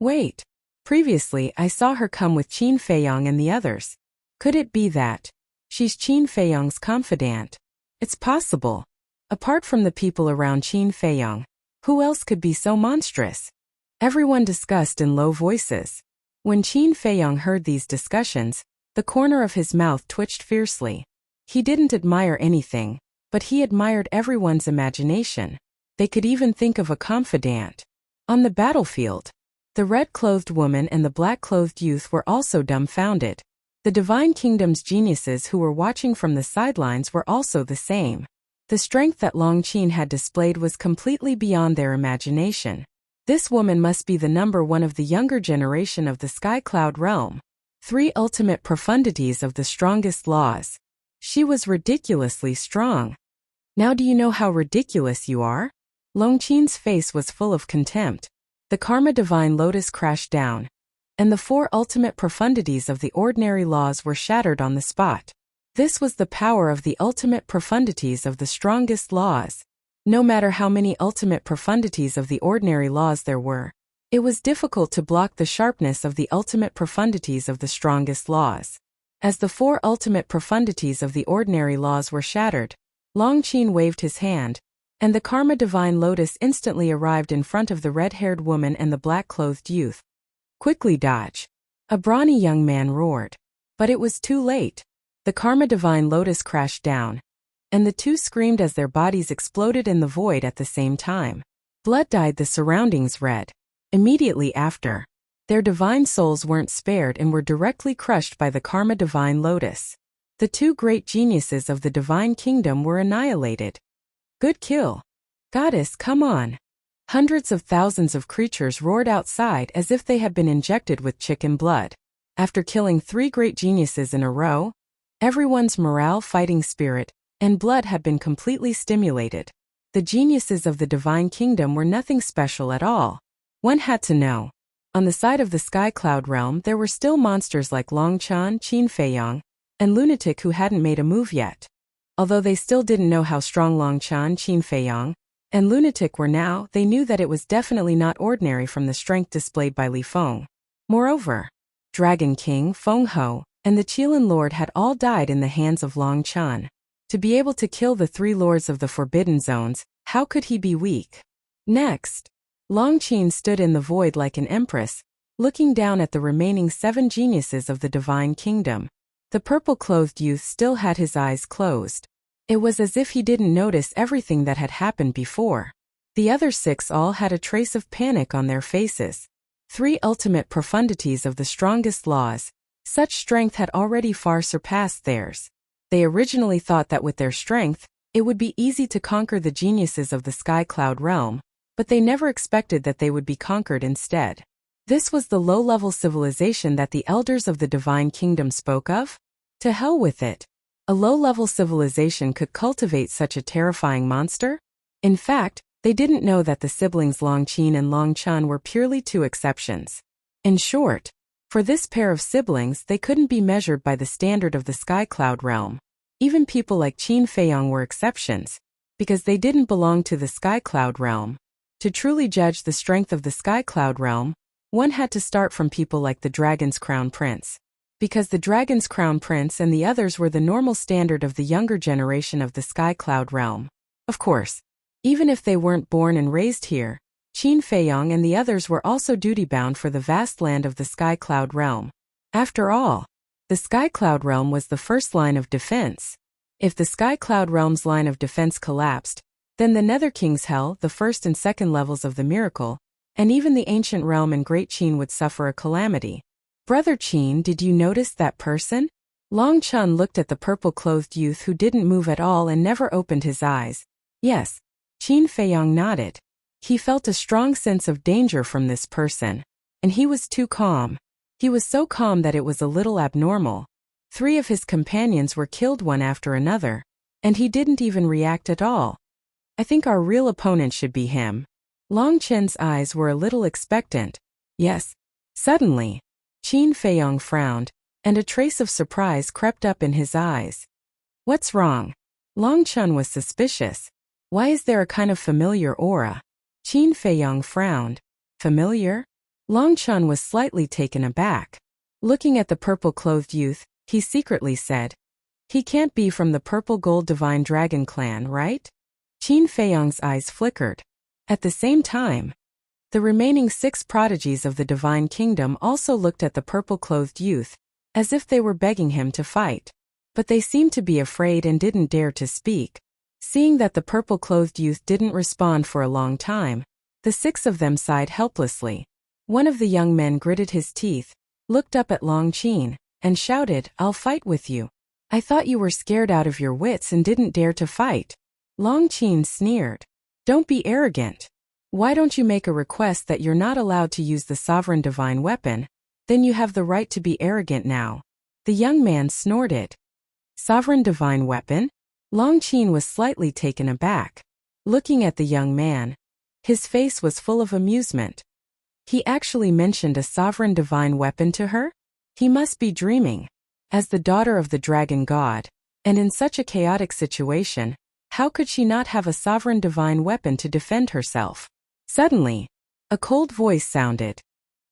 Wait. Previously I saw her come with Qin Feiyong and the others. Could it be that she's Qin Feiyong's confidant? It's possible. Apart from the people around Qin Feiyong, who else could be so monstrous? Everyone discussed in low voices. When Qin Feiyong heard these discussions, the corner of his mouth twitched fiercely. He didn't admire anything, but he admired everyone's imagination. They could even think of a confidant. On the battlefield, the red-clothed woman and the black-clothed youth were also dumbfounded. The Divine Kingdom's geniuses who were watching from the sidelines were also the same. The strength that Long Qin had displayed was completely beyond their imagination. This woman must be the number 1 of the younger generation of the Sky Cloud realm. 3 ultimate profundities of the strongest laws. She was ridiculously strong. Now do you know how ridiculous you are? Long Qin's face was full of contempt. The Karma Divine Lotus crashed down, and the 4 ultimate profundities of the ordinary laws were shattered on the spot. This was the power of the ultimate profundities of the strongest laws. No matter how many ultimate profundities of the ordinary laws there were, it was difficult to block the sharpness of the ultimate profundities of the strongest laws. As the 4 ultimate profundities of the ordinary laws were shattered, Long Qin waved his hand, and the Karma Divine Lotus instantly arrived in front of the red-haired woman and the black-clothed youth. Quickly dodge! A brawny young man roared. But it was too late. The Karma Divine Lotus crashed down, and the 2 screamed as their bodies exploded in the void at the same time. Blood dyed the surroundings red. Immediately after, their divine souls weren't spared and were directly crushed by the Karma Divine Lotus. The 2 great geniuses of the Divine Kingdom were annihilated. Good kill. Goddess, come on. Hundreds of thousands of creatures roared outside as if they had been injected with chicken blood. After killing 3 great geniuses in a row, everyone's morale, fighting spirit, and blood had been completely stimulated. The geniuses of the Divine Kingdom were nothing special at all. One had to know. On the side of the Sky Cloud realm there were still monsters like Long Qin, Qin Feiyong, and Lunatic who hadn't made a move yet. Although they still didn't know how strong Long Qin, Qin Feiyong, and Lunatic were now, they knew that it was definitely not ordinary from the strength displayed by Li Feng. Moreover, Dragon King, Feng Ho, and the Qilin Lord had all died in the hands of Long Qin. To be able to kill the 3 lords of the Forbidden Zones, how could he be weak? Next, Long Qin stood in the void like an empress, looking down at the remaining 7 geniuses of the Divine Kingdom. The purple-clothed youth still had his eyes closed. It was as if he didn't notice everything that had happened before. The other 6 all had a trace of panic on their faces. 3 ultimate profundities of the strongest laws. Such strength had already far surpassed theirs. They originally thought that with their strength, it would be easy to conquer the geniuses of the Sky Cloud realm, but they never expected that they would be conquered instead. This was the low-level civilization that the elders of the Divine Kingdom spoke of? To hell with it. A low-level civilization could cultivate such a terrifying monster? In fact, they didn't know that the siblings Long Qin and Long Qin were purely 2 exceptions. In short, for this pair of siblings they couldn't be measured by the standard of the Sky Cloud realm. Even people like Qin Feiyong were exceptions, because they didn't belong to the Sky Cloud realm. To truly judge the strength of the Sky Cloud realm, one had to start from people like the Dragon's Crown Prince. Because the Dragon's Crown Prince and the others were the normal standard of the younger generation of the Sky Cloud realm. Of course, even if they weren't born and raised here, Qin Feiyong and the others were also duty-bound for the vast land of the Sky Cloud realm. After all, the Sky Cloud realm was the first line of defense. If the Sky Cloud realm's line of defense collapsed, Then the Nether King's hell, the first and second levels of the miracle, and even the ancient realm and Great Qin would suffer a calamity. Brother Qin, did you notice that person? Long Chun looked at the purple-clothed youth who didn't move at all and never opened his eyes. Yes. Qin Feiyong nodded. He felt a strong sense of danger from this person. And he was too calm. He was so calm that it was a little abnormal. 3 of his companions were killed one after another. And he didn't even react at all. I think our real opponent should be him. Long Chen's eyes were a little expectant. Yes. Suddenly, Qin Feiyong frowned, and a trace of surprise crept up in his eyes. What's wrong? Long Chun was suspicious. Why is there a kind of familiar aura? Qin Feiyong frowned. Familiar? Long Chun was slightly taken aback. Looking at the purple-clothed youth, he secretly said, "He can't be from the purple-gold divine dragon clan, right?" Qin Feiyong's eyes flickered. At the same time, the remaining 6 prodigies of the divine kingdom also looked at the purple-clothed youth, as if they were begging him to fight. But they seemed to be afraid and didn't dare to speak. Seeing that the purple-clothed youth didn't respond for a long time, the 6 of them sighed helplessly. One of the young men gritted his teeth, looked up at Long Qin, and shouted, "I'll fight with you. I thought you were scared out of your wits and didn't dare to fight." Long Qin sneered. "Don't be arrogant. Why don't you make a request that you're not allowed to use the sovereign divine weapon? Then you have the right to be arrogant now." The young man snorted. Sovereign divine weapon? Long Qin was slightly taken aback. Looking at the young man, his face was full of amusement. He actually mentioned a sovereign divine weapon to her? He must be dreaming. As the daughter of the dragon god, and in such a chaotic situation, how could she not have a sovereign divine weapon to defend herself? Suddenly, a cold voice sounded.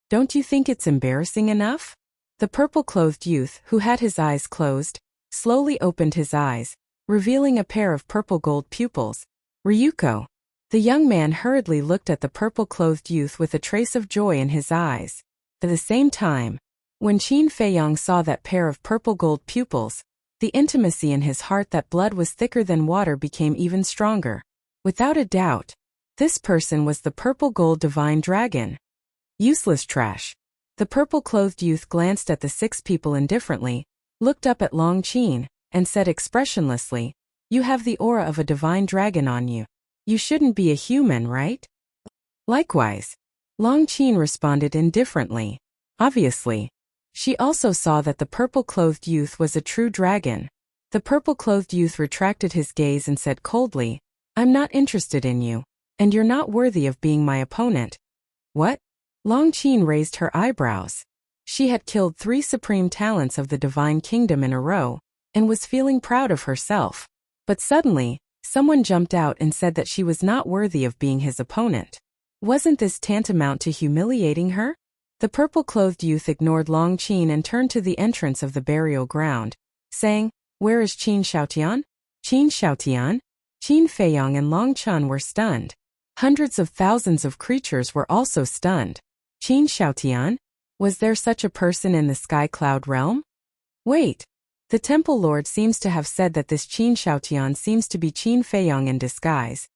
"Don't you think it's embarrassing enough?" The purple-clothed youth, who had his eyes closed, slowly opened his eyes, revealing a pair of purple-gold pupils. "Ryuko." The young man hurriedly looked at the purple-clothed youth with a trace of joy in his eyes. At the same time, when Qin Feiyong saw that pair of purple-gold pupils, the intimacy in his heart that blood was thicker than water became even stronger. Without a doubt, this person was the purple-gold divine dragon. Useless trash. The purple-clothed youth glanced at the 6 people indifferently, looked up at Long Qin, and said expressionlessly, "You have the aura of a divine dragon on you. You shouldn't be a human, right?" Likewise, Long Qin responded indifferently. Obviously, she also saw that the purple-clothed youth was a true dragon. The purple-clothed youth retracted his gaze and said coldly, "I'm not interested in you, and you're not worthy of being my opponent." What? Long Qin raised her eyebrows. She had killed 3 supreme talents of the divine kingdom in a row, and was feeling proud of herself. But suddenly, someone jumped out and said that she was not worthy of being his opponent. Wasn't this tantamount to humiliating her? The purple-clothed youth ignored Long Qin and turned to the entrance of the burial ground, saying, "Where is Qin Xiaotian?" Qin Xiaotian? Qin Feiyong and Long Chun were stunned. Hundreds of thousands of creatures were also stunned. Qin Xiaotian? Was there such a person in the Sky Cloud realm? Wait. The Temple Lord seems to have said that this Qin Xiaotian seems to be Qin Feiyong in disguise.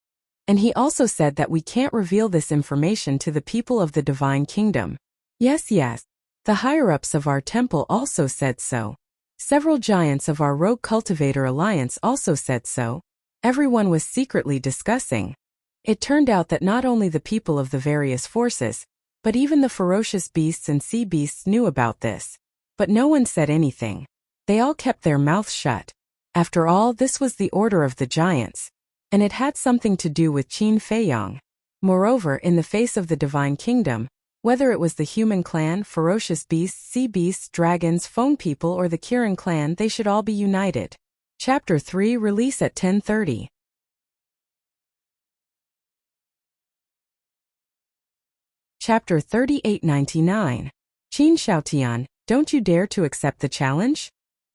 And he also said that we can't reveal this information to the people of the Divine Kingdom. Yes. The higher-ups of our temple also said so. Several giants of our Rogue Cultivator Alliance also said so. Everyone was secretly discussing. It turned out that not only the people of the various forces, but even the ferocious beasts and sea beasts knew about this. But no one said anything. They all kept their mouths shut. After all, this was the order of the giants, and it had something to do with Qin Feiyong. Moreover, in the face of the Divine Kingdom, whether it was the human clan, ferocious beasts, sea beasts, dragons, phone people, or the Kirin clan, they should all be united. Chapter 3 Release at 10:30. Chapter 3899. Qin Xiaotian, don't you dare to accept the challenge?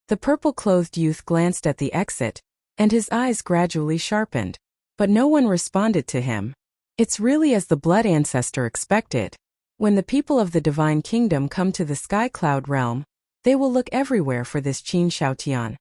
The purple-clothed youth glanced at the exit, and his eyes gradually sharpened. But no one responded to him. It's really as the Blood Ancestor expected. When the people of the Divine Kingdom come to the Sky Cloud realm, they will look everywhere for this Qin Xiaotian.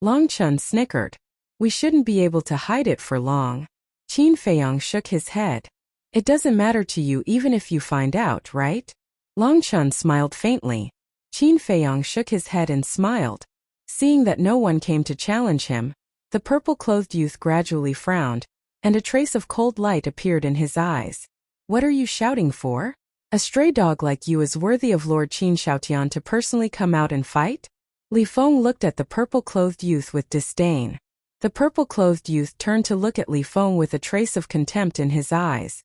Long Chun snickered. We shouldn't be able to hide it for long. Qin Feiyang shook his head. It doesn't matter to you even if you find out, right? Long Chun smiled faintly. Qin Feiyang shook his head and smiled. Seeing that no one came to challenge him, the purple-clothed youth gradually frowned, and a trace of cold light appeared in his eyes. What are you shouting for? A stray dog like you is worthy of Lord Qin Shaotian to personally come out and fight? Li Feng looked at the purple-clothed youth with disdain. The purple-clothed youth turned to look at Li Feng with a trace of contempt in his eyes.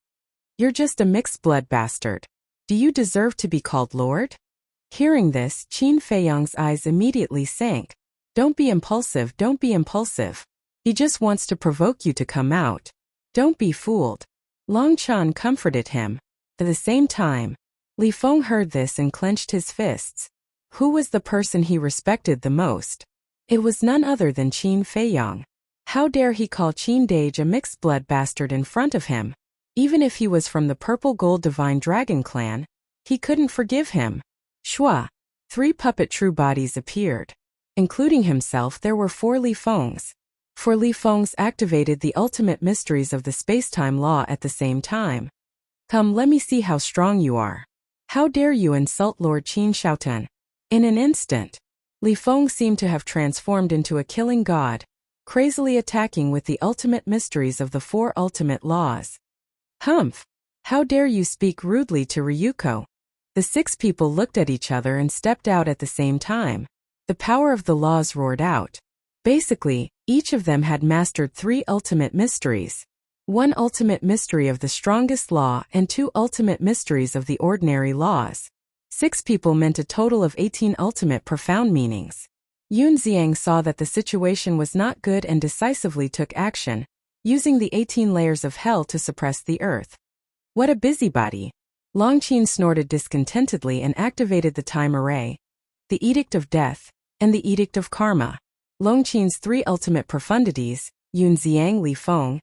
You're just a mixed-blood bastard. Do you deserve to be called Lord? Hearing this, Qin Feiyang's eyes immediately sank. Don't be impulsive, don't be impulsive. He just wants to provoke you to come out. Don't be fooled. Long Chun comforted him. At the same time, Li Feng heard this and clenched his fists. Who was the person he respected the most? It was none other than Qin Feiyang. How dare he call Qin Dage a mixed-blood bastard in front of him? Even if he was from the Purple Gold Divine Dragon clan, he couldn't forgive him. Shua! 3 puppet true bodies appeared. Including himself, there were 4 Li Fengs. 4 Li Fengs activated the ultimate mysteries of the space-time law at the same time. Come, let me see how strong you are. How dare you insult Lord Qin Shaotian? In an instant, Li Feng seemed to have transformed into a killing god, crazily attacking with the ultimate mysteries of the 4 ultimate laws. Humph! How dare you speak rudely to Ryuko? The 6 people looked at each other and stepped out at the same time. The power of the laws roared out. Basically, each of them had mastered 3 ultimate mysteries. 1 ultimate mystery of the strongest law and 2 ultimate mysteries of the ordinary laws. 6 people meant a total of 18 ultimate profound meanings. Yun Xiang saw that the situation was not good and decisively took action, using the 18 layers of hell to suppress the earth. What a busybody! Long Qin snorted discontentedly and activated the time array, the Edict of Death, and the Edict of Karma. Long Qin's 3 ultimate profundities, Yun Xiang, Li Feng,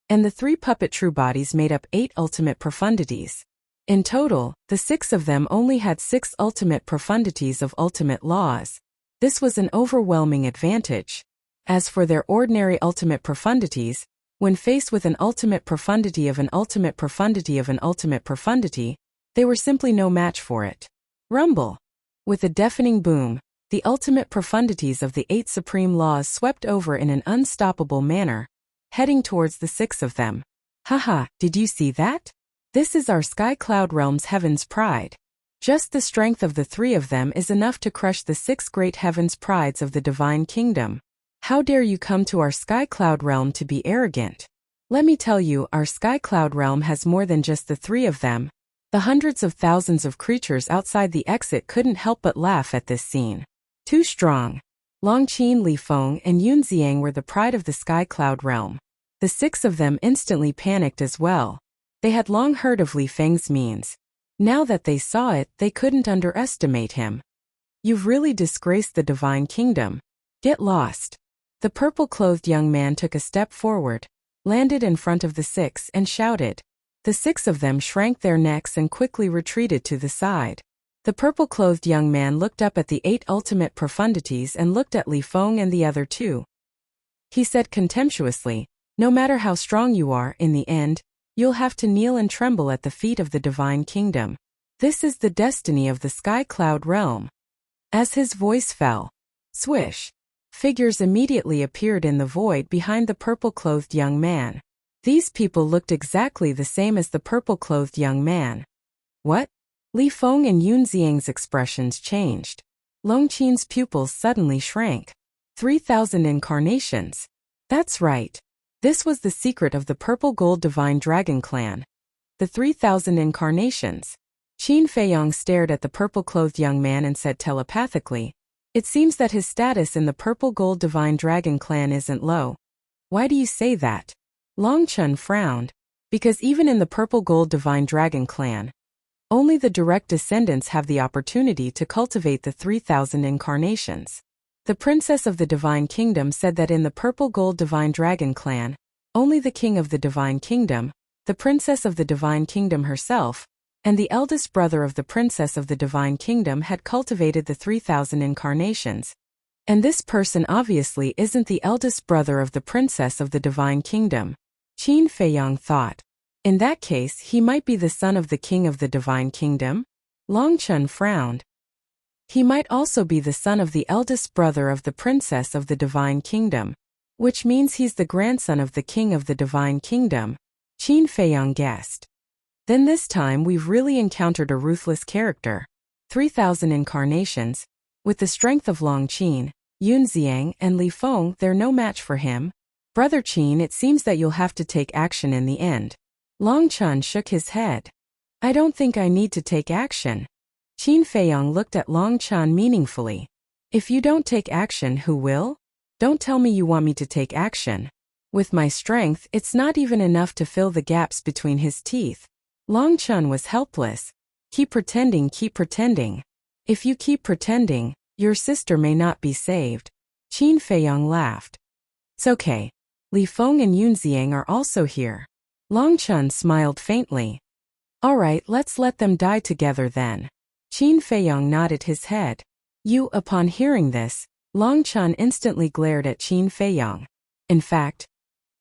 and the 3 puppet true bodies made up 8 ultimate profundities. In total, the 6 of them only had 6 ultimate profundities of ultimate laws. This was an overwhelming advantage. As for their ordinary ultimate profundities, when faced with an ultimate profundity of an ultimate profundity of an ultimate profundity, they were simply no match for it. Rumble! With a deafening boom, the ultimate profundities of the 8 supreme laws swept over in an unstoppable manner, heading towards the 6 of them. Haha, did you see that? This is our Sky Cloud Realm's Heaven's Pride. Just the strength of the 3 of them is enough to crush the 6 great Heaven's Prides of the Divine Kingdom. How dare you come to our Sky Cloud Realm to be arrogant? Let me tell you, our Sky Cloud Realm has more than just the 3 of them. The hundreds of thousands of creatures outside the exit couldn't help but laugh at this scene. Too strong. Long Qin, Li Feng, and Yun Xiang were the pride of the Sky Cloud Realm. The 6 of them instantly panicked as well. They had long heard of Li Feng's means. Now that they saw it, they couldn't underestimate him. You've really disgraced the Divine Kingdom. Get lost. The purple-clothed young man took a step forward, landed in front of the 6 and shouted. The 6 of them shrank their necks and quickly retreated to the side. The purple-clothed young man looked up at the 8 ultimate profundities and looked at Li Feng and the other 2. He said contemptuously, no matter how strong you are, in the end, you'll have to kneel and tremble at the feet of the Divine Kingdom. This is the destiny of the Sky Cloud Realm. As his voice fell, swish, figures immediately appeared in the void behind the purple-clothed young man. These people looked exactly the same as the purple-clothed young man. What? Li Feng and Yun Xiang's expressions changed. Long Qin's pupils suddenly shrank. 3,000 incarnations. That's right. This was the secret of the Purple Gold Divine Dragon clan. The 3,000 incarnations. Qin Feiyang stared at the purple-clothed young man and said telepathically, it seems that his status in the Purple Gold Divine Dragon clan isn't low. Why do you say that? Long Chun frowned. Because even in the Purple Gold Divine Dragon clan, only the direct descendants have the opportunity to cultivate the 3,000 incarnations. The Princess of the Divine Kingdom said that in the Purple Gold Divine Dragon clan, only the King of the Divine Kingdom, the Princess of the Divine Kingdom herself, and the eldest brother of the Princess of the Divine Kingdom had cultivated the 3,000 incarnations. And this person obviously isn't the eldest brother of the Princess of the Divine Kingdom. Qin Feiyang thought. In that case, he might be the son of the king of the divine kingdom? Long Chen frowned. He might also be the son of the eldest brother of the princess of the divine kingdom, which means he's the grandson of the king of the divine kingdom, Qin Feiyang guessed. Then this time we've really encountered a ruthless character. 3,000 incarnations. With the strength of Long Qin, Yun Xiang, and Li Feng, they're no match for him. Brother Qin, it seems that you'll have to take action in the end. Long Chen shook his head. I don't think I need to take action. Qin Feiyang looked at Long Chen meaningfully. If you don't take action, who will? Don't tell me you want me to take action. With my strength, it's not even enough to fill the gaps between his teeth. Long Chen was helpless. Keep pretending, keep pretending. If you keep pretending, your sister may not be saved. Qin Feiyang laughed. It's okay. Li Feng and Yun Xiang are also here. Long Chen smiled faintly. All right, let's let them die together then. Qin Feiyang nodded his head. Upon hearing this, Long Chen instantly glared at Qin Feiyang. In fact,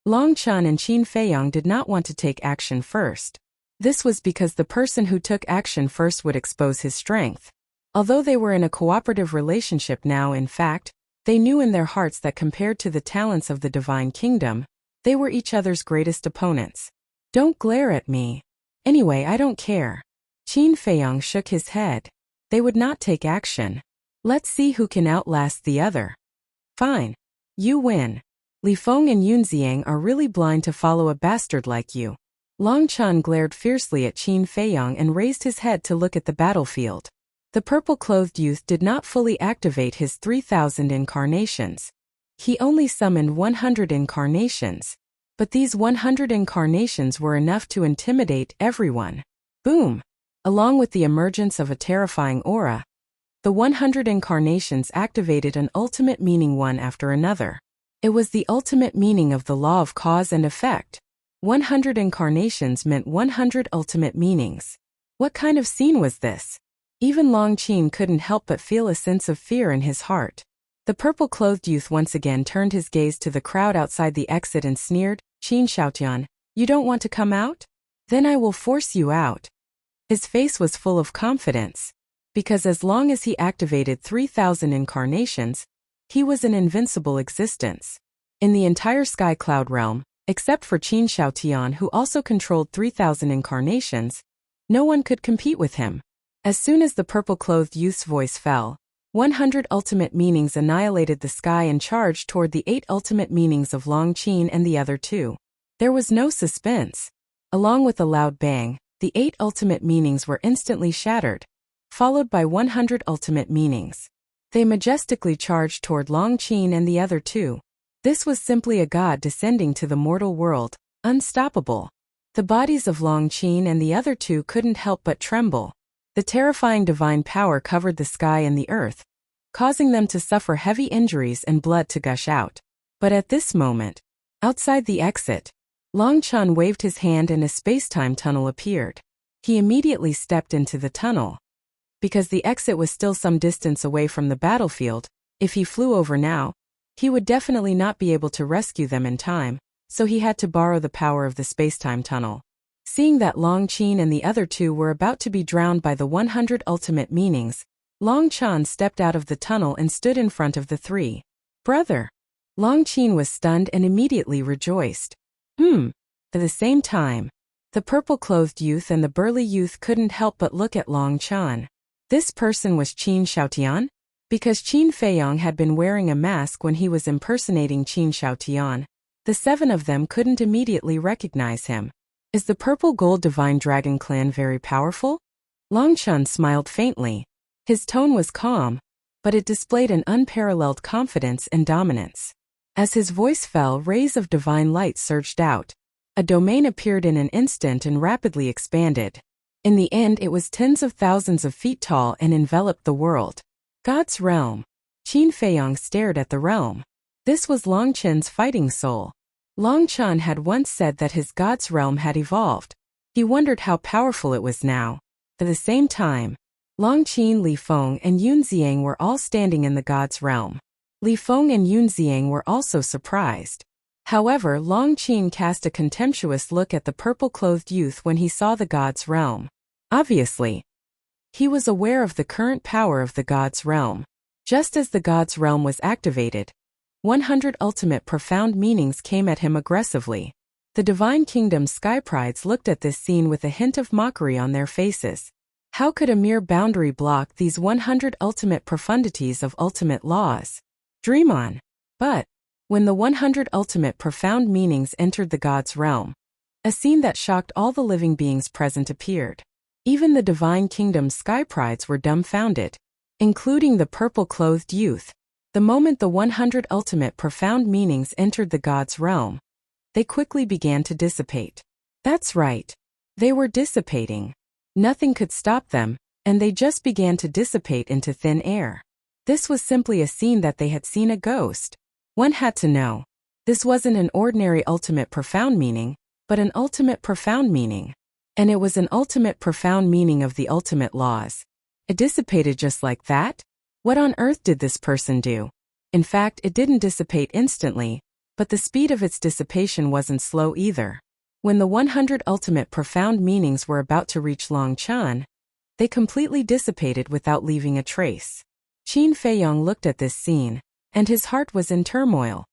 Long Chen and Qin Feiyang did not want to take action first. This was because the person who took action first would expose his strength. Although they were in a cooperative relationship now, in fact, they knew in their hearts that compared to the talents of the divine kingdom, they were each other's greatest opponents. Don't glare at me. Anyway, I don't care. Qin Feiyang shook his head. They would not take action. Let's see who can outlast the other. Fine. You win. Li Feng and Yun Xiang are really blind to follow a bastard like you. Long Chen glared fiercely at Qin Feiyang and raised his head to look at the battlefield. The purple-clothed youth did not fully activate his 3,000 incarnations. He only summoned 100 incarnations. But these 100 incarnations were enough to intimidate everyone. Boom! Along with the emergence of a terrifying aura, the 100 incarnations activated an ultimate meaning one after another. It was the ultimate meaning of the law of cause and effect. 100 incarnations meant 100 ultimate meanings. What kind of scene was this? Even Long Qin couldn't help but feel a sense of fear in his heart. The purple-clothed youth once again turned his gaze to the crowd outside the exit and sneered, Qin Xiaotian, you don't want to come out? Then I will force you out. His face was full of confidence. Because as long as he activated 3,000 incarnations, he was an invincible existence. In the entire Sky Cloud realm, except for Qin Xiaotian who also controlled 3,000 incarnations, no one could compete with him. As soon as the purple-clothed youth's voice fell, 100 ultimate meanings annihilated the sky and charged toward the 8 ultimate meanings of Long Qin and the other 2. There was no suspense. Along with a loud bang, the 8 ultimate meanings were instantly shattered, followed by 100 ultimate meanings. They majestically charged toward Long Qin and the other 2. This was simply a god descending to the mortal world, unstoppable. The bodies of Long Qin and the other 2 couldn't help but tremble. The terrifying divine power covered the sky and the earth, causing them to suffer heavy injuries and blood to gush out. But at this moment, outside the exit, Long Chen waved his hand and a space-time tunnel appeared. He immediately stepped into the tunnel. Because the exit was still some distance away from the battlefield, if he flew over now, he would definitely not be able to rescue them in time, so he had to borrow the power of the space-time tunnel. Seeing that Long Qin and the other 2 were about to be drowned by the 100 ultimate meanings, Long Chen stepped out of the tunnel and stood in front of the 3. Brother! Long Qin was stunned and immediately rejoiced. At the same time, the purple-clothed youth and the burly youth couldn't help but look at Long Chen. This person was Qin Xiaotian? Because Qin Feiyang had been wearing a mask when he was impersonating Qin Xiaotian, the 7 of them couldn't immediately recognize him. Is the Purple Gold Divine Dragon Clan very powerful? Long Chen smiled faintly. His tone was calm, but it displayed an unparalleled confidence and dominance. As his voice fell, rays of divine light surged out. A domain appeared in an instant and rapidly expanded. In the end, it was tens of thousands of feet tall and enveloped the world. God's realm. Qin Feiyang stared at the realm. This was Long Chen's fighting soul. Long Chen had once said that his God's realm had evolved. He wondered how powerful it was now. At the same time, Long Qin, Li Feng, and Yun Xiang were all standing in the God's realm. Li Feng and Yun Xiang were also surprised. However, Long Qin cast a contemptuous look at the purple-clothed youth when he saw the god's realm. Obviously, he was aware of the current power of the god's realm. Just as the god's realm was activated, 100 ultimate profound meanings came at him aggressively. The Divine Kingdom's sky prides looked at this scene with a hint of mockery on their faces. How could a mere boundary block these 100 ultimate profundities of ultimate laws? Dream on. But when the 100 ultimate profound meanings entered the god's realm, a scene that shocked all the living beings present appeared. Even the Divine Kingdom's sky prides were dumbfounded, including the purple-clothed youth. The moment the 100 ultimate profound meanings entered the god's realm, they quickly began to dissipate. That's right. They were dissipating. Nothing could stop them, and they just began to dissipate into thin air. This was simply a scene that they had seen a ghost. One had to know. This wasn't an ordinary ultimate profound meaning, but an ultimate profound meaning. And it was an ultimate profound meaning of the ultimate laws. It dissipated just like that? What on earth did this person do? In fact, it didn't dissipate instantly, but the speed of its dissipation wasn't slow either. When the 100 ultimate profound meanings were about to reach Long Qin, they completely dissipated without leaving a trace. Qin Feiyong looked at this scene, and his heart was in turmoil.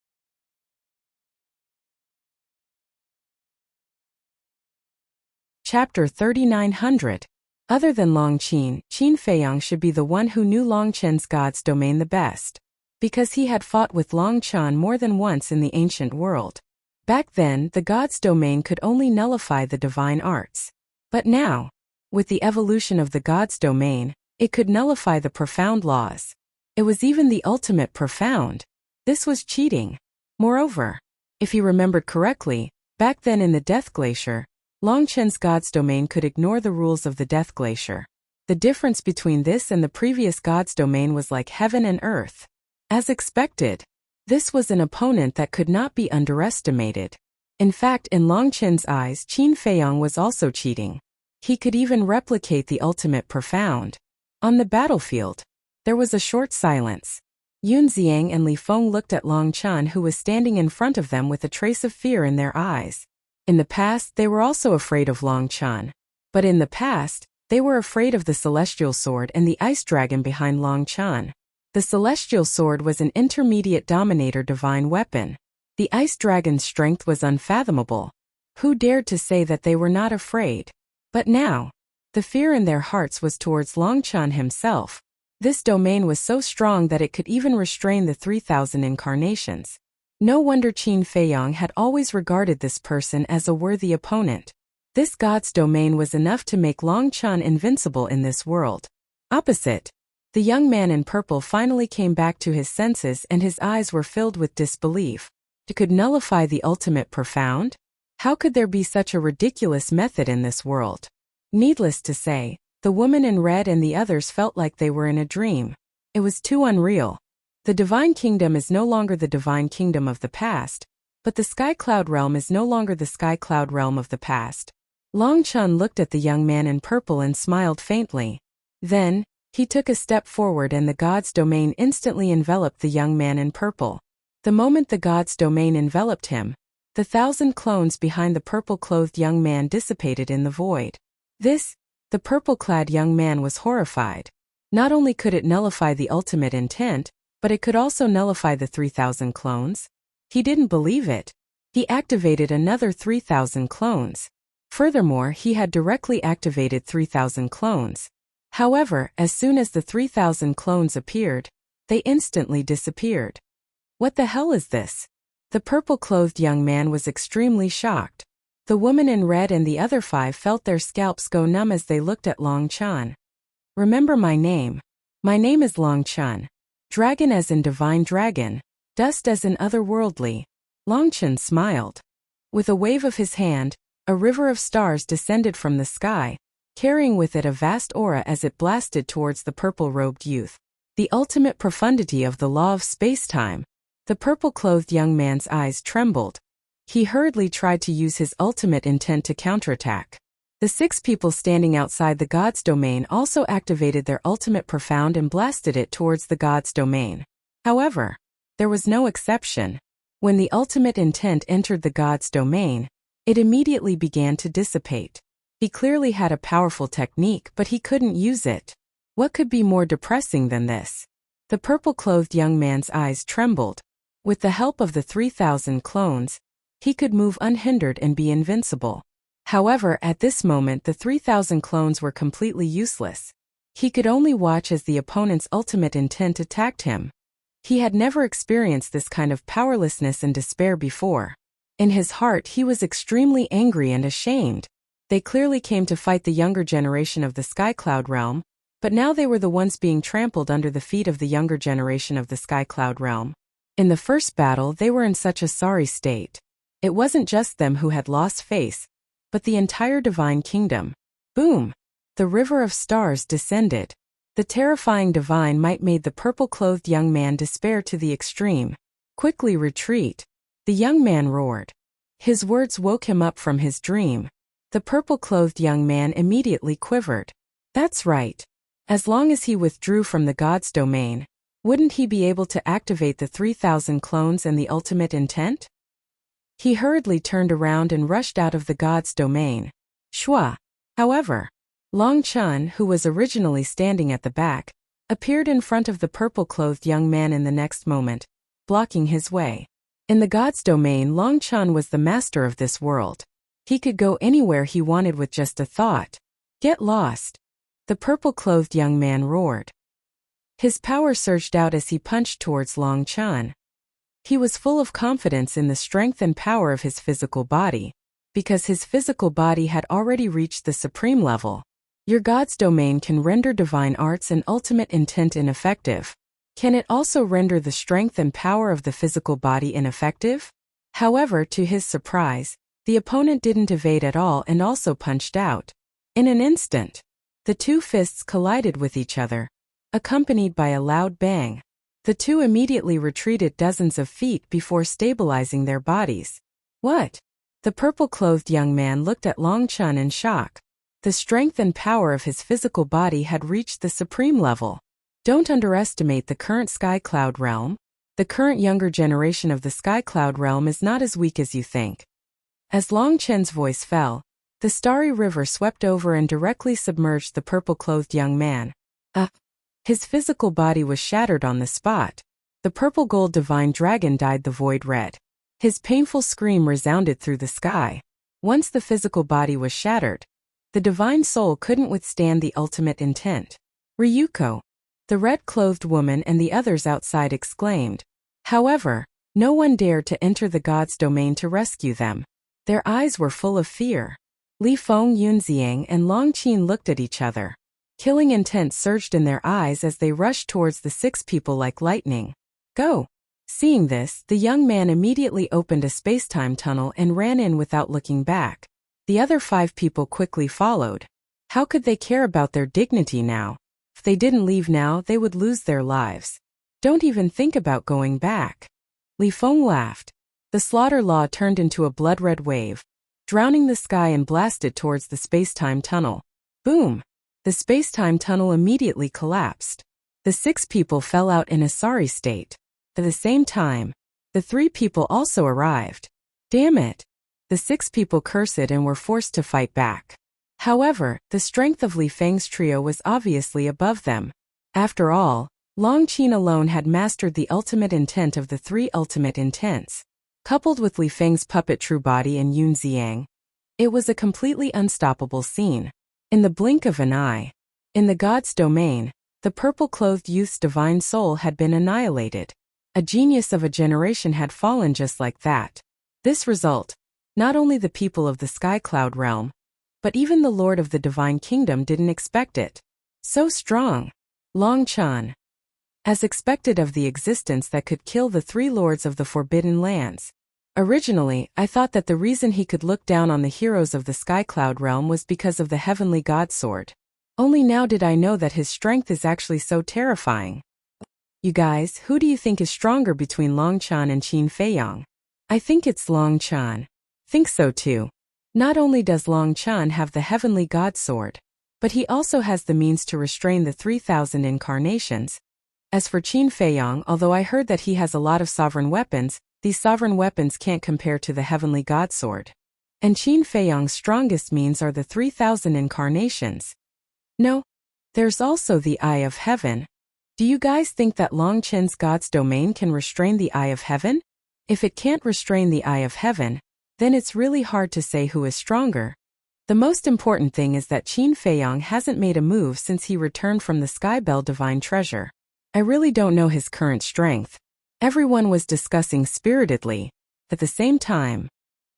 Chapter 3900. Other than Long Qin, Qin Feiyong should be the one who knew Long Qin's god's domain the best, because he had fought with Long Qin more than once in the ancient world. Back then, the god's domain could only nullify the divine arts. But now, with the evolution of the god's domain, it could nullify the profound laws. It was even the ultimate profound. This was cheating. Moreover, if he remembered correctly, back then in the Death Glacier, Long Qin's god's domain could ignore the rules of the Death Glacier. The difference between this and the previous god's domain was like heaven and earth. As expected, this was an opponent that could not be underestimated. In fact, in Long Qin's eyes, Qin Feiyong was also cheating. He could even replicate the ultimate profound. On the battlefield, there was a short silence. Yun Xiang and Li Feng looked at Long Qin, who was standing in front of them with a trace of fear in their eyes. In the past, they were also afraid of Long Qin. But in the past, they were afraid of the Celestial Sword and the Ice Dragon behind Long Qin. The Celestial Sword was an intermediate dominator divine weapon. The Ice Dragon's strength was unfathomable. Who dared to say that they were not afraid? But now, the fear in their hearts was towards Long Qin himself. This domain was so strong that it could even restrain the 3,000 incarnations. No wonder Qin Feiyong had always regarded this person as a worthy opponent. This god's domain was enough to make Long Qin invincible in this world. Opposite, the young man in purple finally came back to his senses and his eyes were filled with disbelief. It could nullify the ultimate profound? How could there be such a ridiculous method in this world? Needless to say, the woman in red and the others felt like they were in a dream. It was too unreal. The Divine Kingdom is no longer the Divine Kingdom of the past, but the Sky Cloud Realm is no longer the Sky Cloud Realm of the past. Long Qin looked at the young man in purple and smiled faintly. Then, he took a step forward and the god's domain instantly enveloped the young man in purple. The moment the god's domain enveloped him, the 1,000 clones behind the purple-clothed young man dissipated in the void. The purple-clad young man was horrified. Not only could it nullify the ultimate intent, but it could also nullify the 3,000 clones. He didn't believe it. He activated another 3,000 clones. Furthermore, he had directly activated 3,000 clones. However, as soon as the 3,000 clones appeared, they instantly disappeared. What the hell is this? The purple-clothed young man was extremely shocked. The woman in red and the other 5 felt their scalps go numb as they looked at Long Qin. Remember my name. My name is Long Qin. Dragon as in divine dragon, dust as in otherworldly. Long Qin smiled. With a wave of his hand, a river of stars descended from the sky, carrying with it a vast aura as it blasted towards the purple-robed youth. The ultimate profundity of the law of space-time. The purple-clothed young man's eyes trembled. He hurriedly tried to use his ultimate intent to counterattack. The 6 people standing outside the god's domain also activated their ultimate profound and blasted it towards the god's domain. However, there was no exception. When the ultimate intent entered the god's domain, it immediately began to dissipate. He clearly had a powerful technique, but he couldn't use it. What could be more depressing than this? The purple-clothed young man's eyes trembled. With the help of the 3,000 clones, he could move unhindered and be invincible. However, at this moment the 3,000 clones were completely useless. He could only watch as the opponent's ultimate intent attacked him. He had never experienced this kind of powerlessness and despair before. In his heart he was extremely angry and ashamed. They clearly came to fight the younger generation of the Skycloud realm, but now they were the ones being trampled under the feet of the younger generation of the Skycloud realm. In the first battle they were in such a sorry state. It wasn't just them who had lost face, but the entire divine kingdom. Boom! The river of stars descended. The terrifying divine might made the purple-clothed young man despair to the extreme. Quickly retreat! The young man roared. His words woke him up from his dream. The purple-clothed young man immediately quivered. That's right. As long as he withdrew from the god's domain, wouldn't he be able to activate the 3,000 clones and the ultimate intent? He hurriedly turned around and rushed out of the god's domain. Shua! However, Long Chun, who was originally standing at the back, appeared in front of the purple-clothed young man in the next moment, blocking his way. In the god's domain, Long Chun was the master of this world. He could go anywhere he wanted with just a thought. Get lost! The purple-clothed young man roared. His power surged out as he punched towards Long Chun. He was full of confidence in the strength and power of his physical body, because his physical body had already reached the supreme level. Your god's domain can render divine arts and ultimate intent ineffective. Can it also render the strength and power of the physical body ineffective? However, to his surprise, the opponent didn't evade at all and also punched out. In an instant, the two fists collided with each other, accompanied by a loud bang. The two immediately retreated dozens of feet before stabilizing their bodies. What? The purple-clothed young man looked at Long Chun in shock. The strength and power of his physical body had reached the supreme level. Don't underestimate the current Skycloud realm. The current younger generation of the Skycloud realm is not as weak as you think. As Long Chun's voice fell, the starry river swept over and directly submerged the purple-clothed young man. His physical body was shattered on the spot. The purple gold divine dragon dyed the void red. His painful scream resounded through the sky. Once the physical body was shattered, the divine soul couldn't withstand the ultimate intent. Ryuko! The red-clothed woman and the others outside exclaimed. However, no one dared to enter the god's domain to rescue them. Their eyes were full of fear. Li Feng, Yunxiang, and Long Qin looked at each other. Killing intent surged in their eyes as they rushed towards the 6 people like lightning. Go! Seeing this, the young man immediately opened a space-time tunnel and ran in without looking back. The other 5 people quickly followed. How could they care about their dignity now? If they didn't leave now, they would lose their lives. Don't even think about going back. Li Feng laughed. The slaughter law turned into a blood-red wave, drowning the sky and blasted towards the space-time tunnel. Boom! The space-time tunnel immediately collapsed. The 6 people fell out in a sorry state. At the same time, the 3 people also arrived. Damn it! The 6 people cursed and were forced to fight back. However, the strength of Li Feng's trio was obviously above them. After all, Long Qin alone had mastered the ultimate intent of the 3 ultimate intents. Coupled with Li Feng's puppet true body and Yun Xiang, it was a completely unstoppable scene. In the blink of an eye, in the god's domain, the purple-clothed youth's divine soul had been annihilated. A genius of a generation had fallen just like that. This result, not only the people of the Skycloud realm, but even the Lord of the Divine Kingdom didn't expect it. So strong. Long Chun. As expected of the existence that could kill the 3 lords of the Forbidden Lands. Originally, I thought that the reason he could look down on the heroes of the Skycloud realm was because of the heavenly god sword. Only now did I know that his strength is actually so terrifying. You guys, who do you think is stronger between Long Chun and Qin Feiyang? I think it's Long Chun. Think so too. Not only does Long Chun have the heavenly god sword, but he also has the means to restrain the 3,000 incarnations. As for Qin Feiyang, although I heard that he has a lot of sovereign weapons, these sovereign weapons can't compare to the heavenly God sword. And Qin Feiyang's strongest means are the 3,000 incarnations. No, there's also the Eye of Heaven. Do you guys think that Long Qin's God's domain can restrain the Eye of Heaven? If it can't restrain the Eye of Heaven, then it's really hard to say who is stronger. The most important thing is that Qin Feiyang hasn't made a move since he returned from the Sky Bell Divine Treasure. I really don't know his current strength. Everyone was discussing spiritedly. At the same time,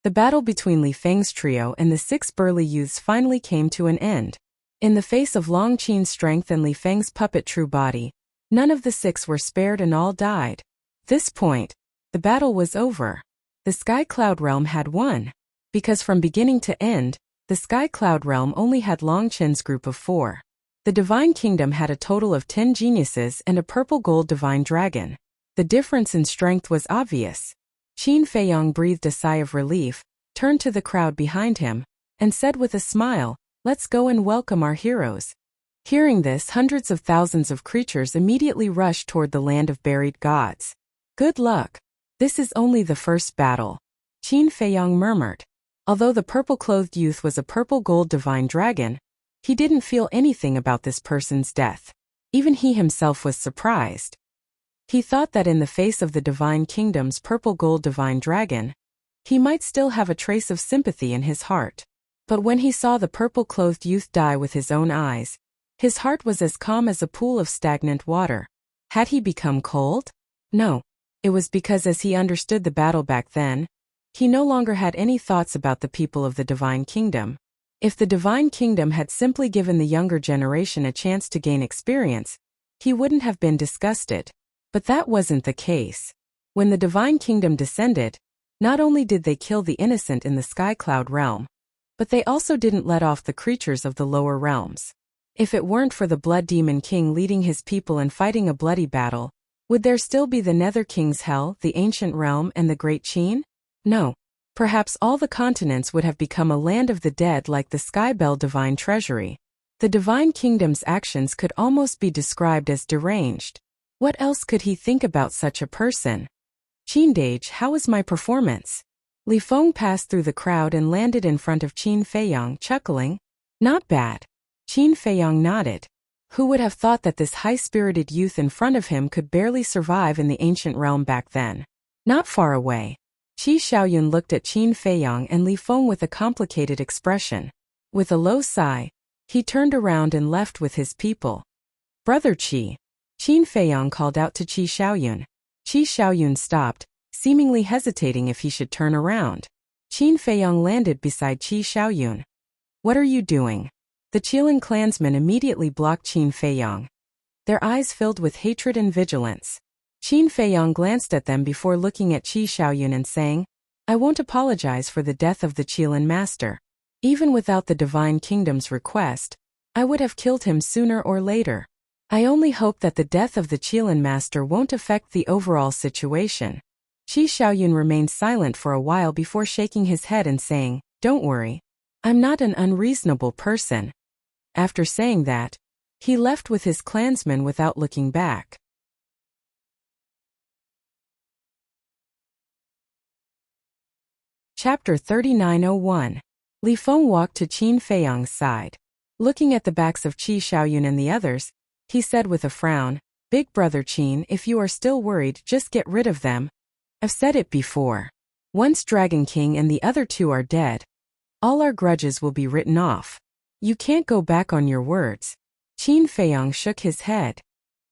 the battle between Li Feng's trio and the 6 burly youths finally came to an end. In the face of Long Qin's strength and Li Feng's puppet true body, none of the 6 were spared and all died. At this point, the battle was over. The Sky Cloud Realm had won. Because from beginning to end, the Sky Cloud Realm only had Long Qin's group of 4. The Divine Kingdom had a total of 10 geniuses and a purple gold divine dragon. The difference in strength was obvious. Qin Feiyang breathed a sigh of relief, turned to the crowd behind him, and said with a smile, "Let's go and welcome our heroes." Hearing this, hundreds of thousands of creatures immediately rushed toward the land of buried gods. "Good luck. This is only the first battle," Qin Feiyang murmured. Although the purple-clothed youth was a purple gold divine dragon, he didn't feel anything about this person's death. Even he himself was surprised. He thought that in the face of the Divine Kingdom's purple gold divine dragon, he might still have a trace of sympathy in his heart. But when he saw the purple-clothed youth die with his own eyes, his heart was as calm as a pool of stagnant water. Had he become cold? No. It was because as he understood the battle back then, he no longer had any thoughts about the people of the Divine Kingdom. If the Divine Kingdom had simply given the younger generation a chance to gain experience, he wouldn't have been disgusted. But that wasn't the case. When the Divine Kingdom descended, not only did they kill the innocent in the Sky Cloud realm, but they also didn't let off the creatures of the lower realms. If it weren't for the Blood Demon King leading his people and fighting a bloody battle, would there still be the Nether King's Hell, the Ancient Realm, and the Great Qin? No. Perhaps all the continents would have become a land of the dead like the Sky Bell Divine Treasury. The Divine Kingdom's actions could almost be described as deranged. What else could he think about such a person? "Qindage, how was my performance?" Li Feng passed through the crowd and landed in front of Qin Feiyang, chuckling. "Not bad." Qin Feiyang nodded. Who would have thought that this high-spirited youth in front of him could barely survive in the ancient realm back then? Not far away, Qi Xiaoyun looked at Qin Feiyang and Li Feng with a complicated expression. With a low sigh, he turned around and left with his people. "Brother Qi," Qin Feiyang called out to Qi Xiaoyun. Qi Xiaoyun stopped, seemingly hesitating if he should turn around. Qin Feiyang landed beside Qi Xiaoyun. "What are you doing?" The Qilin clansmen immediately blocked Qin Feiyang. Their eyes filled with hatred and vigilance. Qin Feiyang glanced at them before looking at Qi Xiaoyun and saying, "I won't apologize for the death of the Qilin master. Even without the Divine Kingdom's request, I would have killed him sooner or later. I only hope that the death of the Qilin master won't affect the overall situation." Qi Xiaoyun remained silent for a while before shaking his head and saying, "Don't worry. I'm not an unreasonable person." After saying that, he left with his clansmen without looking back. Chapter 3901. Li Feng walked to Qin Feiyang's side. Looking at the backs of Qi Xiaoyun and the others, he said with a frown, "Big brother Qin, if you are still worried, just get rid of them. I've said it before. Once Dragon King and the other 2 are dead, all our grudges will be written off. You can't go back on your words." Qin Feiyang shook his head.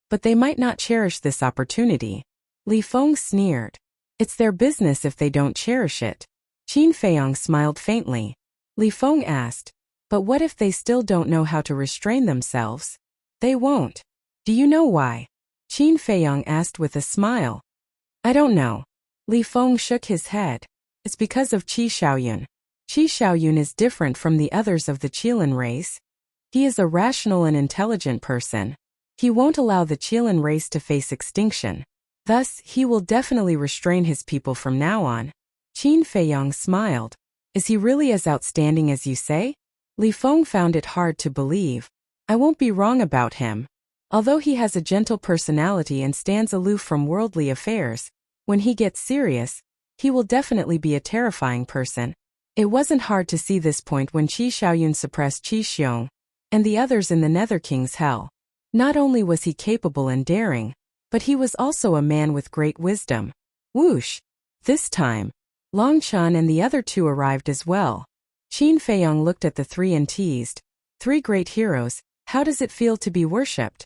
"But they might not cherish this opportunity." Li Feng sneered. "It's their business if they don't cherish it." Qin Feiyang smiled faintly. Li Feng asked, "But what if they still don't know how to restrain themselves?" "They won't." "Do you know why?" Qin Feiyang asked with a smile. "I don't know." Li Feng shook his head. "It's because of Qi Xiaoyun. Qi Xiaoyun is different from the others of the Qilin race. He is a rational and intelligent person. He won't allow the Qilin race to face extinction. Thus, he will definitely restrain his people from now on." Qin Feiyang smiled. "Is he really as outstanding as you say?" Li Feng found it hard to believe. "I won't be wrong about him. Although he has a gentle personality and stands aloof from worldly affairs, When he gets serious, he will definitely be a terrifying person. It wasn't hard to see this point when Qi Xiaoyun suppressed Qi Xiong and the others in the Nether King's hell. Not only was he capable and daring, but he was also a man with great wisdom. Whoosh! This time, Long Chen and the other two arrived as well. Qin Feiyong looked at the three and teased, "Three great heroes, how does it feel to be worshipped?"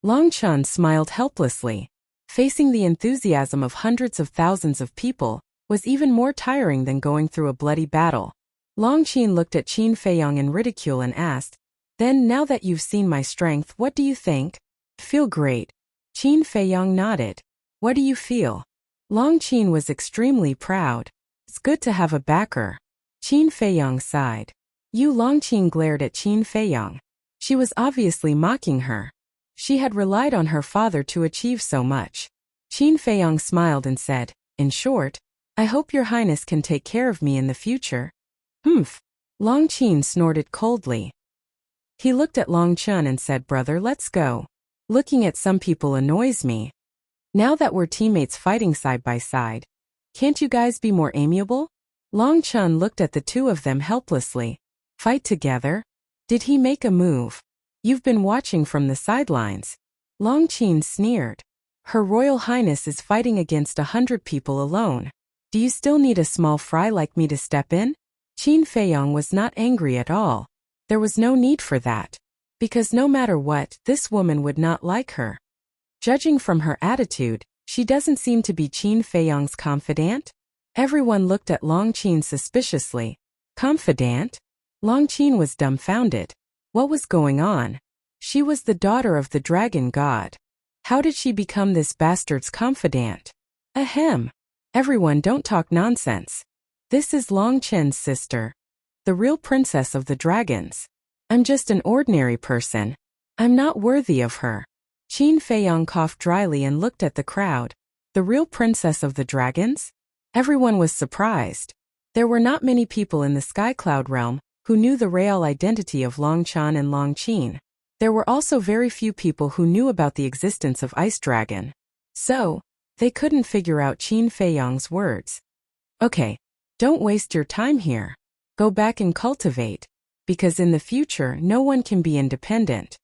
Long Chen smiled helplessly. Facing the enthusiasm of hundreds of thousands of people was even more tiring than going through a bloody battle. Long Qin looked at Qin Feiyong in ridicule and asked, "Then now that you've seen my strength, what do you think?" "Feel great." Qin Feiyong nodded. "What do you feel?" Long Qin was extremely proud. "It's good to have a backer." Qin Feiyong sighed. Long Qin glared at Qin Feiyong. She was obviously mocking her. She had relied on her father to achieve so much. Qin Feiyong smiled and said, "In short, I hope your highness can take care of me in the future." "Humph." Long Qin snorted coldly. He looked at Long Chen and said, "Brother, let's go. Looking at some people annoys me. Now that we're teammates fighting side by side, can't you guys be more amiable?" Long Chen looked at the two of them helplessly. "Fight together? Did he make a move? You've been watching from the sidelines." Long Qin sneered. "Her Royal Highness is fighting against 100 people alone. Do you still need a small fry like me to step in?" Qin Feiyong was not angry at all. There was no need for that. Because no matter what, this woman would not like her. Judging from her attitude, she doesn't seem to be Qin Feiyong's confidant. Everyone looked at Long Qin suspiciously. Confidant? Long Qin was dumbfounded. What was going on? She was the daughter of the dragon god. How did she become this bastard's confidant? Ahem. Everyone, don't talk nonsense. This is Long Chen's sister, the real princess of the dragons. I'm just an ordinary person. I'm not worthy of her. Qin Feiyong coughed dryly and looked at the crowd. The real princess of the dragons? Everyone was surprised. There were not many people in the Sky Cloud realm who knew the real identity of Long Chen and Long Qin. There were also very few people who knew about the existence of Ice Dragon. So, they couldn't figure out Qin Feiyong's words. "Okay, don't waste your time here. Go back and cultivate. Because in the future, no one can be independent."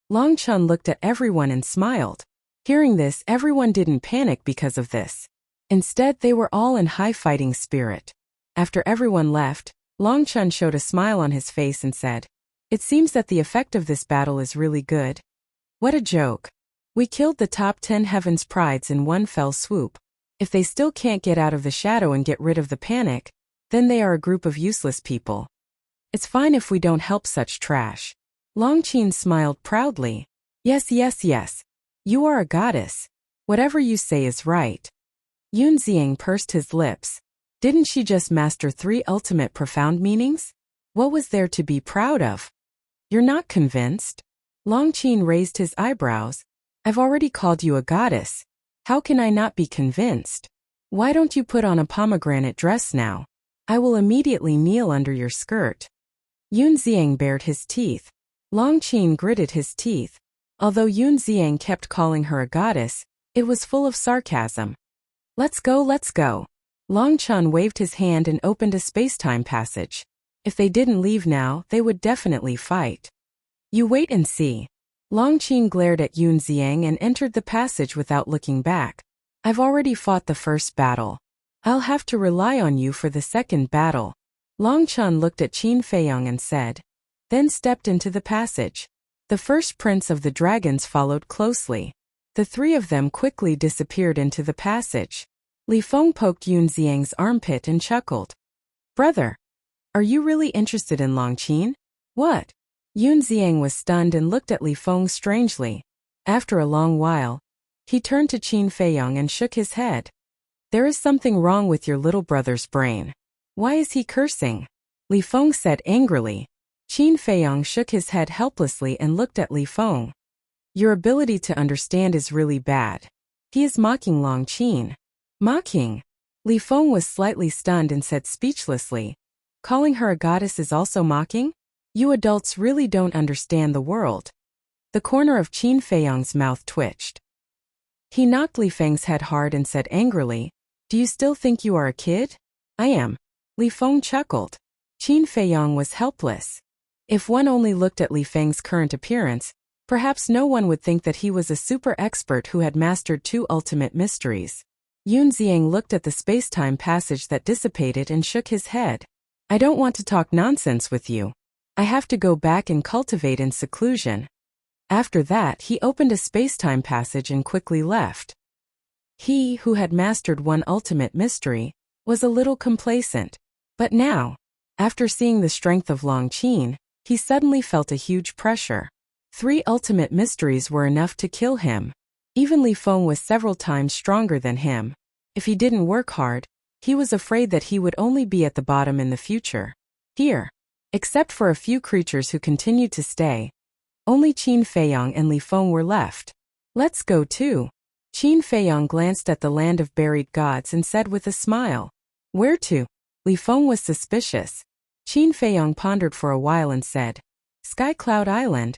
Long Chen looked at everyone and smiled. Hearing this, everyone didn't panic because of this. Instead, they were all in high fighting spirit. After everyone left, Long Chen showed a smile on his face and said, "It seems that the effect of this battle is really good. What a joke. We killed the top 10 Heaven's Prides in one fell swoop. If they still can't get out of the shadow and get rid of the panic, then they are a group of useless people. It's fine if we don't help such trash." Long Qin smiled proudly. Yes, yes, yes. You are a goddess. Whatever you say is right." Yun Xiang pursed his lips. Didn't she just master 3 ultimate profound meanings? What was there to be proud of? "You're not convinced?" Long Qin raised his eyebrows. "I've already called you a goddess. How can I not be convinced? Why don't you put on a pomegranate dress now? I will immediately kneel under your skirt." Yun Xiang bared his teeth. Long Qin gritted his teeth. Although Yun Xiang kept calling her a goddess, it was full of sarcasm. Let's go, let's go." Long Chen waved his hand and opened a space-time passage. If they didn't leave now, they would definitely fight. "You wait and see." Long Qin glared at Yun Xiang and entered the passage without looking back. "I've already fought the first battle. I'll have to rely on you for the second battle." Long Chen looked at Qin Feiyong and said, then stepped into the passage. The first prince of the dragons followed closely. The 3 of them quickly disappeared into the passage. Li Feng poked Yun Xiang's armpit and chuckled. "Brother, are you really interested in Long Qin?" "What?" Yun Xiang was stunned and looked at Li Feng strangely. After a long while, he turned to Qin Feiyong and shook his head. "There is something wrong with your little brother's brain. Why is he cursing?" Li Feng said angrily. Qin Feiyong shook his head helplessly and looked at Li Feng. "Your ability to understand is really bad. He is mocking Long Qin." "Mocking?" Li Feng was slightly stunned and said speechlessly. "Calling her a goddess is also mocking? You adults really don't understand the world." The corner of Qin Feiyong's mouth twitched. He knocked Li Feng's head hard and said angrily, Do you still think you are a kid? I am. Li Feng chuckled. Qin Feiyong was helpless. If one only looked at Li Feng's current appearance, perhaps no one would think that he was a super expert who had mastered 2 ultimate mysteries. Yun Xiang looked at the space-time passage that dissipated and shook his head. I don't want to talk nonsense with you. I have to go back and cultivate in seclusion. After that, he opened a space-time passage and quickly left. He, who had mastered 1 ultimate mystery, was a little complacent. But now, after seeing the strength of Long Qin, he suddenly felt a huge pressure. 3 ultimate mysteries were enough to kill him. Even Li Feng was several times stronger than him. If he didn't work hard, he was afraid that he would only be at the bottom in the future. Here, except for a few creatures who continued to stay, only Qin Feiyong and Li Feng were left. Let's go too. Qin Feiyong glanced at the land of buried gods and said with a smile. Where to? Li Feng was suspicious. Qin Feiyong pondered for a while and said, Sky Cloud Island.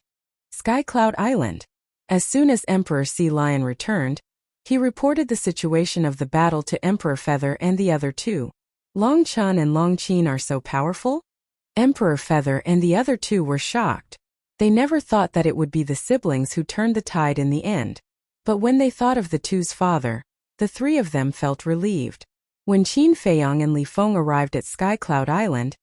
Sky Cloud Island. As soon as Emperor Sea Lion returned, he reported the situation of the battle to Emperor Feather and the other 2. Long Chan and Long Qin are so powerful? Emperor Feather and the other 2 were shocked. They never thought that it would be the siblings who turned the tide in the end. But when they thought of the 2's father, the 3 of them felt relieved. When Qin Feiyong and Li Feng arrived at Sky Cloud Island,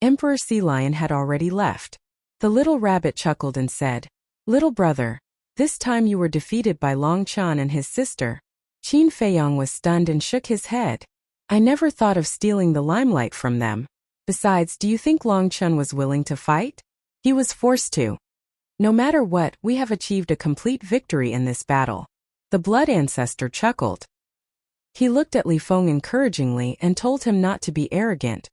Emperor Sea Lion had already left. The little rabbit chuckled and said, Little brother, this time you were defeated by Long Chan and his sister. Qin Feiyong was stunned and shook his head. I never thought of stealing the limelight from them. Besides, do you think Long Chan was willing to fight? He was forced to. No matter what, we have achieved a complete victory in this battle. The blood ancestor chuckled. He looked at Li Feng encouragingly and told him not to be arrogant.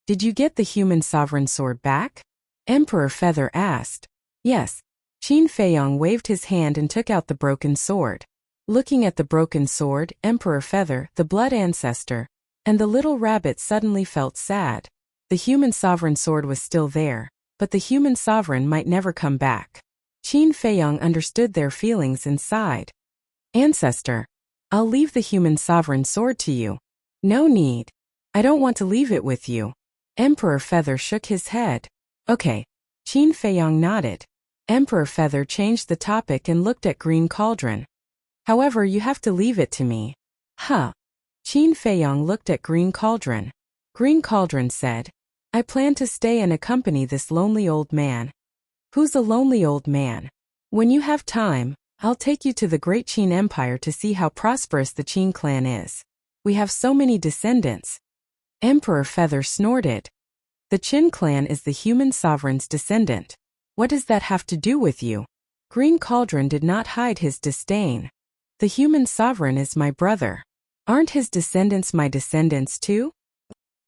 Did you get the human sovereign sword back? Emperor Feather asked. Yes. Qin Feiyong waved his hand and took out the broken sword. Looking at the broken sword, Emperor Feather, the blood ancestor, and the little rabbit suddenly felt sad. The human sovereign sword was still there, but the human sovereign might never come back. Qin Feiyong understood their feelings and sighed. Ancestor, I'll leave the human sovereign sword to you. No need. I don't want to leave it with you. Emperor Feather shook his head. Okay. Qin Feiyong nodded. Emperor Feather changed the topic and looked at Green Cauldron. However, you have to leave it to me. Huh. Qin Feiyong looked at Green Cauldron. Green Cauldron said, I plan to stay and accompany this lonely old man. Who's a lonely old man? When you have time, I'll take you to the great Qin Empire to see how prosperous the Qin clan is. We have so many descendants. Emperor Feather snorted. The Qin clan is the human sovereign's descendant. What does that have to do with you? Green Cauldron did not hide his disdain. The human sovereign is my brother. Aren't his descendants my descendants too?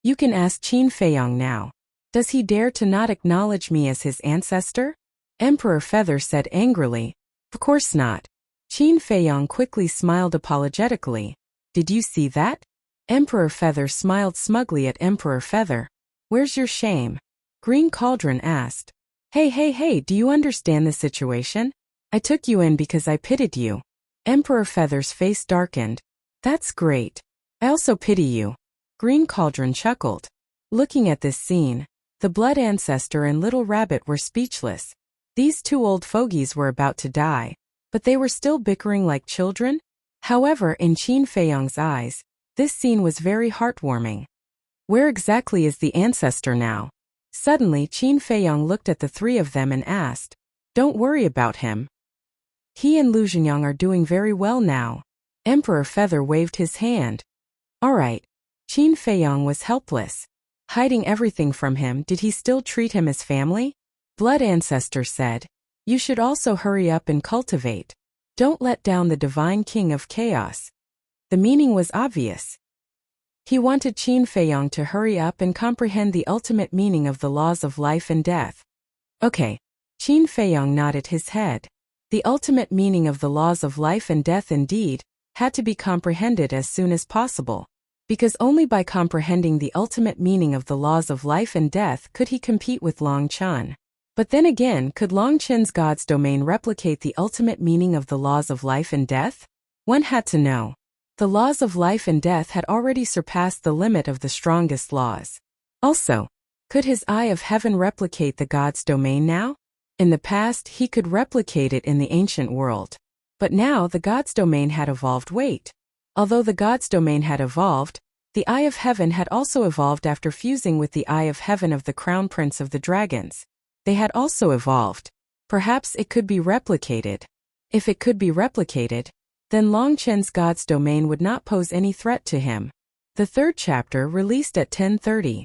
You can ask Qin Feiyong now. Does he dare to not acknowledge me as his ancestor? Emperor Feather said angrily. Of course not. Qin Feiyong quickly smiled apologetically. Did you see that? Emperor Feather smiled smugly at Emperor Feather. Where's your shame? Green Cauldron asked. Hey, do you understand the situation? I took you in because I pitied you. Emperor Feather's face darkened. That's great. I also pity you. Green Cauldron chuckled. Looking at this scene, the blood ancestor and little rabbit were speechless. These 2 old fogies were about to die, but they were still bickering like children. However, in Qin Feiyong's eyes, this scene was very heartwarming. Where exactly is the ancestor now? Suddenly, Qin Feiyong looked at the 3 of them and asked, Don't worry about him. He and Lu Zhenyang are doing very well now. Emperor Feather waved his hand. All right. Qin Feiyong was helpless. Hiding everything from him, did he still treat him as family? Blood Ancestor said, You should also hurry up and cultivate. Don't let down the divine king of chaos. The meaning was obvious. He wanted Qin Feiyong to hurry up and comprehend the ultimate meaning of the laws of life and death. Okay. Qin Feiyong nodded his head. The ultimate meaning of the laws of life and death indeed had to be comprehended as soon as possible, because only by comprehending the ultimate meaning of the laws of life and death could he compete with Long Chen. But then again, could Long Chen's God's domain replicate the ultimate meaning of the laws of life and death? One had to know. The laws of life and death had already surpassed the limit of the strongest laws. Also, could his eye of heaven replicate the god's domain now? In the past, he could replicate it in the ancient world. But now the god's domain had evolved. Wait. Although the god's domain had evolved, the eye of heaven had also evolved after fusing with the eye of heaven of the crown prince of the dragons. They had also evolved. Perhaps it could be replicated. If it could be replicated, then Longchen's god's domain would not pose any threat to him. The third chapter released at 10:30.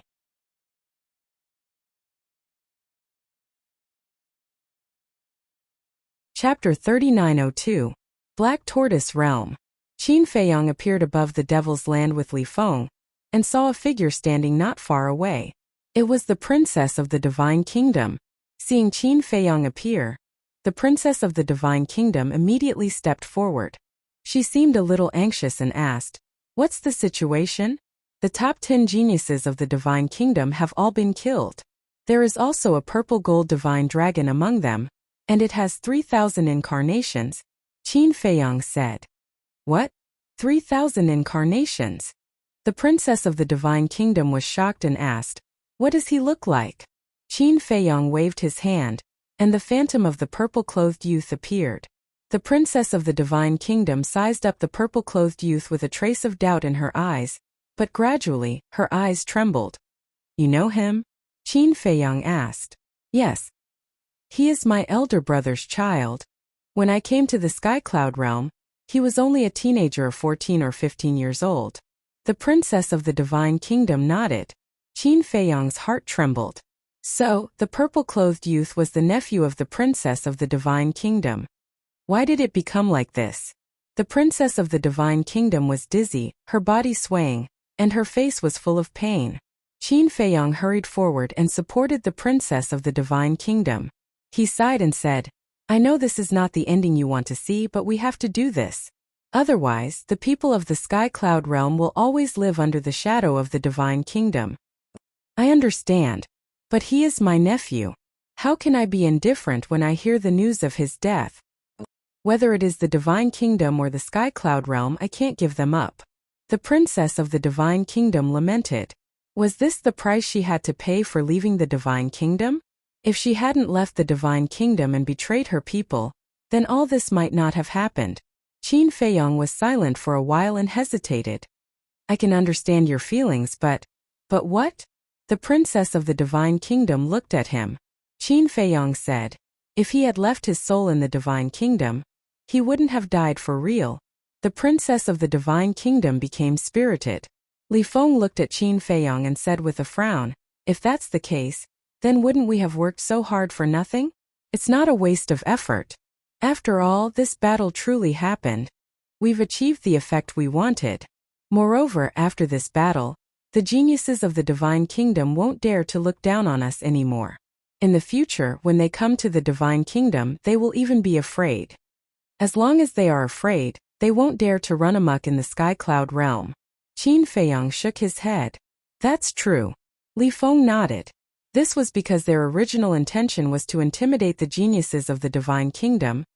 Chapter 3902. Black Tortoise Realm. Qin Feiyang appeared above the Devil's Land with Li Feng, and saw a figure standing not far away. It was the Princess of the Divine Kingdom. Seeing Qin Feiyang appear, the Princess of the Divine Kingdom immediately stepped forward. She seemed a little anxious and asked, "What's the situation?" "The top 10 geniuses of the Divine Kingdom have all been killed. There is also a purple gold divine dragon among them, and it has 3,000 incarnations," Qin Feiyang said. "What? 3,000 incarnations?" The Princess of the Divine Kingdom was shocked and asked, "What does he look like?" Qin Feiyang waved his hand, and the phantom of the purple-clothed youth appeared. The Princess of the Divine Kingdom sized up the purple-clothed youth with a trace of doubt in her eyes, but gradually, her eyes trembled. "You know him?" Qin Feiyang asked. "Yes. He is my elder brother's child. When I came to the Sky Cloud realm, he was only a teenager of 14 or 15 years old." The Princess of the Divine Kingdom nodded. Qin Feiyang's heart trembled. So, the purple-clothed youth was the nephew of the Princess of the Divine Kingdom. Why did it become like this? The Princess of the Divine Kingdom was dizzy, her body swaying, and her face was full of pain. Qin Feiyang hurried forward and supported the Princess of the Divine Kingdom. He sighed and said, "I know this is not the ending you want to see, but we have to do this. Otherwise, the people of the Sky Cloud realm will always live under the shadow of the Divine Kingdom." "I understand. But he is my nephew. How can I be indifferent when I hear the news of his death? Whether it is the Divine Kingdom or the Sky Cloud realm, I can't give them up." The Princess of the Divine Kingdom lamented. Was this the price she had to pay for leaving the Divine Kingdom? If she hadn't left the Divine Kingdom and betrayed her people, then all this might not have happened. Qin Feiyang was silent for a while and hesitated. "I can understand your feelings, but what?" The Princess of the Divine Kingdom looked at him. Qin Feiyang said, "If he had left his soul in the Divine Kingdom, he wouldn't have died for real." The Princess of the Divine Kingdom became spirited. Li Feng looked at Qin Feiyang and said with a frown, "If that's the case, then wouldn't we have worked so hard for nothing? It's not a waste of effort. After all, this battle truly happened. We've achieved the effect we wanted. Moreover, after this battle, the geniuses of the Divine Kingdom won't dare to look down on us anymore. In the future, when they come to the Divine Kingdom, they will even be afraid. As long as they are afraid, they won't dare to run amok in the Sky Cloud realm." Qin Feiyang shook his head. "That's true." Li Feng nodded. This was because their original intention was to intimidate the geniuses of the Divine Kingdom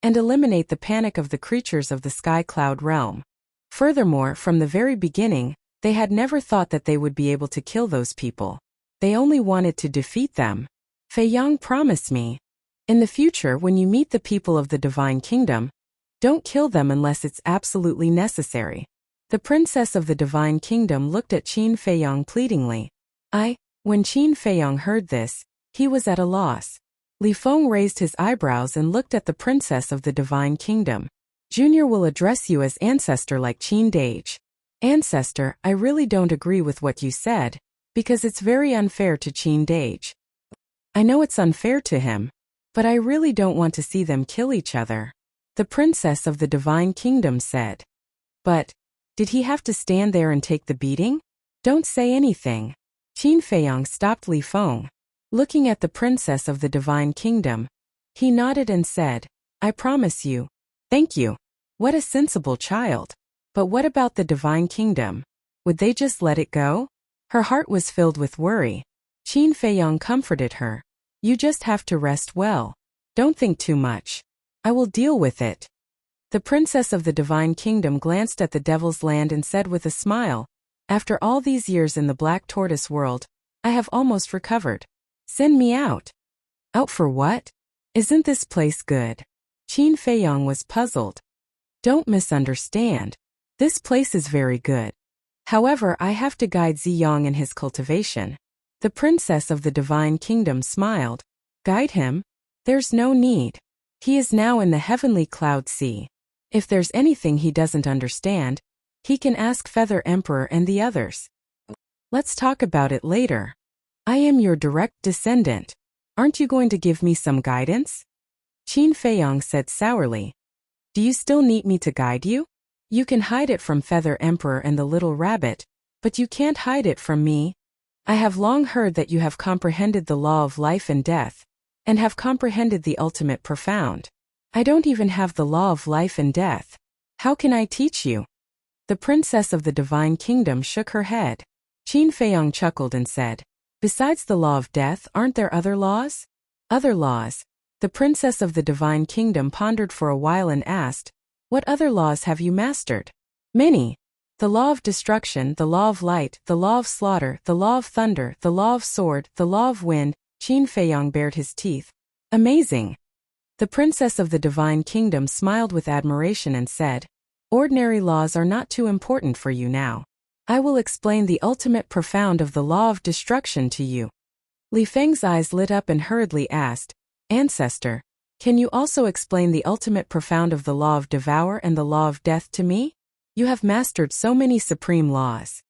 and eliminate the panic of the creatures of the Sky Cloud realm. Furthermore, from the very beginning, they had never thought that they would be able to kill those people. They only wanted to defeat them. "Feiyang, promise me. In the future, when you meet the people of the Divine Kingdom, don't kill them unless it's absolutely necessary." The Princess of the Divine Kingdom looked at Qin Feiyang pleadingly. When Qin Feiyang heard this, he was at a loss. Li Feng raised his eyebrows and looked at the Princess of the Divine Kingdom. "Junior will address you as ancestor like Qin Deiji." "Ancestor, I really don't agree with what you said, because it's very unfair to Qin Deiji." "I know it's unfair to him, but I really don't want to see them kill each other," the Princess of the Divine Kingdom said. "But, did he have to stand there and take the beating? Don't say anything." Qin Feiyang stopped Li Feng. Looking at the Princess of the Divine Kingdom, he nodded and said, "I promise you." "Thank you. What a sensible child. But what about the Divine Kingdom? Would they just let it go?" Her heart was filled with worry. Qin Feiyang comforted her. "You just have to rest well. Don't think too much. I will deal with it." The princess of the divine kingdom glanced at the devil's land and said with a smile, "After all these years in the black tortoise world, I have almost recovered. Send me out." "Out for what? Isn't this place good?" Qin Feiyang was puzzled. "Don't misunderstand. This place is very good. However, I have to guide Ziyang in his cultivation." The princess of the divine kingdom smiled. "Guide him? There's no need. He is now in the heavenly cloud sea. If there's anything he doesn't understand, he can ask Feather Emperor and the others. Let's talk about it later. I am your direct descendant. Aren't you going to give me some guidance?" Qin Feiyang said sourly. "Do you still need me to guide you? You can hide it from Feather Emperor and the little rabbit, but you can't hide it from me. I have long heard that you have comprehended the law of life and death, and have comprehended the ultimate profound. I don't even have the law of life and death. How can I teach you?" The princess of the divine kingdom shook her head. Qin Feiyang chuckled and said, "Besides the law of death, aren't there other laws?" "Other laws?" The princess of the divine kingdom pondered for a while and asked, "What other laws have you mastered?" "Many. The law of destruction, the law of light, the law of slaughter, the law of thunder, the law of sword, the law of wind." Qin Feiyang bared his teeth. "Amazing." The princess of the divine kingdom smiled with admiration and said, "Ordinary laws are not too important for you now. I will explain the ultimate profound of the law of destruction to you." Li Feng's eyes lit up and hurriedly asked, "Ancestor, can you also explain the ultimate profound of the law of devour and the law of death to me? You have mastered so many supreme laws."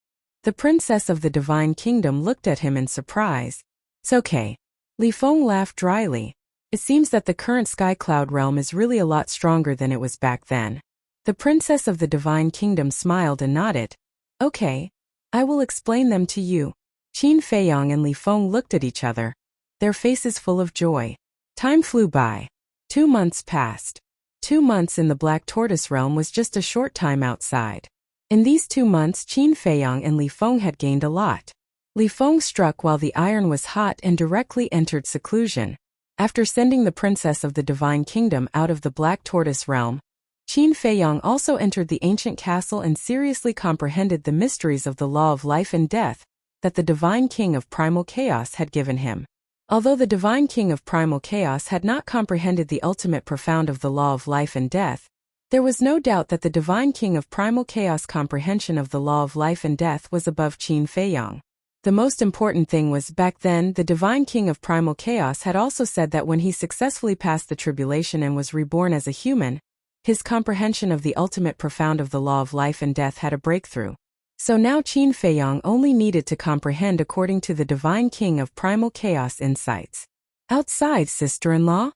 The princess of the divine kingdom looked at him in surprise. "It's okay." Li Feng laughed dryly. "It seems that the current sky cloud realm is really a lot stronger than it was back then." The princess of the divine kingdom smiled and nodded. "Okay. I will explain them to you." Qin Feiyang and Li Feng looked at each other, their faces full of joy. Time flew by. 2 months passed. 2 months in the Black Tortoise realm was just a short time outside. In these 2 months, Qin Feiyang and Li Feng had gained a lot. Li Feng struck while the iron was hot and directly entered seclusion. After sending the princess of the divine kingdom out of the Black Tortoise realm, Qin Feiyang also entered the ancient castle and seriously comprehended the mysteries of the law of life and death that the divine king of primal chaos had given him. Although the divine king of primal chaos had not comprehended the ultimate profound of the law of life and death, there was no doubt that the divine king of primal chaos comprehension of the law of life and death was above Qin Feiyang. The most important thing was, back then, the divine king of primal chaos had also said that when he successfully passed the tribulation and was reborn as a human, his comprehension of the ultimate profound of the law of life and death had a breakthrough. So now Qin Feiyang only needed to comprehend according to the divine king of primal chaos insights. Outside, sister-in-law?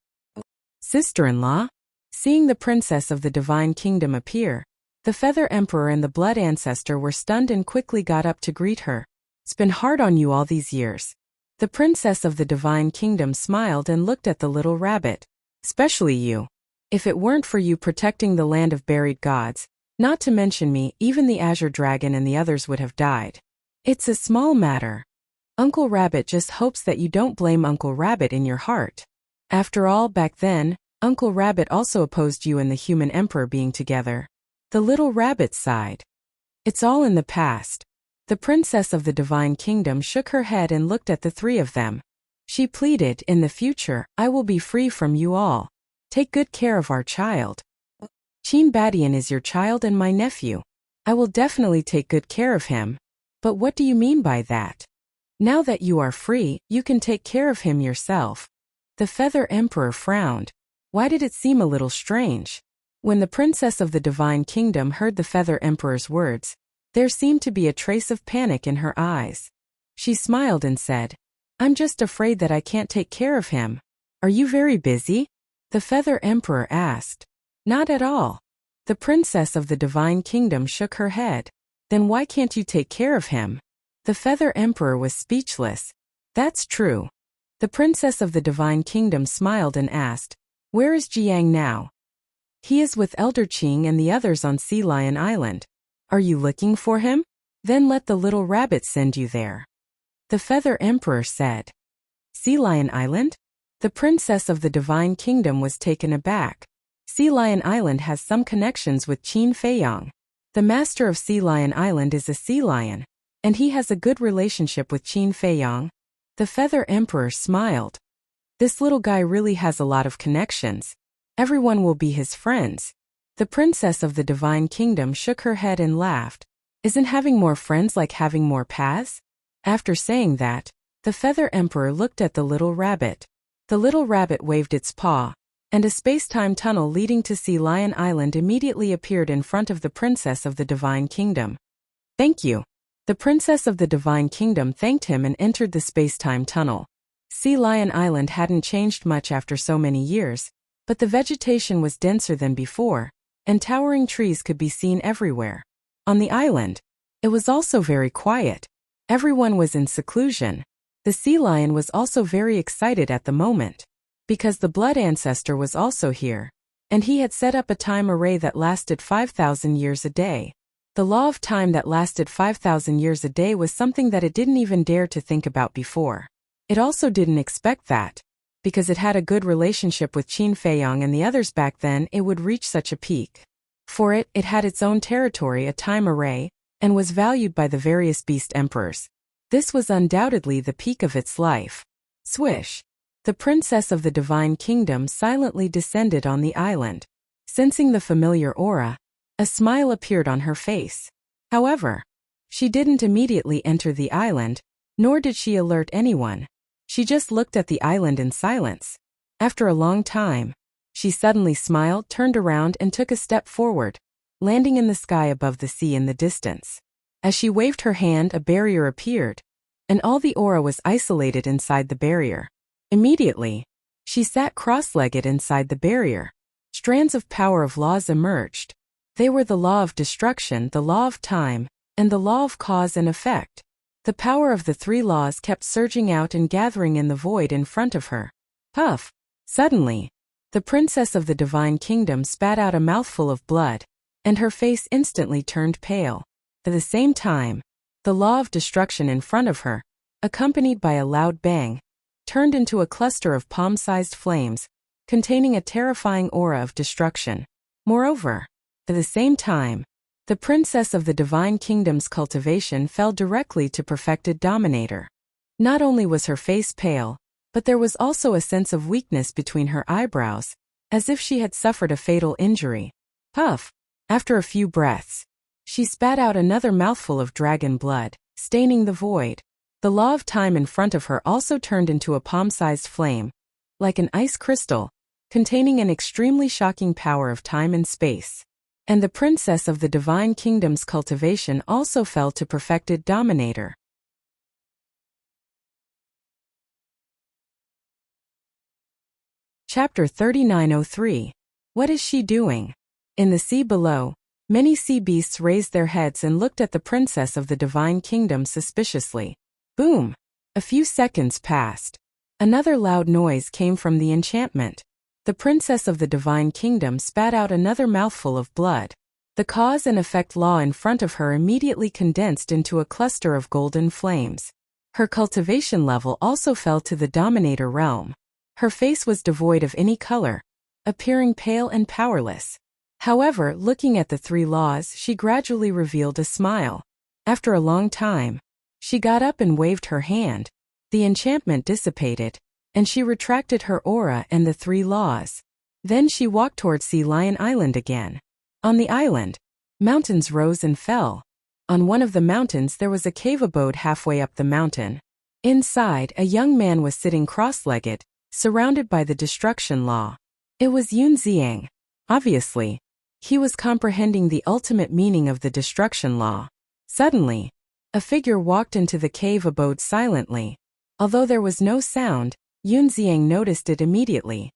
Sister-in-law? Seeing the princess of the divine kingdom appear, the Feather Emperor and the Blood Ancestor were stunned and quickly got up to greet her. "It's been hard on you all these years." The princess of the divine kingdom smiled and looked at the little rabbit. "Especially you. If it weren't for you protecting the land of buried gods, not to mention me, even the Azure Dragon and the others would have died. It's a small matter. Uncle Rabbit just hopes that you don't blame Uncle Rabbit in your heart. After all, back then, Uncle Rabbit also opposed you and the human emperor being together." The little rabbit sighed. "It's all in the past." The princess of the divine kingdom shook her head and looked at the three of them. She pleaded, "In the future, I will be free from you all. Take good care of our child. Qin Badian is your child and my nephew. I will definitely take good care of him." "But what do you mean by that?" "Now that you are free, you can take care of him yourself." The Feather Emperor frowned. Why did it seem a little strange? When the princess of the divine kingdom heard the Feather Emperor's words, there seemed to be a trace of panic in her eyes. She smiled and said, "I'm just afraid that I can't take care of him." "Are you very busy?" the Feather Emperor asked. "Not at all." The princess of the divine kingdom shook her head. "Then why can't you take care of him?" The Feather Emperor was speechless. "That's true." The princess of the divine kingdom smiled and asked, "Where is Jiang now?" "He is with Elder Qing and the others on Sea Lion Island." "Are you looking for him? Then let the little rabbit send you there," the Feather Emperor said. "Sea Lion Island?" The princess of the divine kingdom was taken aback. Sea Lion Island has some connections with Qin Feiyang. The master of Sea Lion Island is a sea lion, and he has a good relationship with Qin Feiyang. The Feather Emperor smiled. This little guy really has a lot of connections. Everyone will be his friends. The princess of the Divine Kingdom shook her head and laughed. Isn't having more friends like having more paths? After saying that, the Feather Emperor looked at the little rabbit. The little rabbit waved its paw, and a space-time tunnel leading to Sea Lion Island immediately appeared in front of the princess of the Divine Kingdom. Thank you. The princess of the Divine Kingdom thanked him and entered the space-time tunnel. Sea Lion Island hadn't changed much after so many years, but the vegetation was denser than before, and towering trees could be seen everywhere. On the island, it was also very quiet. Everyone was in seclusion. The sea lion was also very excited at the moment, because the blood ancestor was also here, and he had set up a time array that lasted 5,000 years a day. The law of time that lasted 5,000 years a day was something that it didn't even dare to think about before. It also didn't expect that, because it had a good relationship with Qin Feiyang and the others back then, it would reach such a peak. For it had its own territory, a time array, and was valued by the various beast emperors. This was undoubtedly the peak of its life. Swish! The princess of the Divine Kingdom silently descended on the island. Sensing the familiar aura, a smile appeared on her face. However, she didn't immediately enter the island, nor did she alert anyone. She just looked at the island in silence. After a long time, she suddenly smiled, turned around and took a step forward, landing in the sky above the sea in the distance. As she waved her hand, a barrier appeared, and all the aura was isolated inside the barrier. Immediately, she sat cross-legged inside the barrier. Strands of power of laws emerged. They were the law of destruction, the law of time, and the law of cause and effect. The power of the three laws kept surging out and gathering in the void in front of her. Puff! Suddenly, the princess of the Divine Kingdom spat out a mouthful of blood, and her face instantly turned pale. At the same time, the law of destruction in front of her, accompanied by a loud bang, turned into a cluster of palm-sized flames, containing a terrifying aura of destruction. Moreover, at the same time, the princess of the Divine Kingdom's cultivation fell directly to perfected dominator. Not only was her face pale, but there was also a sense of weakness between her eyebrows, as if she had suffered a fatal injury. Puff! After a few breaths, she spat out another mouthful of dragon blood, staining the void. The law of time in front of her also turned into a palm-sized flame, like an ice crystal, containing an extremely shocking power of time and space. And the princess of the Divine Kingdom's cultivation also fell to perfected dominator. Chapter 3903. What is she doing? In the sea below, many sea beasts raised their heads and looked at the princess of the Divine Kingdom suspiciously. Boom! A few seconds passed. Another loud noise came from the enchantment. The princess of the Divine Kingdom spat out another mouthful of blood. The cause and effect law in front of her immediately condensed into a cluster of golden flames. Her cultivation level also fell to the dominator realm. Her face was devoid of any color, appearing pale and powerless. However, looking at the three laws, she gradually revealed a smile. After a long time, she got up and waved her hand. The enchantment dissipated, and she retracted her aura and the three laws. Then she walked toward Sea Lion Island again. On the island, mountains rose and fell. On one of the mountains there was a cave abode halfway up the mountain. Inside, a young man was sitting cross-legged, surrounded by the destruction law. It was Yun Ziang. Obviously, he was comprehending the ultimate meaning of the destruction law. Suddenly, a figure walked into the cave abode silently. Although there was no sound, Yun Ziang noticed it immediately.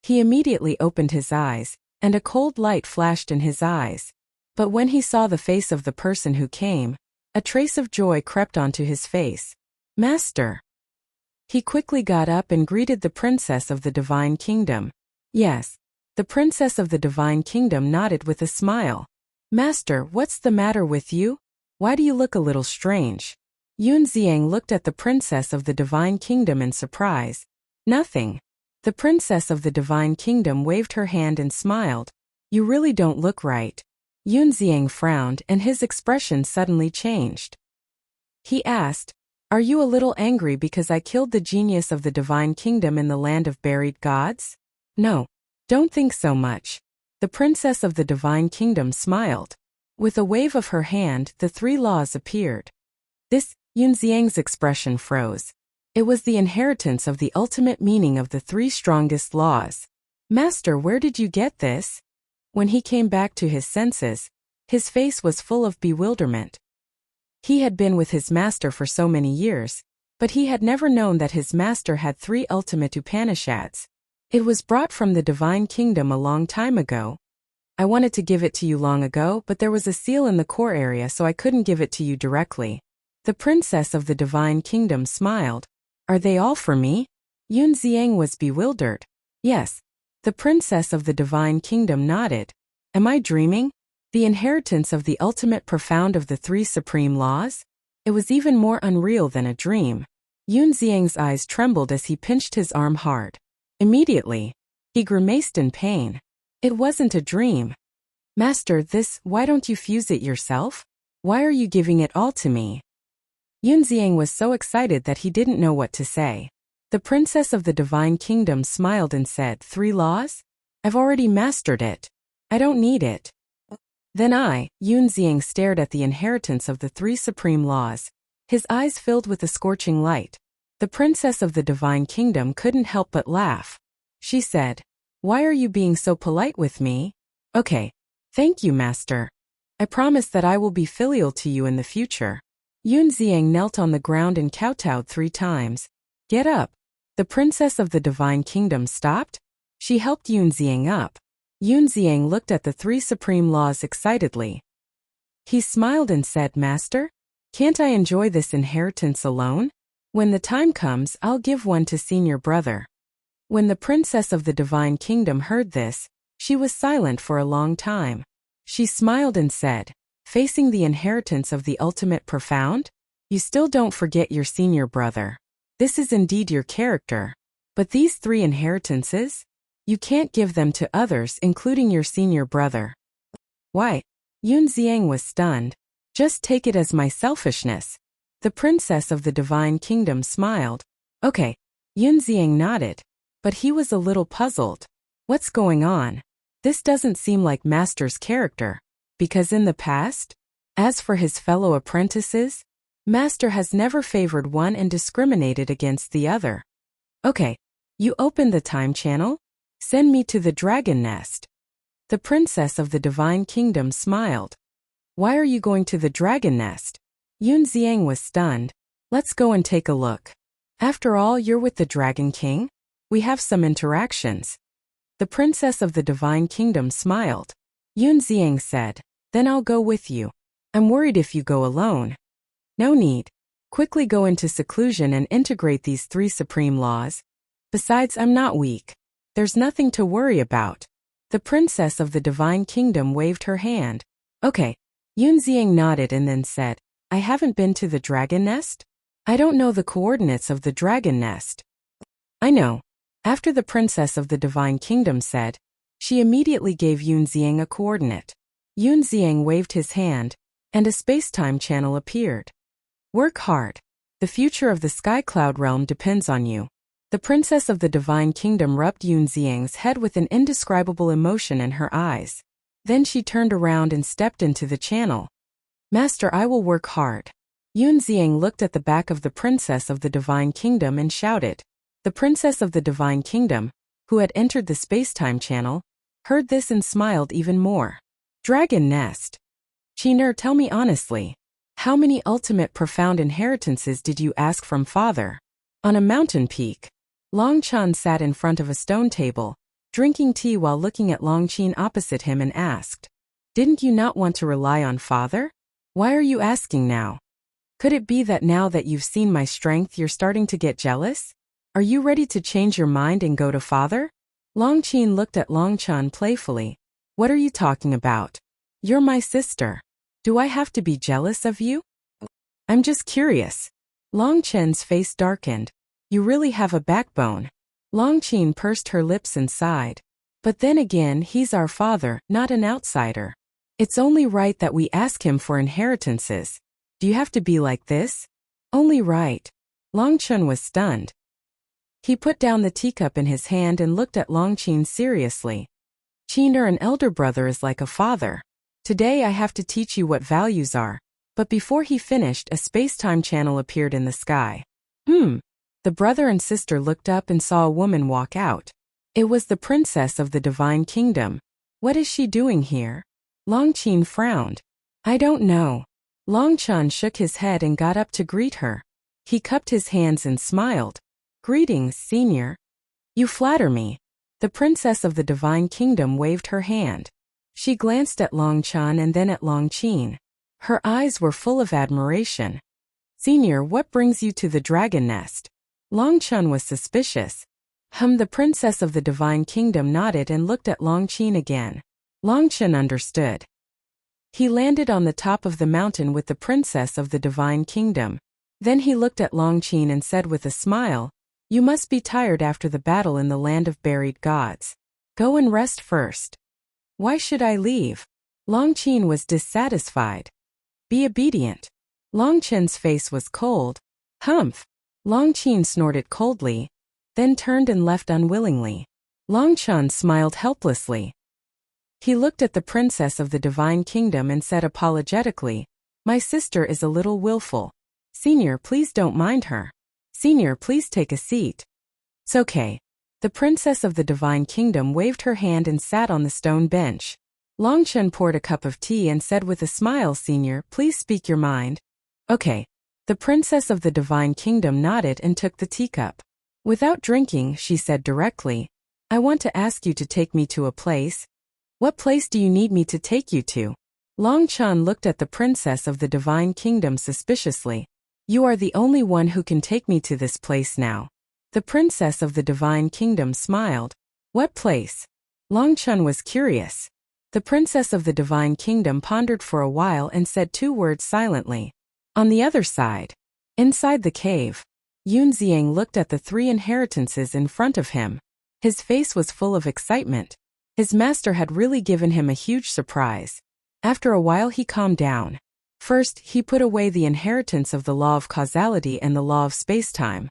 He immediately opened his eyes, and a cold light flashed in his eyes. But when he saw the face of the person who came, a trace of joy crept onto his face. Master! He quickly got up and greeted the princess of the Divine Kingdom. Yes, the princess of the Divine Kingdom nodded with a smile. Master, what's the matter with you? Why do you look a little strange? Yun Ziang looked at the princess of the Divine Kingdom in surprise. Nothing. The princess of the divine kingdom waved her hand and smiled. You really don't look right. Yunxiang frowned and his expression suddenly changed. He asked, Are you a little angry because I killed the genius of the divine kingdom in the land of buried gods? No. Don't think so much. The princess of the divine kingdom smiled. With a wave of her hand, the 3 laws appeared. Yunxiang's expression froze. It was the inheritance of the ultimate meaning of the 3 strongest laws. Master, where did you get this? When he came back to his senses, his face was full of bewilderment. He had been with his master for so many years, but he had never known that his master had 3 ultimate Upanishads. It was brought from the divine kingdom a long time ago. I wanted to give it to you long ago, but there was a seal in the core area, so I couldn't give it to you directly. The princess of the divine kingdom smiled. Are they all for me? Yunxiang was bewildered. Yes. The princess of the divine kingdom nodded. Am I dreaming? The inheritance of the ultimate profound of the 3 supreme laws? It was even more unreal than a dream. Yunxiang's eyes trembled as he pinched his arm hard. Immediately, he grimaced in pain. It wasn't a dream. Master, why don't you fuse it yourself? Why are you giving it all to me? Yunxiang was so excited that he didn't know what to say. The princess of the divine kingdom smiled and said, 3 laws? I've already mastered it. I don't need it. Then Yunxiang stared at the inheritance of the 3 supreme laws. His eyes filled with a scorching light. The princess of the divine kingdom couldn't help but laugh. She said, Why are you being so polite with me? Okay. Thank you, master. I promise that I will be filial to you in the future. Yunxiang knelt on the ground and kowtowed 3 times. Get up. The princess of the divine kingdom stopped. She helped Yunxiang up. Yunxiang looked at the 3 supreme laws excitedly. He smiled and said, Master, can't I enjoy this inheritance alone? When the time comes, I'll give one to senior brother. When the princess of the divine kingdom heard this, she was silent for a long time. She smiled and said, Facing the inheritance of the ultimate profound? You still don't forget your senior brother. This is indeed your character. But these 3 inheritances? You can't give them to others, including your senior brother. Why? Yunxiang was stunned. Just take it as my selfishness. The princess of the divine kingdom smiled. Okay. Yunxiang nodded. But he was a little puzzled. What's going on? This doesn't seem like master's character. Because in the past, as for his fellow apprentices, master has never favored one and discriminated against the other. Okay. You opened the time channel? Send me to the dragon nest. The princess of the divine kingdom smiled. Why are you going to the dragon nest? Yunxiang was stunned. Let's go and take a look. After all, you're with the Dragon King? We have some interactions. The princess of the divine kingdom smiled. Yunxiang said, Then I'll go with you. I'm worried if you go alone. No need. Quickly go into seclusion and integrate these 3 supreme laws. Besides, I'm not weak. There's nothing to worry about. The princess of the divine kingdom waved her hand. Okay. Yunxiang nodded and then said, I haven't been to the dragon nest? I don't know the coordinates of the dragon nest. I know. After the princess of the divine kingdom said, she immediately gave Yunxiang a coordinate. Yunxiang waved his hand, and a space-time channel appeared. Work hard. The future of the Sky Cloud realm depends on you. The princess of the divine kingdom rubbed Yunxiang's head with an indescribable emotion in her eyes. Then she turned around and stepped into the channel. Master, I will work hard. Yunxiang looked at the back of the princess of the divine kingdom and shouted. The princess of the divine kingdom, who had entered the space-time channel, heard this and smiled even more. Dragon nest. Qiner, tell me honestly, how many ultimate profound inheritances did you ask from father? On a mountain peak, Longchan sat in front of a stone table, drinking tea while looking at Longqin opposite him and asked, Didn't you not want to rely on father? Why are you asking now? Could it be that now that you've seen my strength you're starting to get jealous? Are you ready to change your mind and go to father? Longqin looked at Longchan playfully. What are you talking about? You're my sister. Do I have to be jealous of you? I'm just curious. Longchen's face darkened. You really have a backbone. Long Qin pursed her lips and sighed. But then again, he's our father, not an outsider. It's only right that we ask him for inheritances. Do you have to be like this? Only right. Long Chun was stunned. He put down the teacup in his hand and looked at Long Qin seriously. Qin, an elder brother is like a father. Today I have to teach you what values are. But before he finished, a space-time channel appeared in the sky. The brother and sister looked up and saw a woman walk out. It was the princess of the divine kingdom. What is she doing here? Long Qin frowned. I don't know. Long Chun shook his head and got up to greet her. He cupped his hands and smiled. Greetings, senior. You flatter me. The princess of the divine kingdom waved her hand. She glanced at Long Chun and then at Long Qin. Her eyes were full of admiration. Senior, what brings you to the dragon nest? Long Chun was suspicious. The princess of the divine kingdom nodded and looked at Long Qin again. Long Chun understood. He landed on the top of the mountain with the princess of the divine kingdom. Then he looked at Long Qin and said with a smile, You must be tired after the battle in the land of buried gods. Go and rest first. Why should I leave? Long Qin was dissatisfied. Be obedient. Long Qin's face was cold. Humph. Long Qin snorted coldly, then turned and left unwillingly. Long Chun smiled helplessly. He looked at the princess of the divine kingdom and said apologetically, My sister is a little willful. Senior, please don't mind her. Senior, please take a seat. It's okay. The princess of the divine kingdom waved her hand and sat on the stone bench. Long Chun poured a cup of tea and said with a smile, Senior, please speak your mind. Okay. The princess of the divine kingdom nodded and took the teacup. Without drinking, she said directly, I want to ask you to take me to a place. What place do you need me to take you to? Long Chun looked at the princess of the divine kingdom suspiciously. You are the only one who can take me to this place now. The princess of the divine kingdom smiled. What place? Long Chun was curious. The princess of the divine kingdom pondered for a while and said two words silently. On the other side. Inside the cave. Yunxiang looked at the three inheritances in front of him. His face was full of excitement. His master had really given him a huge surprise. After a while he calmed down. First, he put away the inheritance of the law of causality and the law of spacetime.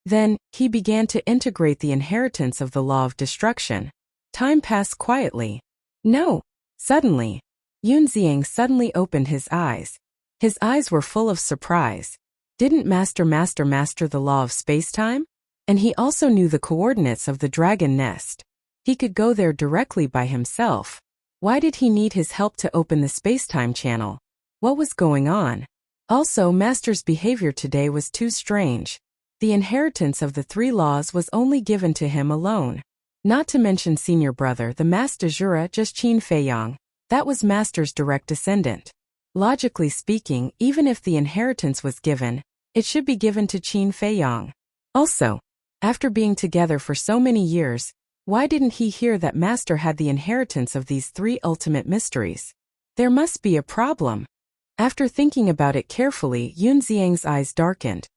Then, he began to integrate the inheritance of the law of destruction. Time passed quietly. No! Suddenly. Yunxiang suddenly opened his eyes. His eyes were full of surprise. Didn't master the law of spacetime? And he also knew the coordinates of the dragon nest. He could go there directly by himself. Why did he need his help to open the spacetime channel? What was going on? Also, Master's behavior today was too strange. The inheritance of the three laws was only given to him alone. Not to mention senior brother, the Master de Jura, just Qin Feiyang. That was Master's direct descendant. Logically speaking, even if the inheritance was given, it should be given to Qin Feiyang. Also, after being together for so many years, why didn't he hear that Master had the inheritance of these three ultimate mysteries? There must be a problem. After thinking about it carefully, Yunxiang's eyes darkened.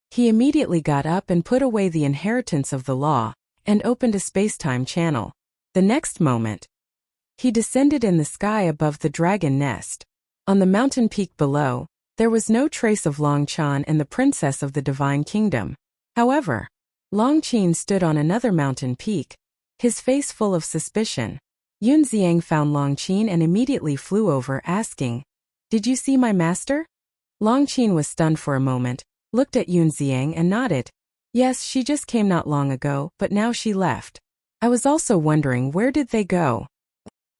He immediately got up and put away the inheritance of the law, and opened a spacetime channel. The next moment, he descended in the sky above the dragon nest. On the mountain peak below, there was no trace of Long Chan and the princess of the divine kingdom. However, Long Qin stood on another mountain peak, his face full of suspicion. Yunxiang found Long Qin and immediately flew over, asking, Did you see my master? Long Qin was stunned for a moment, looked at Yunxiang and nodded. Yes, she just came not long ago, but now she left. I was also wondering, where did they go?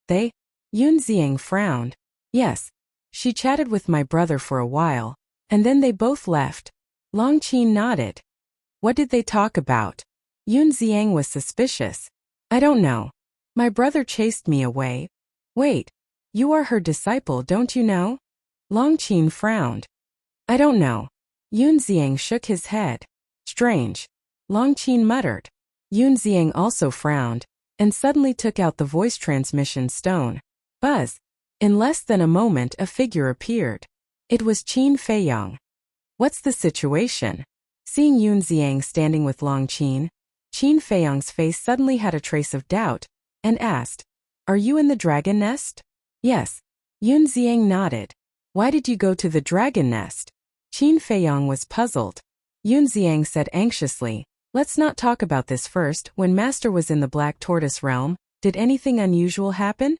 They? Yunxiang frowned. Yes. She chatted with my brother for a while, and then they both left. Long Qin nodded. What did they talk about? Yunxiang was suspicious. I don't know. My brother chased me away. Wait. You are her disciple, don't you know? Long Qin frowned. I don't know. Yunxiang shook his head. Strange. Long Qin muttered. Yunxiang also frowned, and suddenly took out the voice transmission stone. Buzz. In less than a moment a figure appeared. It was Qin Feiyang. What's the situation? Seeing Yunxiang standing with Long Qin, Qin Feiyang's face suddenly had a trace of doubt, and asked, "Are you in the dragon nest?" "Yes." Yun Ziang nodded. "Why did you go to the dragon nest?" Qin Feiyang was puzzled. Yun Ziang said anxiously, "Let's not talk about this first. When Master was in the Black Tortoise realm, did anything unusual happen?"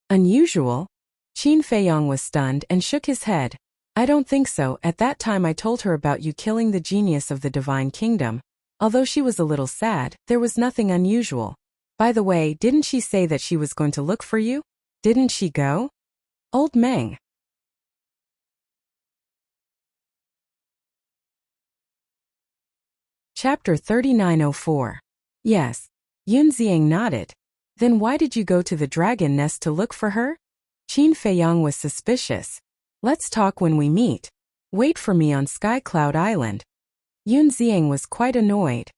"Unusual?" Qin Feiyang was stunned and shook his head. "I don't think so. At that time I told her about you killing the genius of the Divine Kingdom. Although she was a little sad, there was nothing unusual. By the way, didn't she say that she was going to look for you? Didn't she go?" Old Meng. Chapter 3904. Yes. Yun Ziang nodded. "Then why did you go to the dragon nest to look for her?" Qin Feiyang was suspicious. "Let's talk when we meet. Wait for me on Sky Cloud Island." Yun Ziang was quite annoyed.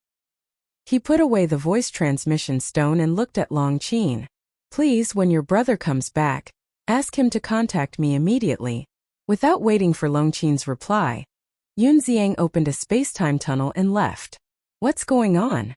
He put away the voice transmission stone and looked at Long Qin. "Please, when your brother comes back, ask him to contact me immediately." Without waiting for Long Qin's reply, Yun Ziang opened a space-time tunnel and left. What's going on?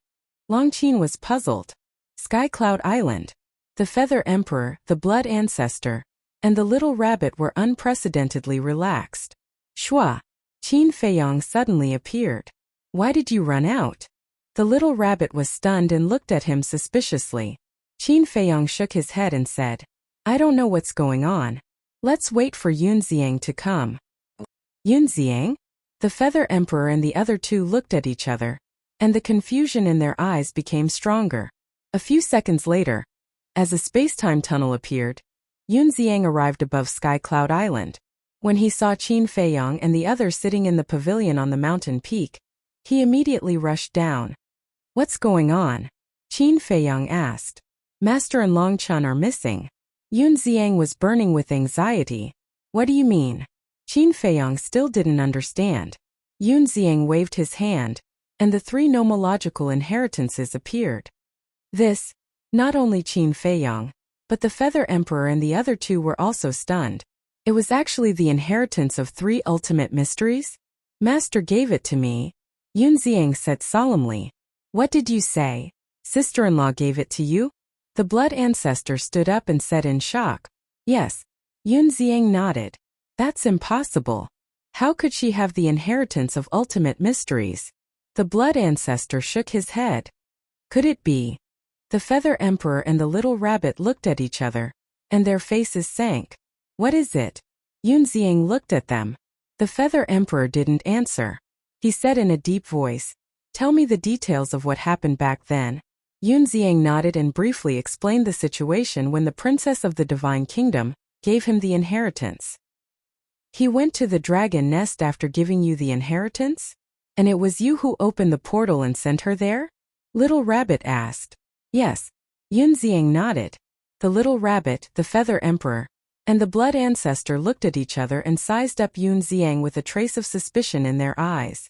Long Qin was puzzled. Sky Cloud Island. The Feather Emperor, the Blood Ancestor, and the little rabbit were unprecedentedly relaxed. Shua. Qin Feiyang suddenly appeared. "Why did you run out?" The little rabbit was stunned and looked at him suspiciously. Qin Feiyang shook his head and said, "I don't know what's going on. Let's wait for Yun Ziang to come." Yun Ziang? The Feather Emperor and the other two looked at each other, and the confusion in their eyes became stronger. A few seconds later, as a space-time tunnel appeared, Yun Ziang arrived above Sky Cloud Island. When he saw Qin Feiyang and the others sitting in the pavilion on the mountain peak, he immediately rushed down. "What's going on?" Qin Feiyang asked. "Master and Long Chun are missing." Yun Ziang was burning with anxiety. "What do you mean?" Qin Feiyang still didn't understand. Yun Ziang waved his hand, and the three nomological inheritances appeared. This, not only Qin Feiyang, but the Feather Emperor and the other two were also stunned. It was actually the inheritance of 3 ultimate mysteries? "Master gave it to me," Yun Ziang said solemnly. "What did you say? Sister-in-law gave it to you?" The Blood Ancestor stood up and said in shock. "Yes." Yun Ziang nodded. "That's impossible. How could she have the inheritance of ultimate mysteries?" The Blood Ancestor shook his head. "Could it be?" The Feather Emperor and the little rabbit looked at each other, and their faces sank. "What is it?" Yun Ziang looked at them. The Feather Emperor didn't answer. He said in a deep voice, "Tell me the details of what happened back then." Yun Ziang nodded and briefly explained the situation when the Princess of the Divine Kingdom gave him the inheritance. "He went to the dragon nest after giving you the inheritance? And it was you who opened the portal and sent her there?" Little Rabbit asked. "Yes." Yun Ziang nodded. The little rabbit, the Feather Emperor, and the Blood Ancestor looked at each other and sized up Yun Ziang with a trace of suspicion in their eyes.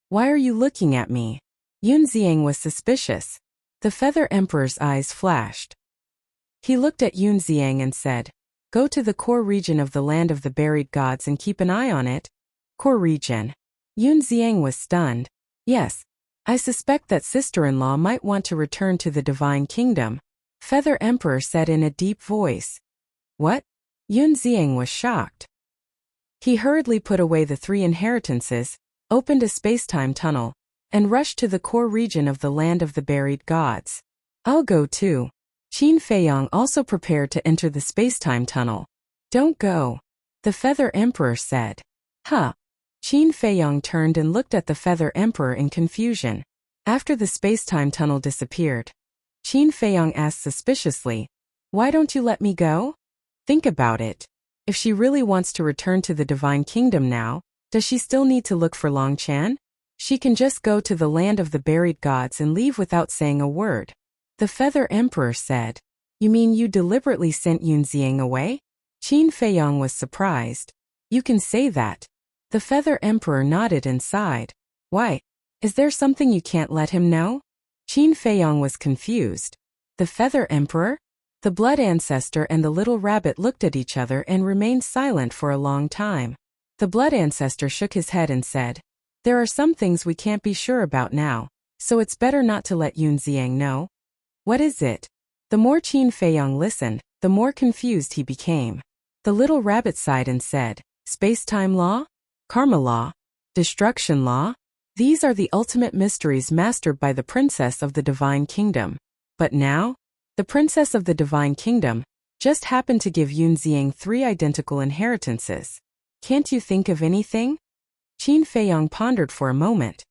"Why are you looking at me?" Yun Ziang was suspicious. The Feather Emperor's eyes flashed. He looked at Yun Ziang and said, "Go to the core region of the land of the buried gods and keep an eye on it." Core region. Yun Ziang was stunned. "Yes. I suspect that sister-in-law might want to return to the Divine Kingdom," Feather Emperor said in a deep voice. "What?" Yun Ziang was shocked. He hurriedly put away the 3 inheritances, opened a space-time tunnel, and rushed to the core region of the land of the buried gods. "I'll go too." Qin Feiyang also prepared to enter the space-time tunnel. "Don't go," the Feather Emperor said. "Huh." Qin Feiyang turned and looked at the Feather Emperor in confusion. After the space-time tunnel disappeared, Qin Feiyang asked suspiciously, "Why don't you let me go?" "Think about it. If she really wants to return to the Divine Kingdom now, does she still need to look for Long Chan? She can just go to the land of the buried gods and leave without saying a word." The Feather Emperor said. "You mean you deliberately sent Yun Ziang away?" Qin Feiyang was surprised. "You can say that." The Feather Emperor nodded and sighed. "Why? Is there something you can't let him know?" Qin Feiyang was confused. The Feather Emperor? The Blood Ancestor and the little rabbit looked at each other and remained silent for a long time. The Blood Ancestor shook his head and said, "There are some things we can't be sure about now. so it's better not to let Yun Xiang know. What is it? The more Qin Feiyang listened, the more confused he became. The little rabbit sighed and said, space-time law? Karma law? Destruction law? These are the ultimate mysteries mastered by the princess of the Divine Kingdom. But now? The princess of the Divine Kingdom just happened to give Yun Xiang 3 identical inheritances. Can't you think of anything? Qin Feiyang pondered for a moment.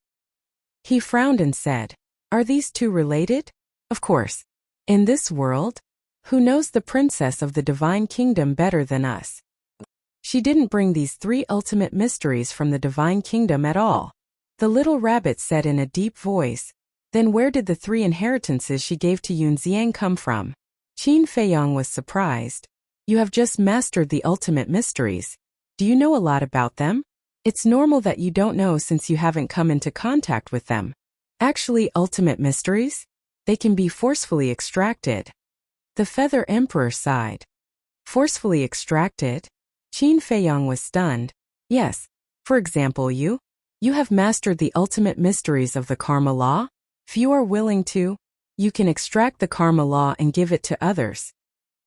He frowned and said, are these 2 related? Of course. In this world, who knows the princess of the Divine Kingdom better than us? She didn't bring these 3 ultimate mysteries from the Divine Kingdom at all. The little rabbit said in a deep voice. Then where did the 3 inheritances she gave to Yun Xiang come from? Qin Feiyang was surprised. You have just mastered the ultimate mysteries. Do you know a lot about them? It's normal that you don't know since you haven't come into contact with them. Actually, ultimate mysteries? They can be forcefully extracted. The Feather Emperor sighed. Forcefully extracted? Qin Feiyang was stunned. Yes. For example, you have mastered the ultimate mysteries of the karma law? If you are willing to, you can extract the karma law and give it to others.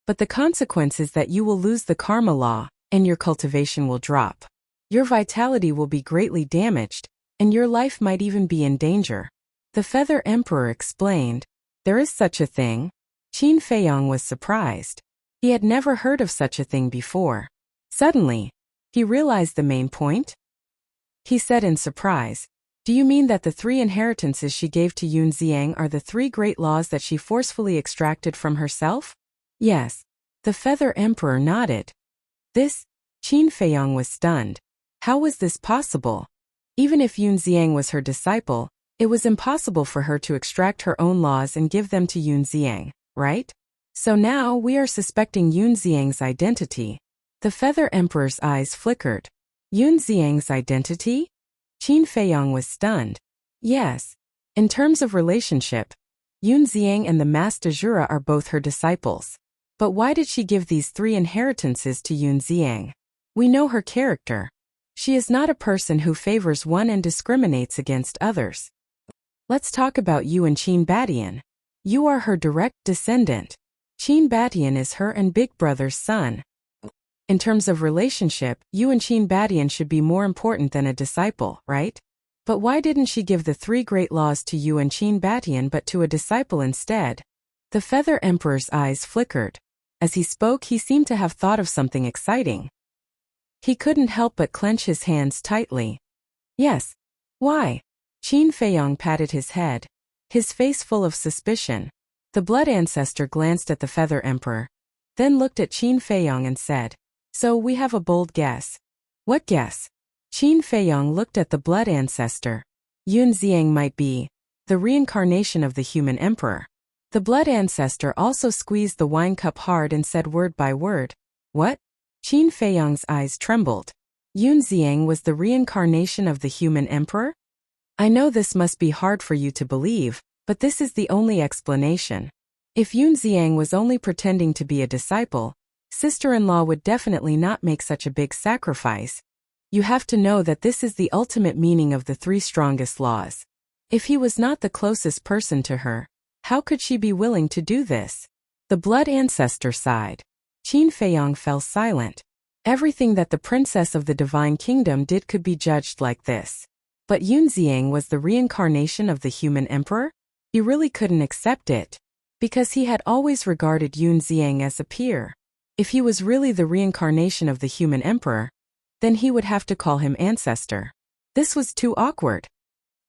But the consequence is that you will lose the karma law, and your cultivation will drop. Your vitality will be greatly damaged, and your life might even be in danger. The Feather Emperor explained. There is such a thing? Qin Feiyang was surprised. He had never heard of such a thing before. Suddenly, he realized the main point. He said in surprise, do you mean that the 3 inheritances she gave to Yun Xiang are the 3 great laws that she forcefully extracted from herself? Yes. The Feather Emperor nodded. This? Qin Feiyang was stunned. How was this possible? Even if Yun Xiang was her disciple, it was impossible for her to extract her own laws and give them to Yun Xiang, right? So now we are suspecting Yun Xiang's identity. The Feather Emperor's eyes flickered. Yun Xiang's identity? Qin Feiyang was stunned. Yes. In terms of relationship, Yun Xiang and the Master Jura are both her disciples. But why did she give these 3 inheritances to Yun Xiang? We know her character. She is not a person who favors one and discriminates against others. Let's talk about you and Qin Badian. You are her direct descendant. Qin Badian is her and big brother's son. In terms of relationship, you and Qin Badian should be more important than a disciple, right? But why didn't she give the 3 great laws to you and Qin Badian but to a disciple instead? The Feather Emperor's eyes flickered. As he spoke, he seemed to have thought of something exciting. He couldn't help but clench his hands tightly. Yes. Why? Qin Feiyang patted his head, his face full of suspicion. The Blood Ancestor glanced at the Feather Emperor, then looked at Qin Feiyang and said, so we have a bold guess. What guess? Qin Feiyang looked at the Blood Ancestor. Yun Xiang might be the reincarnation of the human emperor. The Blood Ancestor also squeezed the wine cup hard and said word by word. What? Qin Feiyang's eyes trembled. Yun Xiang was the reincarnation of the human emperor? I know this must be hard for you to believe, but this is the only explanation. If Yun Xiang was only pretending to be a disciple, sister-in-law would definitely not make such a big sacrifice. You have to know that this is the ultimate meaning of the 3 strongest laws. If he was not the closest person to her, how could she be willing to do this? The Blood Ancestor sighed. Qin Feiyang fell silent. Everything that the princess of the Divine Kingdom did could be judged like this. But Yun Xiang was the reincarnation of the human emperor? He really couldn't accept it, because he had always regarded Yun Xiang as a peer. If he was really the reincarnation of the human emperor, then he would have to call him ancestor. This was too awkward.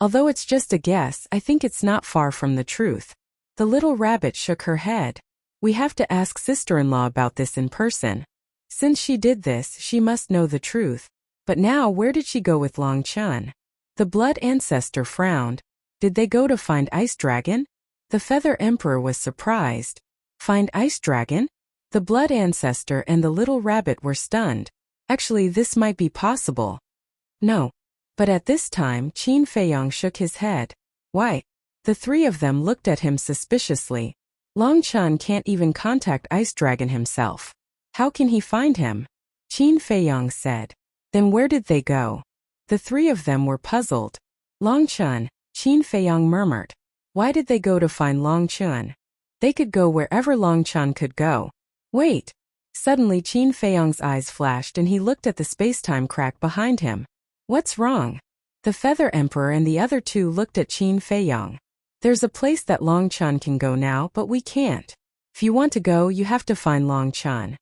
Although it's just a guess, I think it's not far from the truth. The little rabbit shook her head. We have to ask sister-in-law about this in person. Since she did this, she must know the truth. But now where did she go with Long Chun? The Blood Ancestor frowned. Did they go to find Ice Dragon? The Feather Emperor was surprised. Find Ice Dragon? The Blood Ancestor and the little rabbit were stunned. Actually, this might be possible. No. But at this time, Qin Feiyang shook his head. Why? The 3 of them looked at him suspiciously. Long Chun can't even contact Ice Dragon himself. How can he find him? Qin Feiyang said. Then where did they go? The 3 of them were puzzled. Long Chun, Qin Feiyang murmured. Why did they go to find Long Chun? They could go wherever Long Chun could go. Wait. Suddenly Qin Feiyang's eyes flashed and he looked at the space-time crack behind him. What's wrong? The Feather Emperor and the other two looked at Qin Feiyang. There's a place that Long Chun can go now, but we can't. If you want to go, you have to find Long Chun.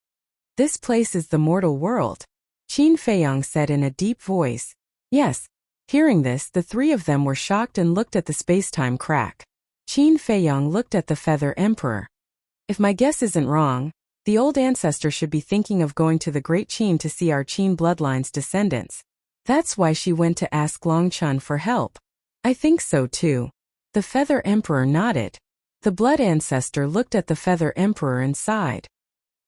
This place is the mortal world. Qin Feiyang said in a deep voice. Yes. Hearing this, the three of them were shocked and looked at the space-time crack. Qin Feiyang looked at the Feather Emperor. If my guess isn't wrong, the old ancestor should be thinking of going to the Great Qin to see our Qin bloodline's descendants. That's why she went to ask Long Chun for help. I think so too. The Feather Emperor nodded. The blood ancestor looked at the Feather Emperor and sighed.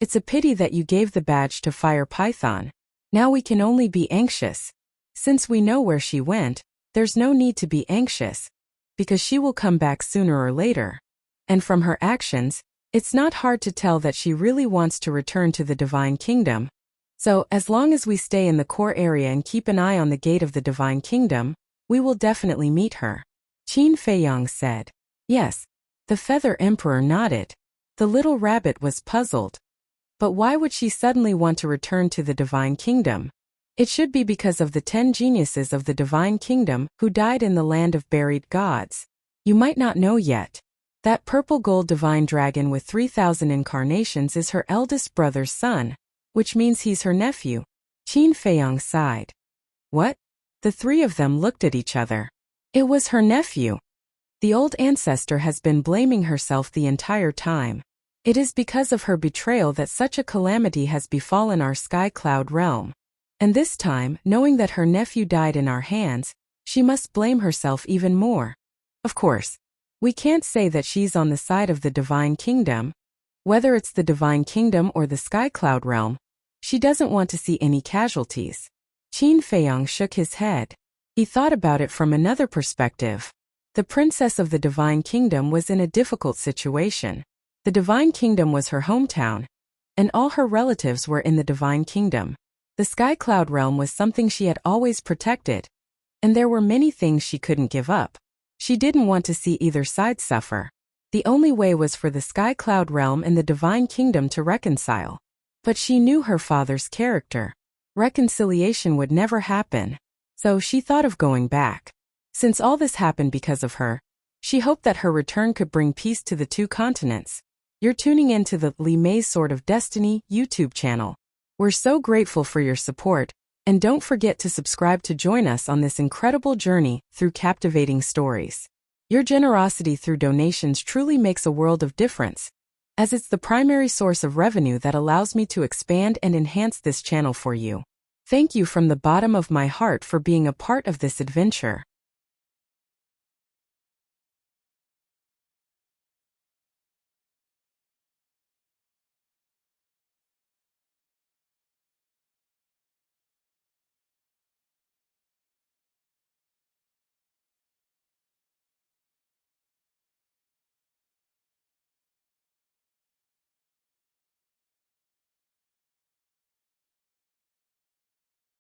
It's a pity that you gave the badge to Fire Python. Now we can only be anxious. Since we know where she went, there's no need to be anxious, because she will come back sooner or later. And from her actions, it's not hard to tell that she really wants to return to the Divine Kingdom. So, as long as we stay in the core area and keep an eye on the gate of the Divine Kingdom, we will definitely meet her. Qin Feiyang said. Yes. The Feather Emperor nodded. The little rabbit was puzzled. But why would she suddenly want to return to the Divine Kingdom? It should be because of the 10 geniuses of the Divine Kingdom who died in the land of buried gods. You might not know yet. That purple gold divine dragon with 3,000 incarnations is her eldest brother's son, which means he's her nephew. Qin Feiyang sighed. What? The three of them looked at each other. It was her nephew. The old ancestor has been blaming herself the entire time. It is because of her betrayal that such a calamity has befallen our sky cloud realm. And this time, knowing that her nephew died in our hands, she must blame herself even more. Of course, we can't say that she's on the side of the Divine Kingdom. Whether it's the Divine Kingdom or the Sky Cloud realm, she doesn't want to see any casualties. Qin Feiyang shook his head. He thought about it from another perspective. The princess of the Divine Kingdom was in a difficult situation. The Divine Kingdom was her hometown, and all her relatives were in the Divine Kingdom. The Sky Cloud realm was something she had always protected, and there were many things she couldn't give up. She didn't want to see either side suffer. The only way was for the Sky Cloud realm and the Divine Kingdom to reconcile. But she knew her father's character. Reconciliation would never happen. So she thought of going back. Since all this happened because of her, she hoped that her return could bring peace to the 2 continents. You're tuning in to the Li Mei's Sword of Destiny YouTube channel. We're so grateful for your support, and don't forget to subscribe to join us on this incredible journey through captivating stories. Your generosity through donations truly makes a world of difference, as it's the primary source of revenue that allows me to expand and enhance this channel for you. Thank you from the bottom of my heart for being a part of this adventure.